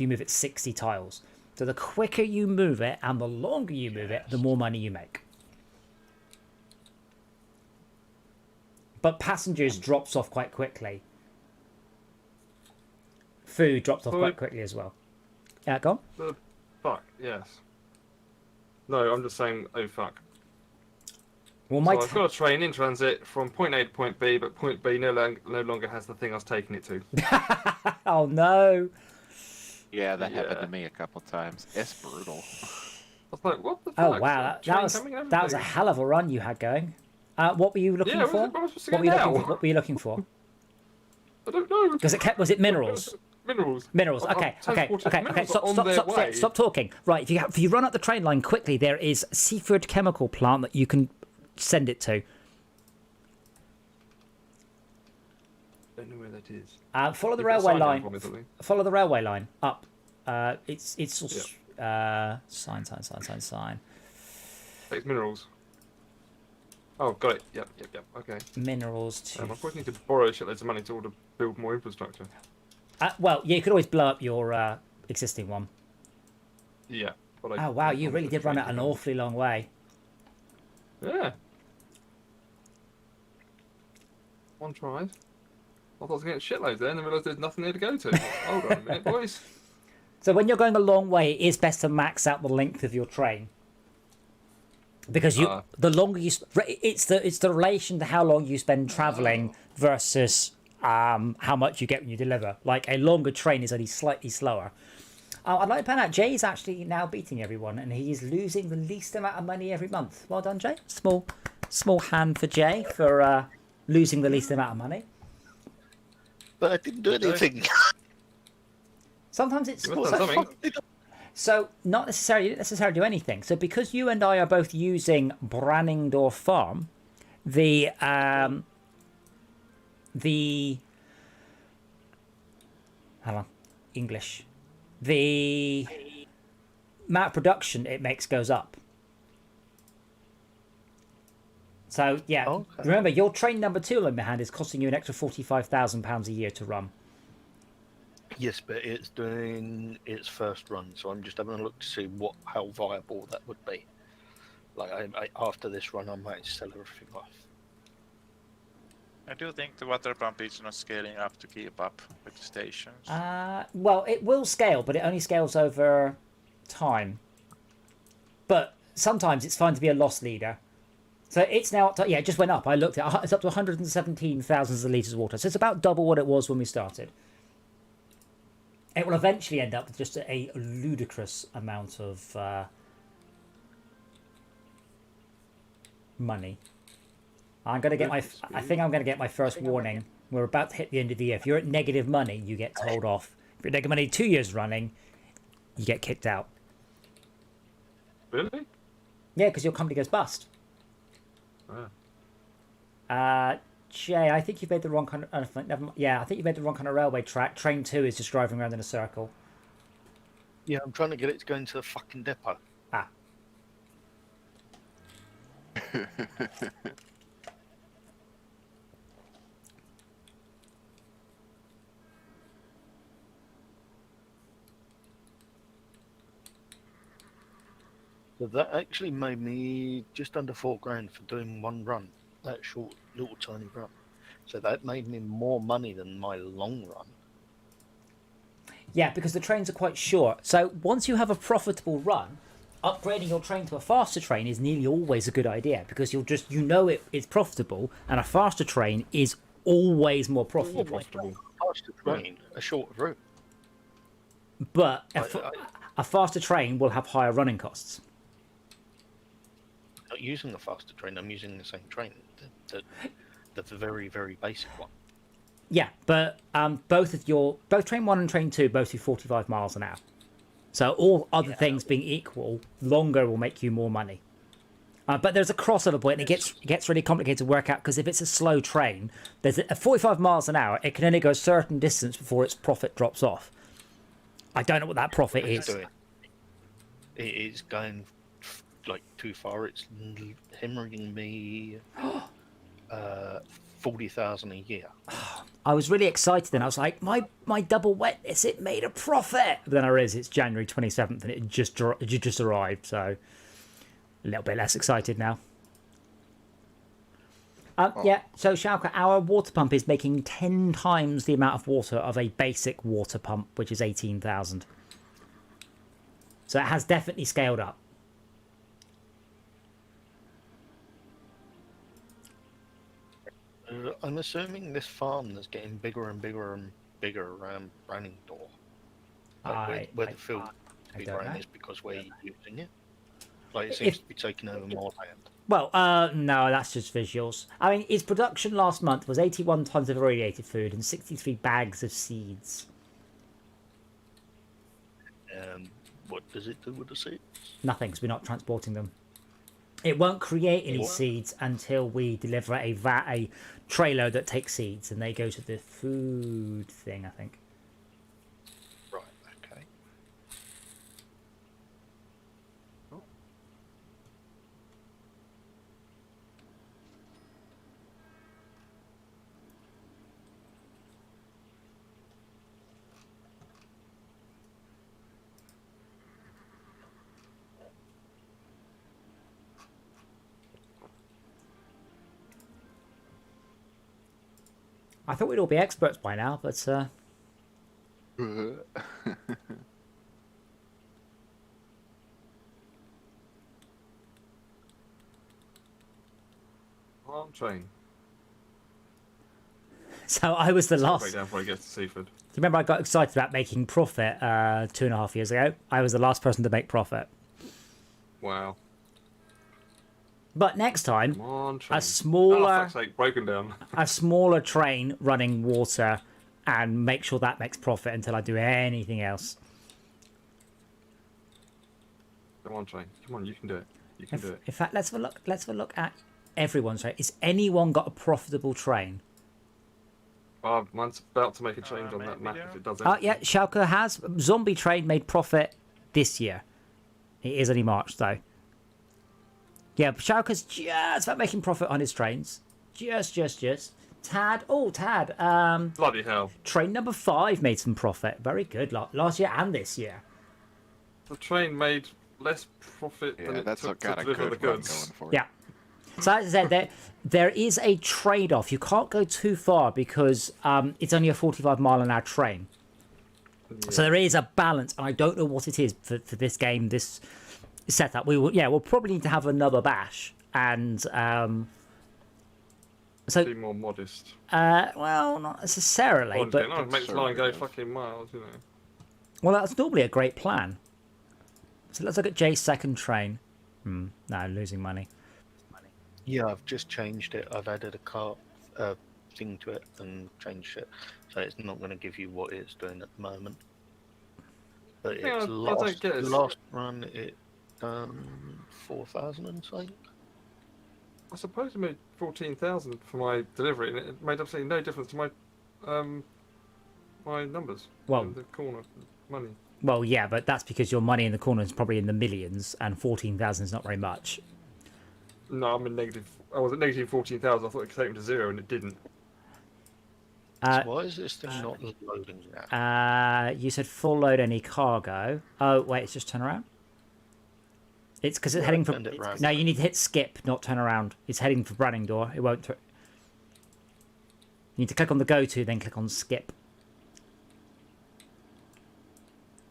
move it 60 tiles. So the quicker you move it and the longer you move it, the more money you make. But passengers drops off quite quickly. Food drops off quite quickly as well. Yeah, go on. Fuck, yes. No, I'm just saying, oh fuck. Well, So I've got a train in transit from point A to point B, but point B no longer has the thing I was taking it to. Oh no. Yeah, that happened to me a couple times. It's brutal. I was like, what the fuck? Oh wow, that was a hell of a run you had going. What were you looking for? What were you looking for? I don't know. Because was it minerals? Minerals. Okay. Stop talking. Right. If you run up the train line quickly, there is a seafood chemical plant that you can send it to. Don't know where that is. Follow the railway line. Follow the railway line up. It's sign. It's minerals. Oh, got it. Yep. Okay. Minerals to. I probably need to borrow shitloads of money to build more infrastructure. Well, yeah, you could always blow up your existing one. Yeah. Oh wow, you really did run it an awfully long way. Yeah. One try. I thought I was getting shitloads there, and then realised there's nothing there to go to. Hold on a minute, boys. So when you're going a long way, it is best to max out the length of your train. Because the longer you, it's the relation to how long you spend travelling versus how much you get when you deliver. Like a longer train is only slightly slower. I'd like to point out Jay is actually now beating everyone, and he is losing the least amount of money every month. Well done, Jay. Small hand for Jay for losing the least amount of money. But I didn't do anything. Sometimes it's something. so not necessarily do anything. So because you and I are both using Branningdorf Farm, the amount of production it makes goes up. So yeah, Okay. remember your train number 2 on my hand is costing you an extra £45,000 a year to run. Yes, but it's doing its first run, so I'm just having a look to see how viable that would be. Like, after this run, I might sell everything off. I do think the water pump is not scaling up to keep up with the stations. Well, it will scale, but it only scales over time. But sometimes it's fine to be a loss leader. So it's now up to, yeah, it just went up. I looked at it. It's up to 117,000 litres of water. So it's about double what it was when we started. It will eventually end up with just a ludicrous amount of money. I'm gonna get my. I think I'm gonna get my first warning. We're about to hit the end of the year. If you're at negative money, you get told off. If you're at negative money 2 years running, you get kicked out. Really? Yeah, because your company goes bust. Ah. Jay, I think you've made the wrong kind of. Never mind. Yeah, I think you made the wrong kind of railway track. Train 2 is just driving around in a circle. Yeah, I'm trying to get it to go into the fucking depot. Ah. So that actually made me just under £4,000 for doing one run. That short, little tiny run. So that made me more money than my long run. Yeah, because the trains are quite short. So once you have a profitable run, upgrading your train to a faster train is nearly always a good idea because you'll just it is profitable, and a faster train is always more profitable. Faster train, a shorter route. But a faster train will have higher running costs. Not using a faster train, I'm using the same train. The very, very basic one. Yeah, but both train 1 and train 2 both do 45 miles an hour. So all other things being equal, longer will make you more money. But there's a crossover point, and it gets really complicated to work out because if it's a slow train, there's a 45 miles an hour. It can only go a certain distance before its profit drops off. I don't know what that profit is. It is going like too far. It's hemorrhaging me 40,000 a year. I was really excited then. I was like, my double wetness, it made a profit. But then I realised it's January 27th and it just arrived, so a little bit less excited now. Yeah, so Schalke, our water pump is making 10 times the amount of water of a basic water pump, which is 18,000. So it has definitely scaled up. I'm assuming this farm is getting bigger and bigger and bigger around Browning Door. Like where the field to be grown is because we're using it. Like it seems to be taking over more land. Well, no, that's just visuals. I mean, its production last month was 81 tons of irradiated food and 63 bags of seeds. What does it do with the seeds? Nothing, because we're not transporting them. It won't create any seeds until we deliver a trailer that takes seeds, and they go to the food thing, I think. Right, okay. I thought we'd all be experts by now, but Farm train. so I was the last. Break down before I get to Seaford. Do you remember I got excited about making profit 2.5 years ago? I was the last person to make profit. Wow. But next time, Come on, train. a smaller, Oh, fuck's sake, broken down. a smaller train running water, and make sure that makes profit until I do anything else. Come on, train. Come on, you can do it. You can do it. In fact, let's have a look. Let's have a look at everyone's train. Is anyone got a profitable train? Oh, mine's about to make a change on that maybe, map if it does Oh anything. yeah, Schalke has. Zombie Train made profit this year. It is only March though. Yeah, Schalke's just about making profit on his trains. Just. Tad. Bloody hell. Train number 5 made some profit. Very good. Last year and this year. The train made less profit than it that's took got to a deliver good the run goods. going for it. Yeah. So as I said, there is a trade-off. You can't go too far because it's only a 45-mile-an-hour train. Yeah. So there is a balance, and I don't know what it is for this game, this setup. We'll probably need to have another bash, and so Be more modest. well, not necessarily, but no, it makes the line go fucking miles, you know. well, that's normally a great plan. So let's look at Jay's second train. No, losing money. Yeah, I've just changed it. I've added a cart thing to it and changed it, so it's not going to give you what it's doing at the moment. But Yeah, it's I don't get it. last run it done 4,000 and something. I suppose it made 14,000 for my delivery, and it made absolutely no difference to my my numbers. Well- in the corner money. Well, yeah, but that's because your money in the corner is probably in the millions, and 14,000 is not very much. No, I'm in negative. I was at negative 14,000. I thought it could take me to 0, and it didn't. So why is this thing not loading now? You said full load any cargo. Oh, wait, it's just turn around? It's because it's heading for... turned it round. No, you need to hit skip, not turn around. It's heading for running door. It won't... You need to click on the go to, then click on skip.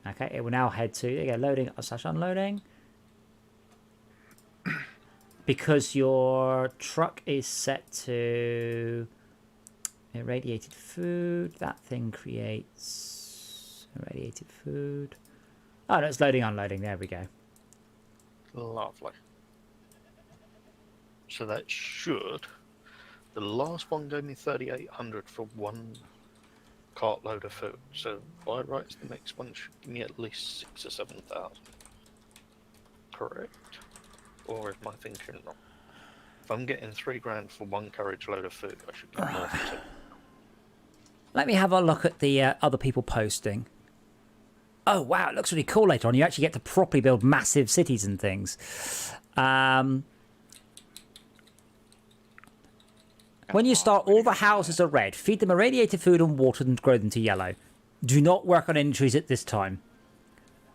Okay, it will now head to... There you go, loading / unloading. Because your truck is set to... Irradiated food. That thing creates irradiated food. Oh, no, it's loading, unloading. There we go. Lovely. So that should... The last one gave me 3,800 for one cartload of food. So by rights, the next one should give me at least 6,000 or 7,000. Correct? Or is my thinking wrong? If I'm getting 3 grand for one carriage load of food, I should get more for 2. Let me have a look at the other people posting. Oh, wow, it looks really cool later on. You actually get to properly build massive cities and things. When you start, all the houses are red. Feed them irradiated food and water them to grow them to yellow. Do not work on any trees at this time.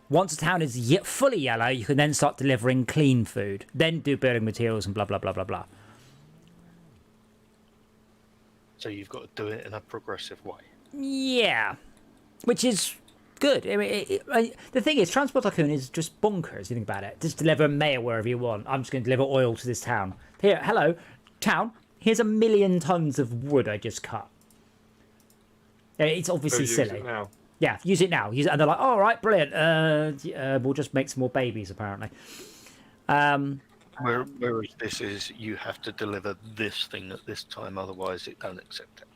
Once a town is fully yellow, you can then start delivering clean food. Then do building materials and blah, blah, blah, blah, blah. So you've got to do it in a progressive way. Yeah. Which is good. I mean, the thing is, Transport Tycoon is just bonkers, if you think about it. Just deliver mail wherever you want. I'm just going to deliver oil to this town. Here, hello, town. Here's 1 million tons of wood I just cut. It's obviously silly. Use it now. Yeah, use it now. Use it, and they're like, "All right, brilliant. We'll just make some more babies, apparently." Whereas this is, you have to deliver this thing at this time, otherwise it don't accept it.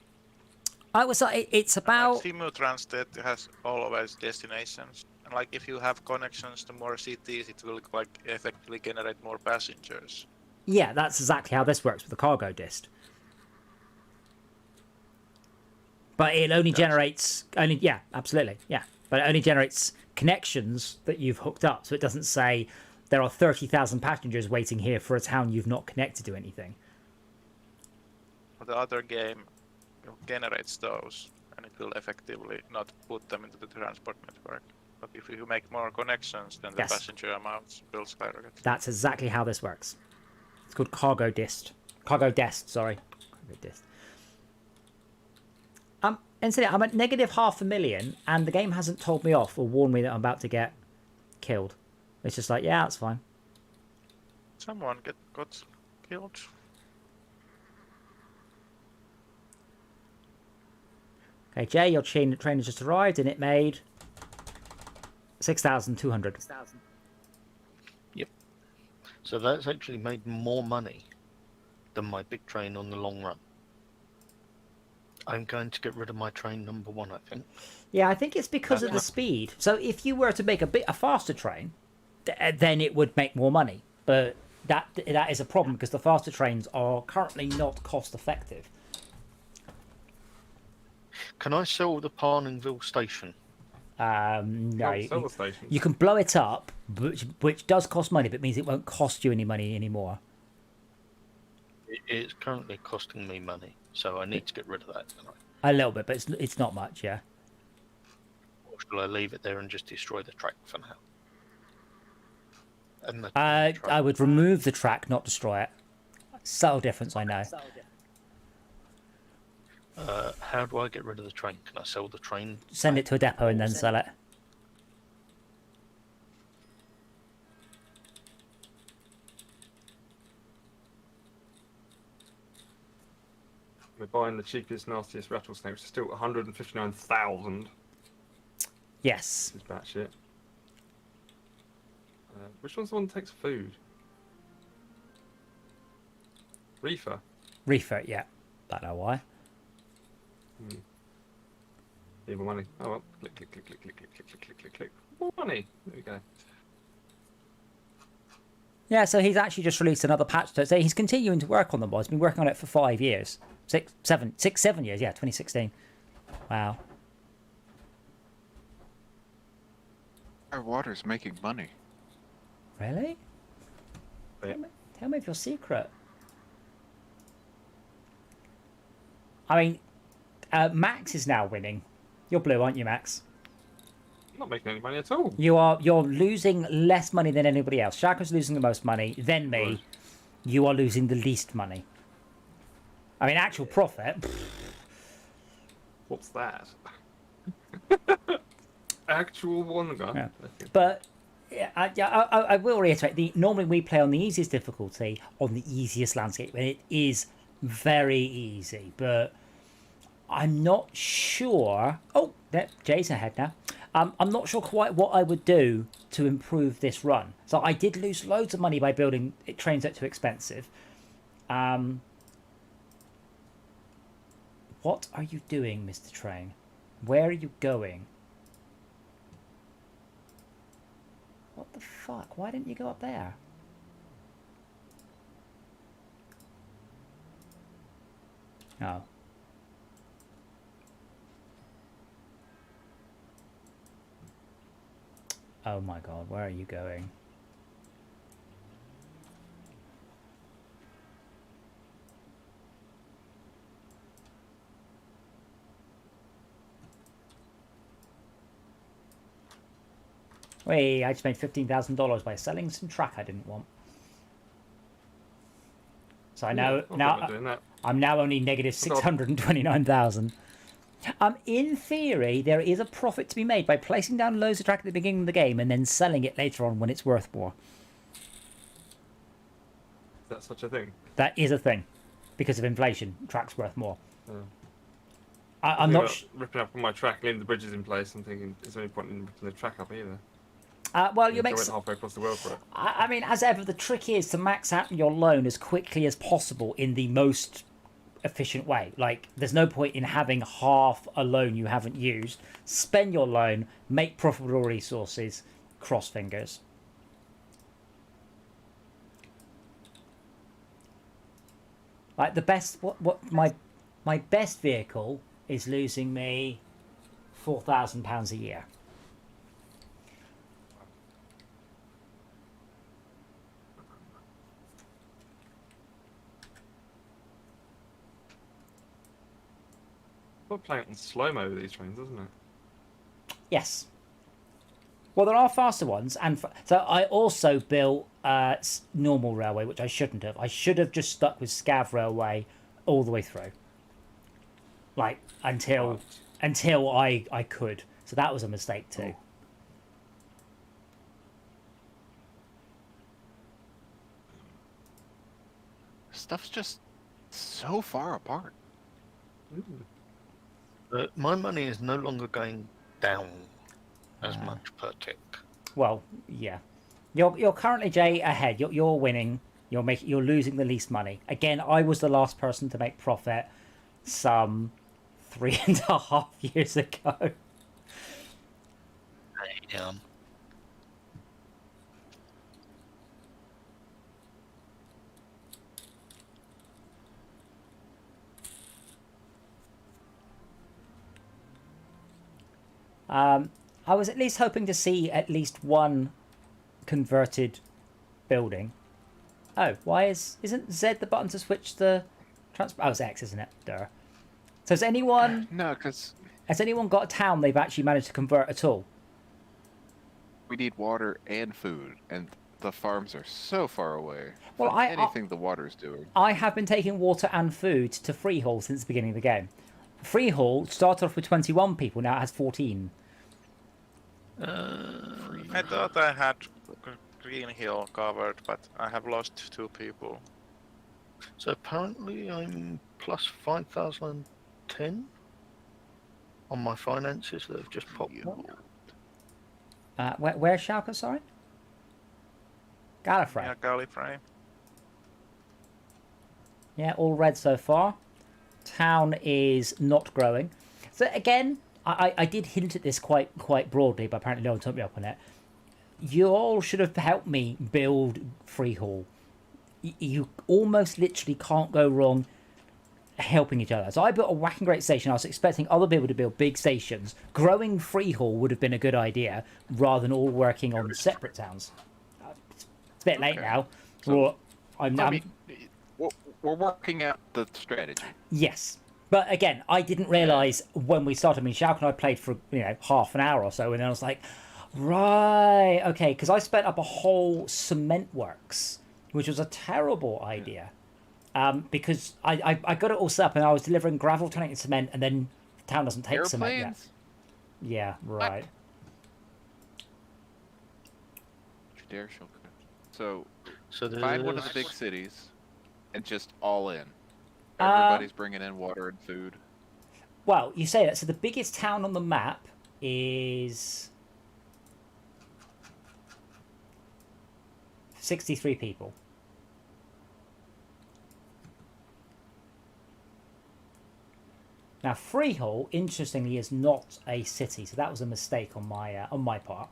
I was like, it's about. Simultransit has always destinations, and like if you have connections to more cities, it will like effectively generate more passengers. Yeah, that's exactly how this works with the cargo dist. But it only generates yeah, absolutely, yeah. But it only generates connections that you've hooked up, so it doesn't say there are 30,000 passengers waiting here for a town you've not connected to anything. The other game generates those, and it will effectively not put them into the transport network. But if you make more connections, then the passenger amounts will skyrocket. That's exactly how this works. It's called cargo dist. Cargo dest, sorry. Cargo dist. Incidentally, I'm at negative 500,000, and the game hasn't told me off or warned me that I'm about to get killed. It's just like, yeah, that's fine. Someone got killed. Okay, Jay, your train has just arrived, and it made 6,200. Yep. So that's actually made more money than my big train on the long run. I'm going to get rid of my train number 1, I think. Yeah, I think it's because of the speed. So if you were to make a faster train, then it would make more money. But that is a problem because the faster trains are currently not cost effective. Can I sell the Parningville station? No, Sell the station. you can blow it up, which does cost money, but means it won't cost you any money anymore. It's currently costing me money, so I need to get rid of that tonight. A little bit, but it's not much, yeah. Or shall I leave it there and just destroy the track for now? And the I would remove the track, not destroy it. Subtle difference, I know. How do I get rid of the train? Can I sell the train? Send it to a depot and then sell it. We're buying the cheapest, nastiest rattlesnake, which is still 159,000. Yes. This is batshit. Which one's the one that takes food? Reefer. Reefer, yeah. Don't know why. Need more money. Oh well. Click, click, click, click, click, click, click, click, click, click, click. More money. There we go. Yeah, so he's actually just released another patch to say he's continuing to work on the mod. He's been working on it for 5 years. 7 years, yeah, 2016. Wow. Our water's making money. Really? Yeah. Tell me of your secret. I mean, Max is now winning. You're blue, aren't you, Max? I'm not making any money at all. You're losing less money than anybody else. Shaka's losing the most money, then me. Right. You are losing the least money. I mean, actual profit. What's that? Actual one guy. Yeah. But I will reiterate. Normally we play on the easiest difficulty on the easiest landscape, and it is very easy. But I'm not sure. Oh, Jay's ahead now. I'm not sure quite what I would do to improve this run. So I did lose loads of money by building trains that are too expensive. What are you doing, Mr. Train? Where are you going? What the fuck? Why didn't you go up there? Oh. Oh my god, where are you going? Wait, I just made $15,000 by selling some track I didn't want. So I know I'm now only negative 629,000. In theory, there is a profit to be made by placing down loads of track at the beginning of the game and then selling it later on when it's worth more. Is that such a thing? That is a thing. Because of inflation, track's worth more. I'm not ripping up on my track, leaving the bridges in place. I'm thinking, is there any point in ripping the track up either? Well, you make. I went halfway across the world for it. I mean, as ever, the trick is to max out your loan as quickly as possible in the most efficient way. Like, there's no point in having half a loan you haven't used. Spend your loan, make profitable resources, cross fingers. Like the best, my best vehicle is losing me £4,000 a year. We're playing on slow-mo with these trains, isn't it? Yes. Well, there are faster ones, and so I also built normal railway, which I shouldn't have. I should have just stuck with Scav railway all the way through, like until I could. So that was a mistake too. Stuff's just so far apart. My money is no longer going down as much per tick. Well, yeah, you're currently, Jay, ahead. You're winning. You're losing the least money. Again, I was the last person to make profit some 3.5 years ago. Damn. I was at least hoping to see at least one converted building. Oh, why isn't Z the button to switch the transport? Oh, it's X, isn't it? Duh. So has anyone got a town they've actually managed to convert at all? We need water and food, and the farms are so far away. Well, anything the water's doing. I have been taking water and food to Freehold since the beginning of the game. Freehold started off with 21 people, now it has 14. I thought I had Green Hill covered, but I have lost 2 people. So apparently I'm plus 5,010 on my finances that have just popped up. Where's Schalke, sorry? Gallifrey. Yeah, Gallifrey. Yeah, all red so far. Town is not growing. So again, I did hint at this quite broadly, but apparently no one took me up on it. You all should have helped me build Freehold. You almost literally can't go wrong helping each other. So I built a whacking great station. I was expecting other people to build big stations. Growing Freehold would have been a good idea rather than all working on separate towns. It's a bit late now. So, we're working out the strategy. Yes. But again, I didn't realise when we started. I mean, Schalke and I played for half an hour or so, and then I was like, right, okay, because I spent up a whole cement works, which was a terrible idea. Because I got it all set up and I was delivering gravel, turning into cement, and then the town doesn't take cement yet. Yeah, right. So there's... find one of the big cities and just all in. Everybody's bringing in water and food. Well, you say that. So the biggest town on the map is 63 people. Now, Freehold, interestingly, is not a city, so that was a mistake on my part.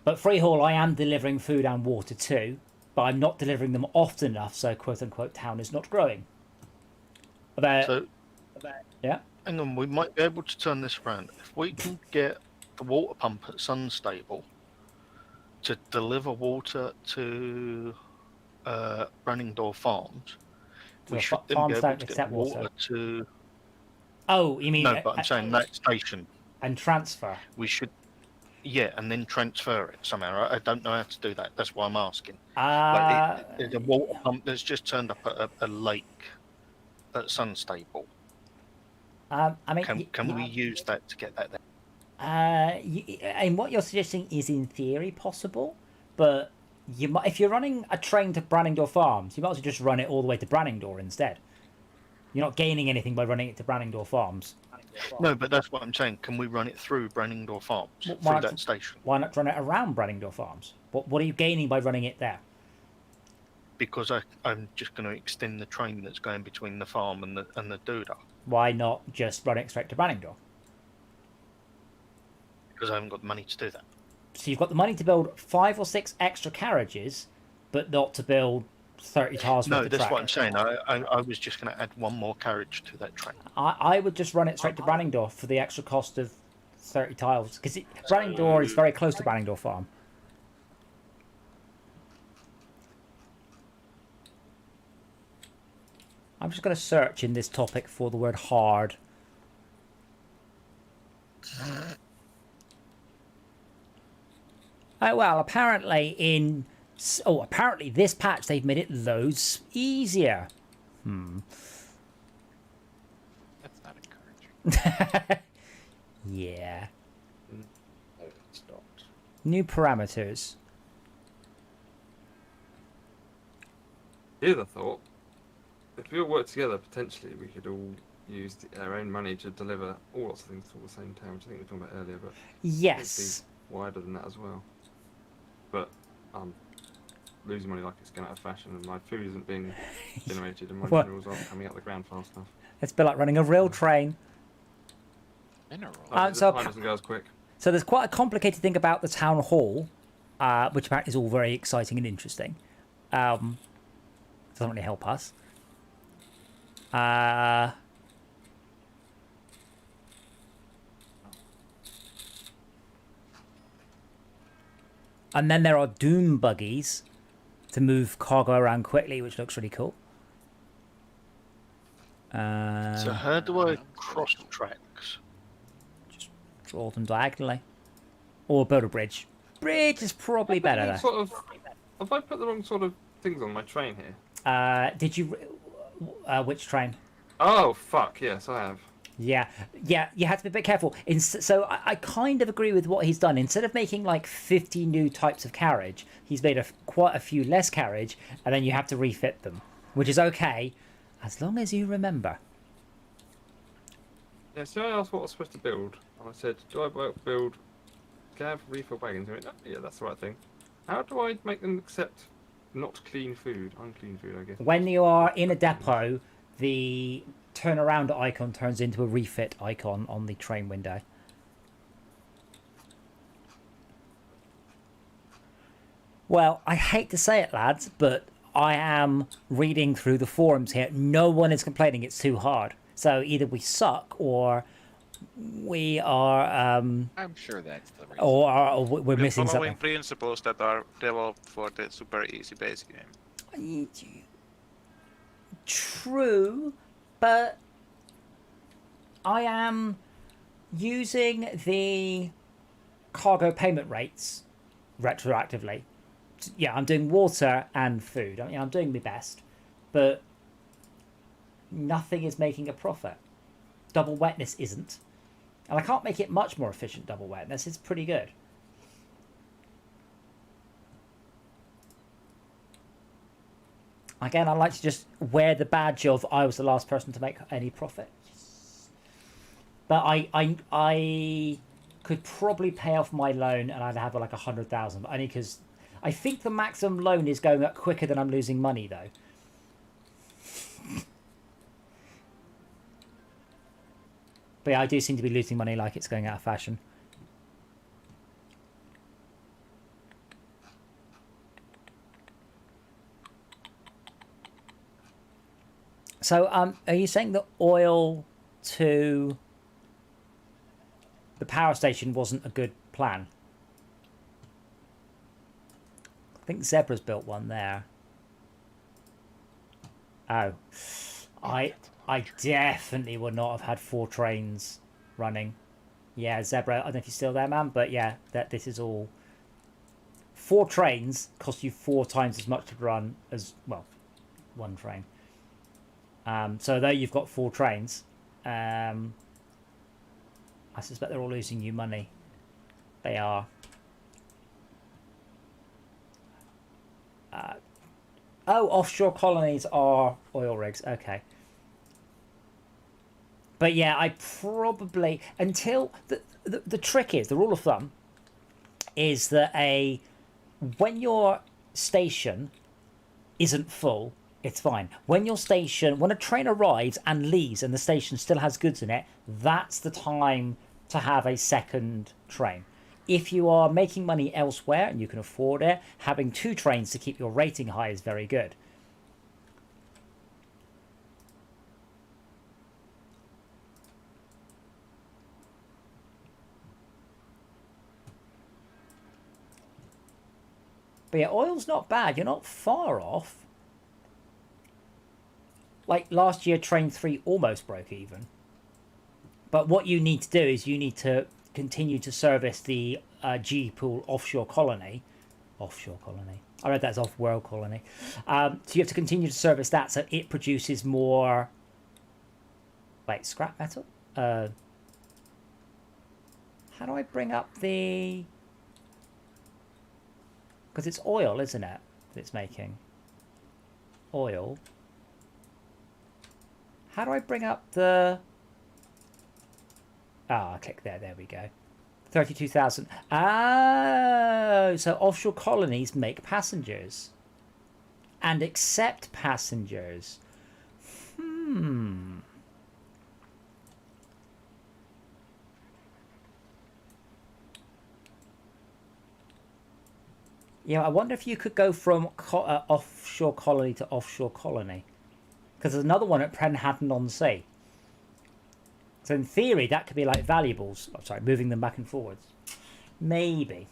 But Freehold, I am delivering food and water too, but I'm not delivering them often enough, so quote-unquote town is not growing. Yeah? Hang on, we might be able to turn this around. If we can get the water pump at Sunstable to deliver water to Branningdor Farms, we should then be able to get water to... Oh, you mean... No, but I'm saying that station. And transfer. We should... Yeah, and then transfer it somehow. I don't know how to do that. That's why I'm asking. There's a water pump that's just turned up at a lake at Sunstable. I mean, can we use that to get that there? And what you're suggesting is in theory possible, but if you're running a train to Branningdor Farms, you might as well just run it all the way to Branningdor instead. You're not gaining anything by running it to Branningdor Farms. No, but that's what I'm saying. Can we run it through Branningdor Farms, through that station? Why not run it around Branningdor Farms? What are you gaining by running it there? Because I'm just going to extend the train that's going between the farm and the Doodah. Why not just run it straight to Branningdor? Because I haven't got the money to do that. So you've got the money to build 5 or 6 extra carriages, but not to build 30 tiles. No, that's what I'm saying. I was just going to add one more carriage to that train. I would just run it straight to Branningdor for the extra cost of 30 tiles, because Branningdor is very close to Branningdor Farm. I'm just going to search in this topic for the word hard. Oh, well, apparently apparently this patch they've made it loads easier. That's not encouraging. Yeah. No, it's not. New parameters. Here's a thought. If we all work together, potentially we could all use our own money to deliver all lots of things to the same town, which I think we were talking about earlier, but Yes. wider than that as well. But I'm losing money like it's going out of fashion, and my food isn't being generated, and my minerals aren't coming out the ground fast enough. It's a bit like running a rail train. Minerals. The time doesn't go as quick. So there's quite a complicated thing about the town hall, which apparently is all very exciting and interesting. Doesn't really help us. And then there are doom buggies to move cargo around quickly, which looks really cool. So how do I cross tracks? Just draw them diagonally. Or build a bridge. Bridge is probably better there. Have I put the wrong sort of things on my train here? Did you... which train? Oh, fuck, yes, I have. Yeah, you have to be a bit careful. So I kind of agree with what he's done. Instead of making like 50 new types of carriage, he's made quite a few less carriage, and then you have to refit them, which is okay, as long as you remember. Yeah, so I asked what I was supposed to build, and I said, do I build Gav refill wagons? Oh, yeah, that's the right thing. How do I make them accept not clean food, unclean food, I guess? When you are in a depot, the turnaround icon turns into a refit icon on the train window. Well, I hate to say it, lads, but I am reading through the forums here. No one is complaining it's too hard. So either we suck or we are... I'm sure that's the reason. Or we're missing following something. principles that are developed for the super easy base game. True, but I am using the cargo payment rates retroactively. Yeah, I'm doing water and food. I mean, I'm doing my best, but nothing is making a profit. Double wetness isn't. And I can't make it much more efficient, double wetness. It's pretty good. Again, I like to just wear the badge of I was the last person to make any profit. But I could probably pay off my loan and I'd have like 100,000. But only because I think the maximum loan is going up quicker than I'm losing money, though. But yeah, I do seem to be losing money like it's going out of fashion. So, are you saying the oil to the power station wasn't a good plan? I think Zebra's built one there. Oh. I definitely would not have had 4 trains running. Yeah, Zebra, I don't know if you're still there, man, but yeah, this is all... 4 trains cost you 4 times as much to run as, well, 1 train. So though you've got 4 trains, I suspect they're all losing you money. They are. Oh, offshore colonies are oil rigs. Okay. But yeah, I probably... Until... The trick is, the rule of thumb, is that when your station isn't full, it's fine. When a train arrives and leaves and the station still has goods in it, that's the time to have a second train. If you are making money elsewhere and you can afford it, having 2 trains to keep your rating high is very good. But yeah, oil's not bad. You're not far off. Like last year, Train 3 almost broke even. But what you need to do is you need to continue to service the G-Pool offshore colony. Offshore colony. I read that as off-world colony. So you have to continue to service that so it produces more... Wait, scrap metal? How do I bring up the... Because it's oil, isn't it, that it's making? Oil. How do I bring up the... Ah, I click there. There we go. 32,000. Oh, so offshore colonies make passengers. And accept passengers. Yeah, I wonder if you could go from offshore colony to offshore colony. Because there's another one at Penhattan-on-Sea. So in theory, that could be like valuables. Oh, sorry, moving them back and forwards. Maybe.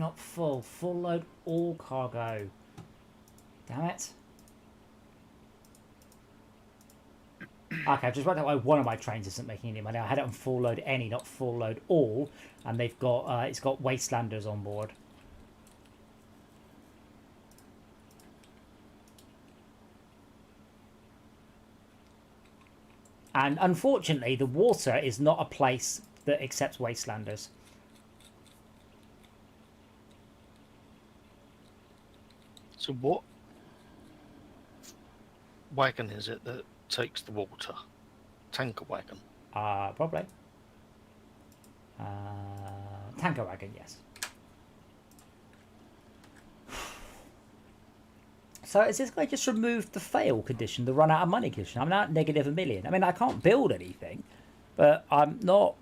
not full. Full load all cargo. Damn it. Okay, I've just worked out why one of my trains isn't making any money. I had it on full load any, not full load all, and they've got it's got Wastelanders on board. And unfortunately, the water is not a place that accepts Wastelanders. So what wagon is it that takes the water? Tanker wagon? Probably. Tanker wagon, yes. So is this guy just removed the fail condition, the run out of money condition? I'm now at negative $1 million. I mean, I can't build anything, but I'm not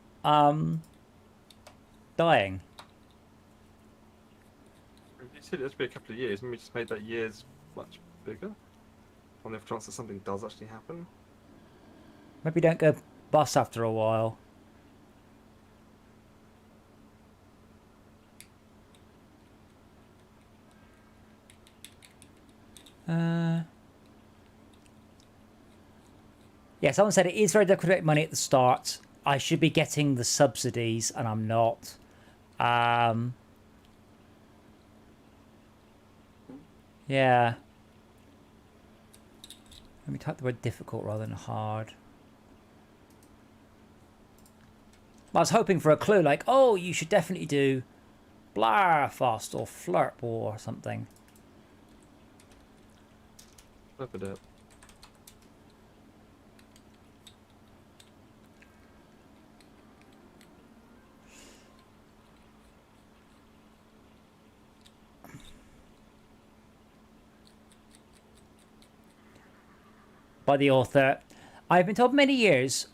dying. You said it to be a couple of years. Maybe just made that years much bigger. On the off chance that something does actually happen. Maybe don't go bust after a while. Yeah, someone said it is very difficult to make money at the start. I should be getting the subsidies, and I'm not. Yeah. Let me type the word difficult rather than hard. I was hoping for a clue like, oh, you should definitely do blah fast or flirp or something. Flip it up. By the author, I've been told many years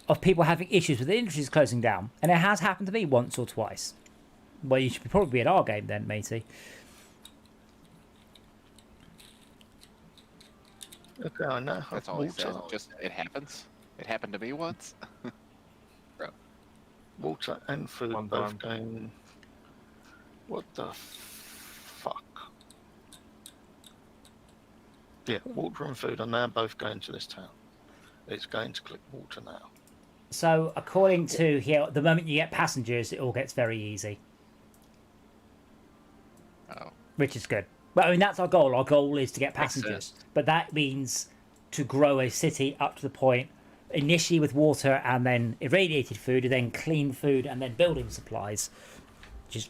of people having issues with the industries closing down, and it has happened to me once or twice. Well, you should probably be at our game then, matey. Okay, I know. That's all he said. Just, it happens. It happened to me once. Bro. Water and food One both time. going. What the fuck? Yeah, water and food are now both going to this town. It's going to click water now. So, according to here, the moment you get passengers, it all gets very easy. Oh. Which is good. Well, I mean, that's our goal. Our goal is to get Makes passengers. sense. But that means to grow a city up to the point, initially with water and then irradiated food, and then clean food, and then building supplies,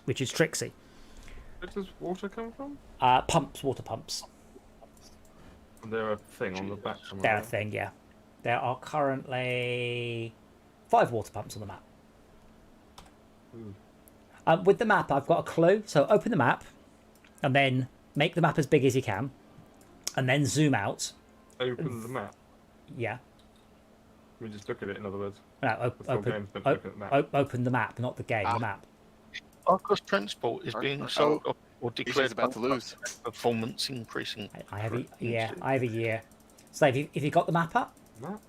which is tricksy. Where does water come from? Pumps, water pumps. They're a thing on the back somewhere. They're a thing, yeah. There are currently 5 water pumps on the map. With the map, I've got a clue. So open the map, and then make the map as big as you can, and then zoom out. Open the map. Yeah. We just look at it, in other words. No, The full game's meant to look at the map. open the map, not the game, the map. Arcos Transport is being sold or He's declared about to lose. performance increasing. I have a year. So if you got the map up, Map?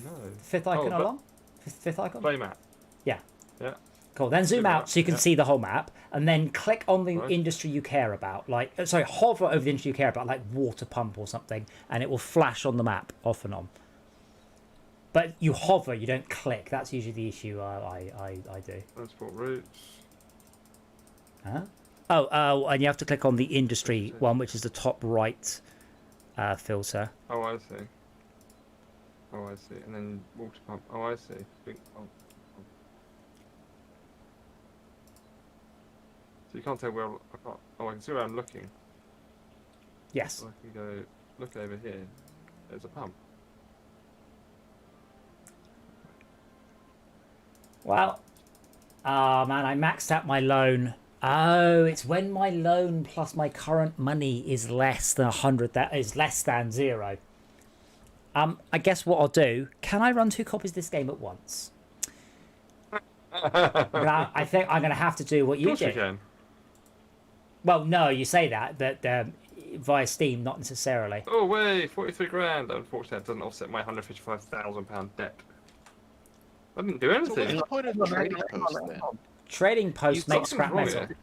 No. fifth icon but- along, fifth icon. Play map. Yeah. Yeah. Cool. Then zoom Zoom out out, so you can yeah. see the whole map, and then click on the Right. industry you care about. Like, sorry, hover over the industry you care about, like water pump or something, and it will flash on the map off and on. But you hover, you don't click. That's usually the issue I do. Transport routes. Huh? Oh, and you have to click on the industry one, which is the top right filter. Oh, I see. Oh, I see. And then water pump. Oh, I see. Oh. So you can't tell where I can't. Oh, I can see where I'm looking. Yes. So I can go look over here. There's a pump. Well, oh man, I maxed out my loan. Oh, it's when my loan plus my current money is less than 100. That is less than 0. I guess what I'll do. Can I run 2 copies of this game at once? I think I'm going to have to do what Of you course you did. can. Well, no, you say that, but via Steam, not necessarily. Oh, wait, 43 grand. Unfortunately, that doesn't offset my £155,000 debt. I didn't do So anything. what's the point of trading post then? Trading post You've makes got scrap something wrong metal. here.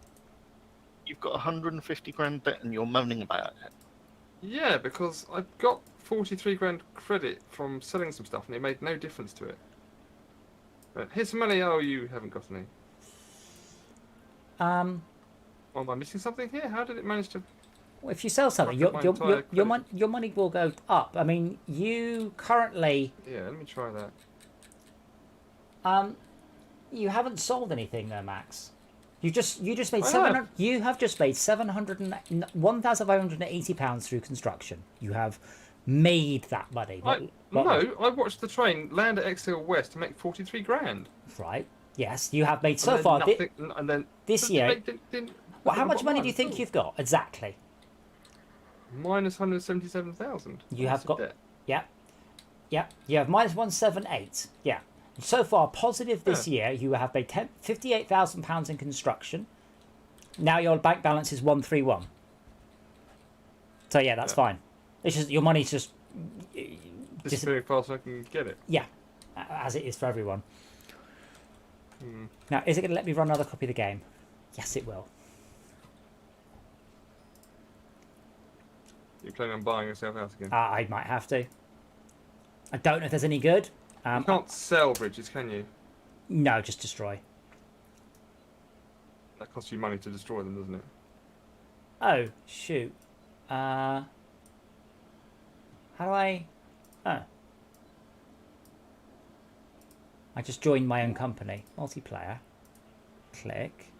you've got 150 grand debt and you're moaning about it. Yeah, because I've got 43 grand credit from selling some stuff and it made no difference to it. But here's some money. Oh, you haven't got any. Oh, am I missing something here? How did it manage to... Well, if you sell something, your money will go up. I mean, you currently... Yeah, let me try that. You haven't sold anything though, Max. You just made 700. You have just made 1,580 pounds through construction. You have made that money. I watched the train land at Exeter West to make 43 grand. Right. Yes, you have made so far. And then this year. Well, how much money do you think you've got exactly? Minus 177,000. You have got. Debt. Yeah. Yeah. You have minus 178. Yeah. So far, positive this year, you have made £58,000 in construction. Now your bank balance is 131. So yeah, that's fine. It's just your money's just disappearing fast so I can get it. Yeah, as it is for everyone. Now, is it going to let me run another copy of the game? Yes, it will. You're planning on buying yourself out again? I might have to. I don't know if there's any good. You can't sell bridges, can you? No, just destroy. That costs you money to destroy them, doesn't it? Oh, shoot. How do I... Oh. I just joined my own company. Multiplayer. Click.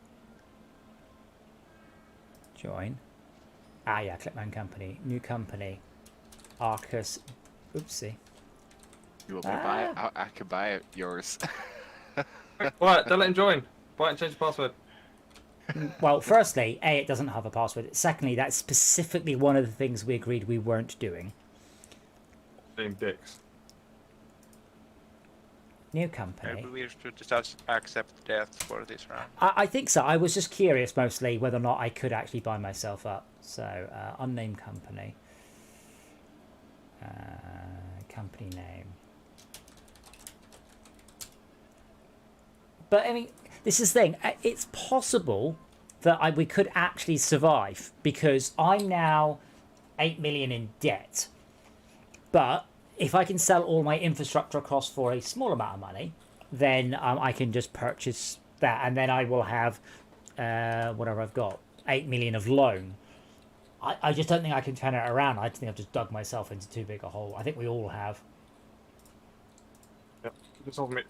Join. Ah, yeah, click my own company. New company. Arcus. Oopsie. You want me to buy it? I could buy it yours. Right, don't let him join. Buy it and change the password. Well, firstly, A, it doesn't have a password. Secondly, that's specifically one of the things we agreed we weren't doing. Being dicks. New company. Maybe we should just accept death for this round. I think so. I was just curious mostly whether or not I could actually buy myself up. So, unnamed company. Company name. But, I mean, this is the thing. It's possible that we could actually survive because I'm now 8 million in debt. But if I can sell all my infrastructure across for a small amount of money, then I can just purchase that. And then I will have, whatever I've got, 8 million of loan. I just don't think I can turn it around. I think I've just dug myself into too big a hole. I think we all have. Yep. Just offer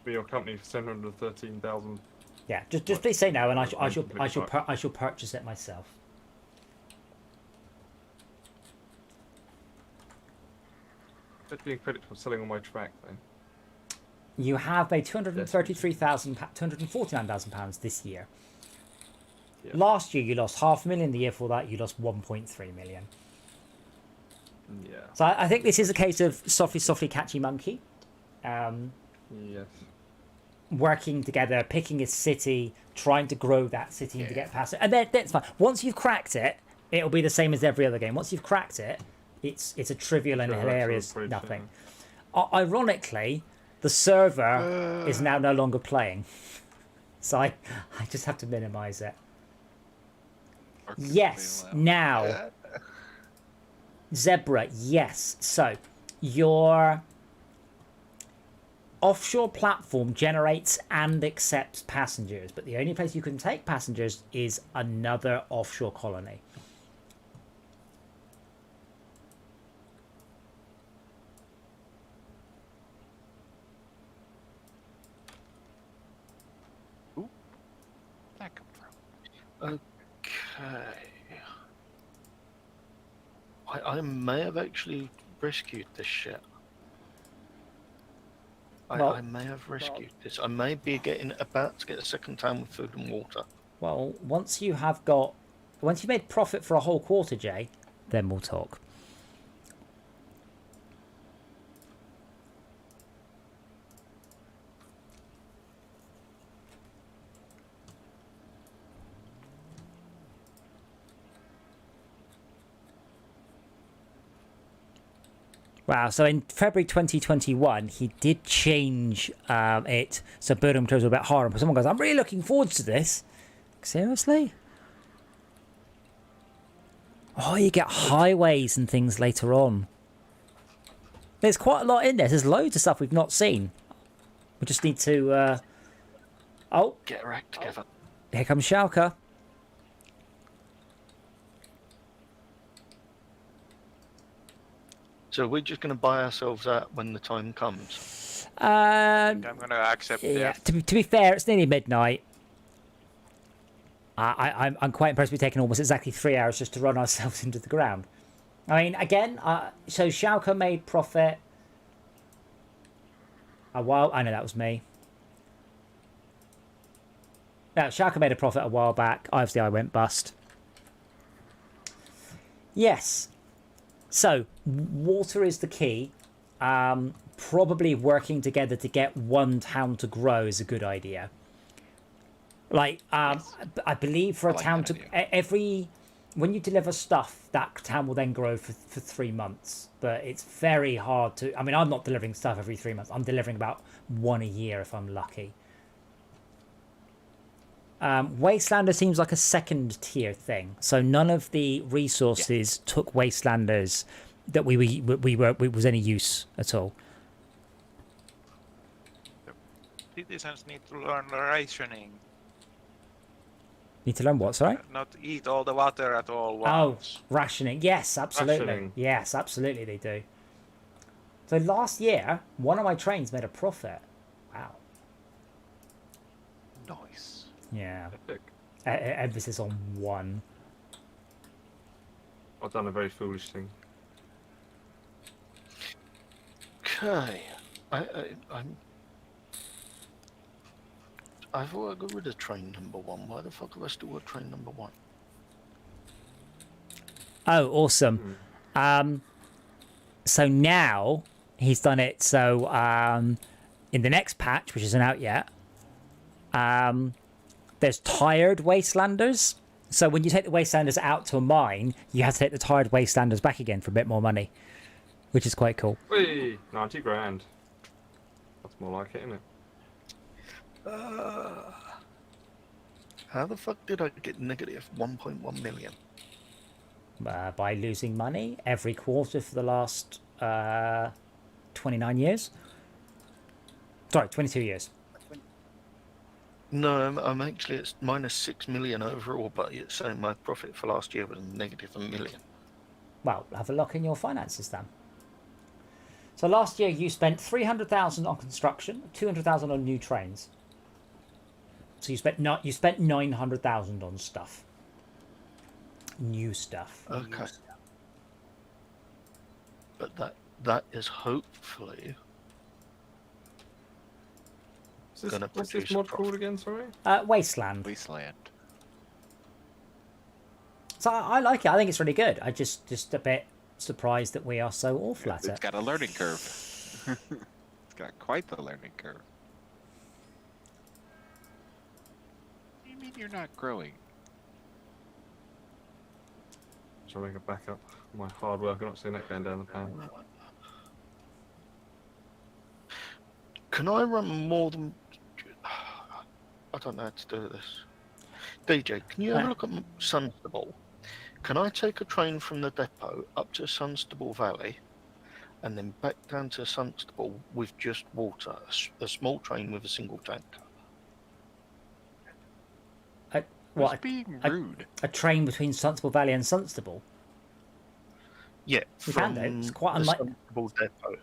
me your company for 713,000. Yeah, just please say no, and I shall purchase it myself. Let's be credit for selling all my track then. You have made £249,000 this year. Yeah. Last year you lost 500,000. The year before that you lost 1.3 million. Yeah. So I think this is a case of softly catchy monkey. Yes. Working together, picking a city, trying to grow that city to get past it, and that's fine. Once you've cracked it, it'll be the same as every other game. Once you've cracked it, it's a trivial and hilarious nothing. Ironically, the server is now no longer playing, so I just have to minimize it. Yes, now Zebra. Yes, so your offshore platform generates and accepts passengers, but the only place you can take passengers is another offshore colony. Ooh, that come from? Okay. I may have actually rescued this shit. I may have rescued this. I may be about to get a second time with food and water. Well, once you've made profit for a whole quarter, Jay, then we'll talk. Wow, so in February 2021, he did change it so Birdham closed were a bit harder. But someone goes, I'm really looking forward to this. Seriously? Oh, you get highways and things later on. There's quite a lot in there. There's loads of stuff we've not seen. We just need to... Oh, Get our act together. here comes Schalke. So we're just going to buy ourselves out when the time comes. I'm gonna accept Yeah. death. To be fair, it's nearly midnight. I'm quite impressed we've taken almost exactly 3 hours just to run ourselves into the ground. I mean, again, so Schalke made profit a while... I know that was me. No, Schalke made a profit a while back. Obviously, I went bust. Yes. So, water is the key. Probably working together to get one town to grow is a good idea. Like, I believe for a town to... When you deliver stuff, that town will then grow for 3 months. But it's very hard to... I mean, I'm not delivering stuff every 3 months. I'm delivering about 1 a year if I'm lucky. Wastelander seems like a second tier thing. So none of the resources took Wastelanders that we was any use at all. Citizens need to learn rationing. Need to learn what, sorry? Not eat all the water at all Oh, once. rationing. Yes, absolutely. Rationing. Yes, absolutely they do. So last year, one of my trains made a profit. Wow. Nice. Yeah. Epic. Emphasis on one. I've done a very foolish thing. Okay. I thought I got rid of train number 1. Why the fuck have I still got train number 1? Oh, awesome. So now he's done it. So in the next patch, which isn't out yet, there's tired Wastelanders. So when you take the Wastelanders out to a mine, you have to take the tired Wastelanders back again for a bit more money, which is quite cool. Whee! 90 grand. That's more like it, isn't it? How the fuck did I get negative 1.1 million? By losing money every quarter for the last 29 years. Sorry, 22 years. No, I'm actually it's minus 6 million overall, but it's saying my profit for last year was negative 1 million. Well, have a look in your finances then. So last year you spent 300,000 on construction, 200,000 on new trains. So you spent 900,000 on stuff. New stuff. Okay. But that is hopefully gonna What's produce this a mod profit. called again, sorry? Wasteland. Wasteland. So I like it. I think it's really good. I just a bit surprised that we are so awful at It's it. got a learning curve. It's got quite the learning curve. What do you mean you're not growing? Shall I make a backup? My hard work, I'm not seeing that going down the pan. Can I run more than... I don't know how to do this. DJ, can you have a look at Sunstable? Can I take a train from the depot up to Sunstable Valley and then back down to Sunstable with just water? A small train with a single tank. What? Being rude. A train between Sunstable Valley and Sunstable? Yeah, We can from do. It's quite the unlike... Sunstable depot.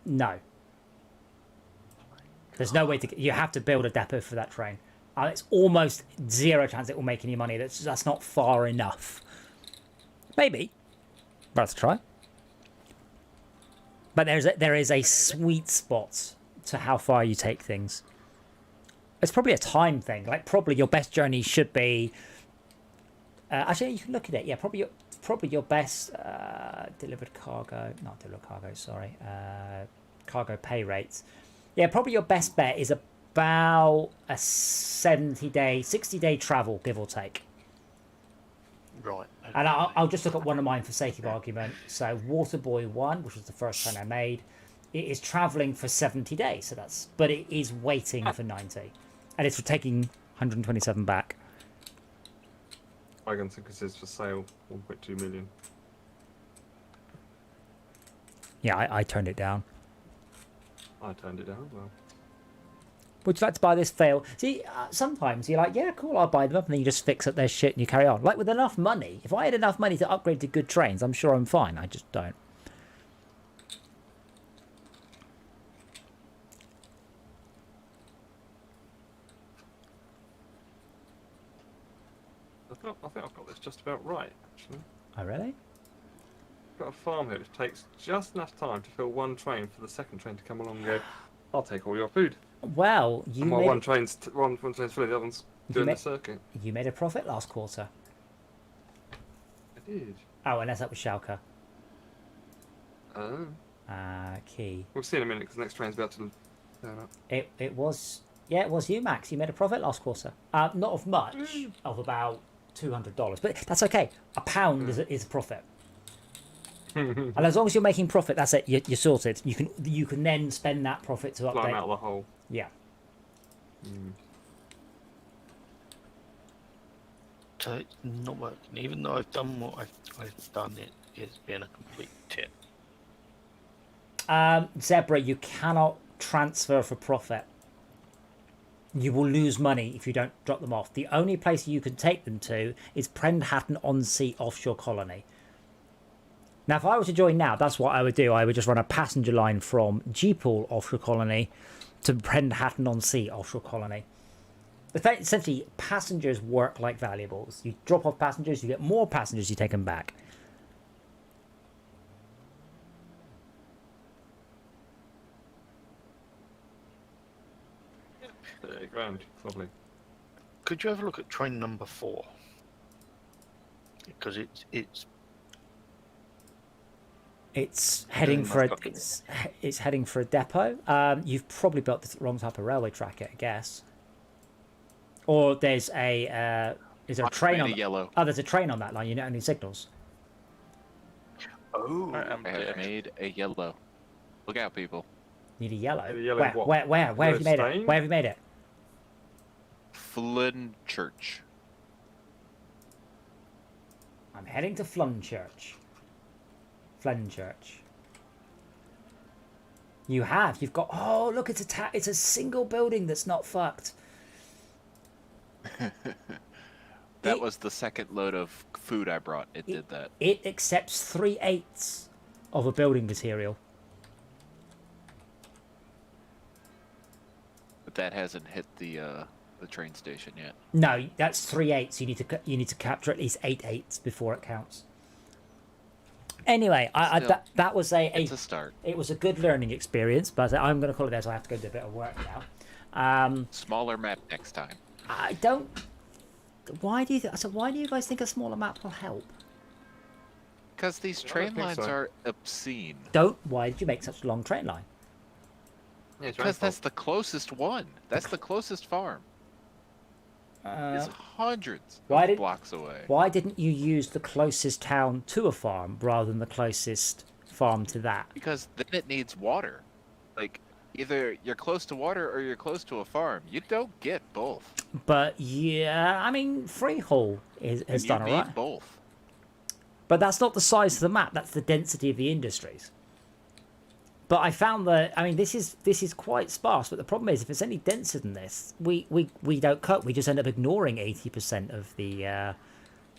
No. There's no way to... You have to build a depot for that train. It's almost zero chance it will make any money. That's not far enough. Maybe. Worth a try. But there is a sweet spot to how far you take things. It's probably a time thing. Like, probably your best journey should be... actually, you can look at it. Yeah, probably your best delivered cargo... Not delivered cargo, sorry. Cargo pay rates. Yeah, probably your best bet is about a 60-day travel, give or take. Right. Okay. And I'll just look at one of mine for sake of argument. So Waterboy 1, which was the first train I made, it is travelling for 70 days. So but it is waiting for 90. And it's for taking 127 back. Dragon tickets is for sale, 1.2 million. Yeah, I turned it down. I turned it down. Well, Would you like to buy this fail? See, sometimes you're like, yeah, cool, I'll buy them up, and then you just fix up their shit and you carry on. Like, with enough money, if I had enough money to upgrade to good trains, I'm sure I'm fine. I just don't. I think I've got this just about right, actually. Oh, really? I've got a farm here which takes just enough time to fill one train for the second train to come along and go, I'll take all your food. Well, you And while made, one train's filling, the other one's doing the circuit. you made a profit last quarter. I did. Oh, unless that was Schalke. Oh. Key. We'll see in a minute because the next train's about to turn up. It was, yeah, it was you, Max. You made a profit last quarter. Not of much, of about $200, but that's okay. A pound is a profit. And as long as you're making profit, that's it. You're sorted. You can then spend that profit to update. Climb out of the hole. Yeah. So it's not working. Even though I've done what I've done, it's been a complete tip. Zebra, you cannot transfer for profit. You will lose money if you don't drop them off. The only place you can take them to is Prendhatten-on-Sea offshore colony. Now, if I were to join now, that's what I would do. I would just run a passenger line from Jeepool offshore colony to Prendhatten-on-Sea offshore colony. Essentially, passengers work like valuables. You drop off passengers, you get more passengers, you take them back. £30,000, lovely. Could you have a look at train number 4? Because it's heading for it's heading for a depot. You've probably built the wrong type of railway track, I guess. Or there's is there a train on yellow? Oh, there's a train on that line. You don't have any signals. Oh, I have made a yellow. Look out, people. Need a yellow. A yellow what? Where have you made it? Stain? Where have you made it? Flynn Church. I'm heading to Flunchurch. Flunchurch. You've got. Oh, look! It's a single building that's not fucked. That was the second load of food I brought. It did that. It accepts 3/8 of a building material. But that hasn't hit the train station yet. No, that's 3/8. You need to capture at least 8/8 before it counts. Anyway, that was it's a start. It was a good learning experience, but I'm going to call it there, so I have to go do a bit of work now. Smaller map next time. I don't. Why do you guys think a smaller map will help? Because these train lines are obscene. Why did you make such a long train line? Yeah, Because that's the closest one. That's the closest farm. It's hundreds of blocks away. Why didn't you use the closest town to a farm rather than the closest farm to that? Because then it needs water. Like, either you're close to water or you're close to a farm. You don't get both. But yeah, I mean, Freehold has done alright. You need both. But that's not the size of the map. That's the density of the industries. But I found that, I mean, this is quite sparse. But the problem is, if it's any denser than this, we don't cut. We just end up ignoring 80% of the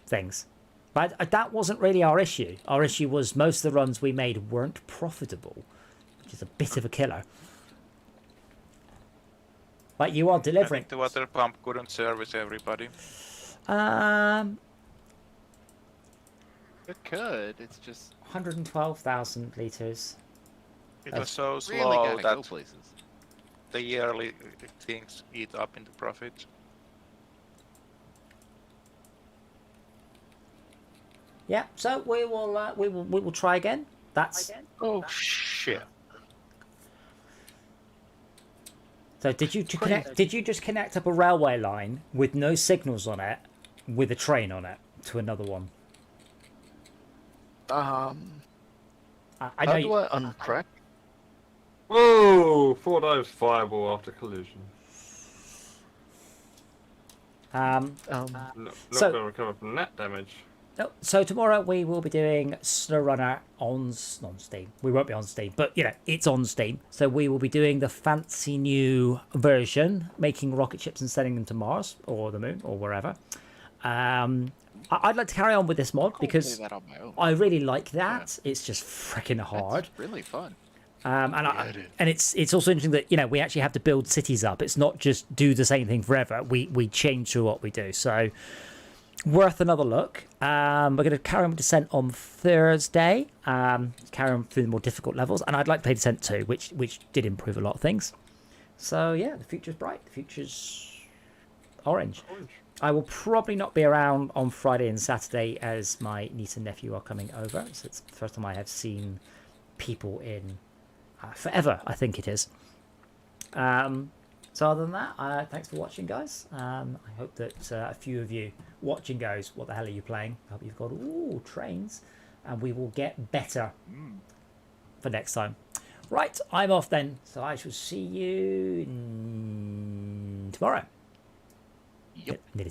things. But that wasn't really our issue. Our issue was most of the runs we made weren't profitable, which is a bit of a killer. Like, you are delivering. I think the water pump couldn't service everybody. It could. It's just 112,000 liters. It was so really slow gotta that go places. the yearly things eat up into profit. Yeah. So we will try again. Oh shit! So did you just connect up a railway line with no signals on it, with a train on it, to another one? I I how know. do I uncrack? Whoa! 4 dives fireball after collision. Not So- going to recover from that damage. No, so tomorrow we will be doing SnowRunner on Steam. We won't be on Steam, but it's on Steam. So we will be doing the fancy new version, making rocket ships and sending them to Mars or the Moon or wherever. I'd like to carry on with this mod because play that on my own. I really like that. It's just freaking hard. That's really fun. And it's also interesting that we actually have to build cities up. It's not just do the same thing forever. We change through what we do. So worth another look. We're going to carry on with Descent on Thursday. Carry on through the more difficult levels, and I'd like to play Descent 2, which did improve a lot of things. So yeah, the future's bright. The future's orange. I will probably not be around on Friday and Saturday as my niece and nephew are coming over. So it's the first time I have seen people in forever, I think it is. So other than that, thanks for watching, guys. I hope that a few of you watching goes, what the hell are you playing? I hope you've got trains, and we will get better for next time. Right, I'm off then, so I shall see you tomorrow. Yep. Nearly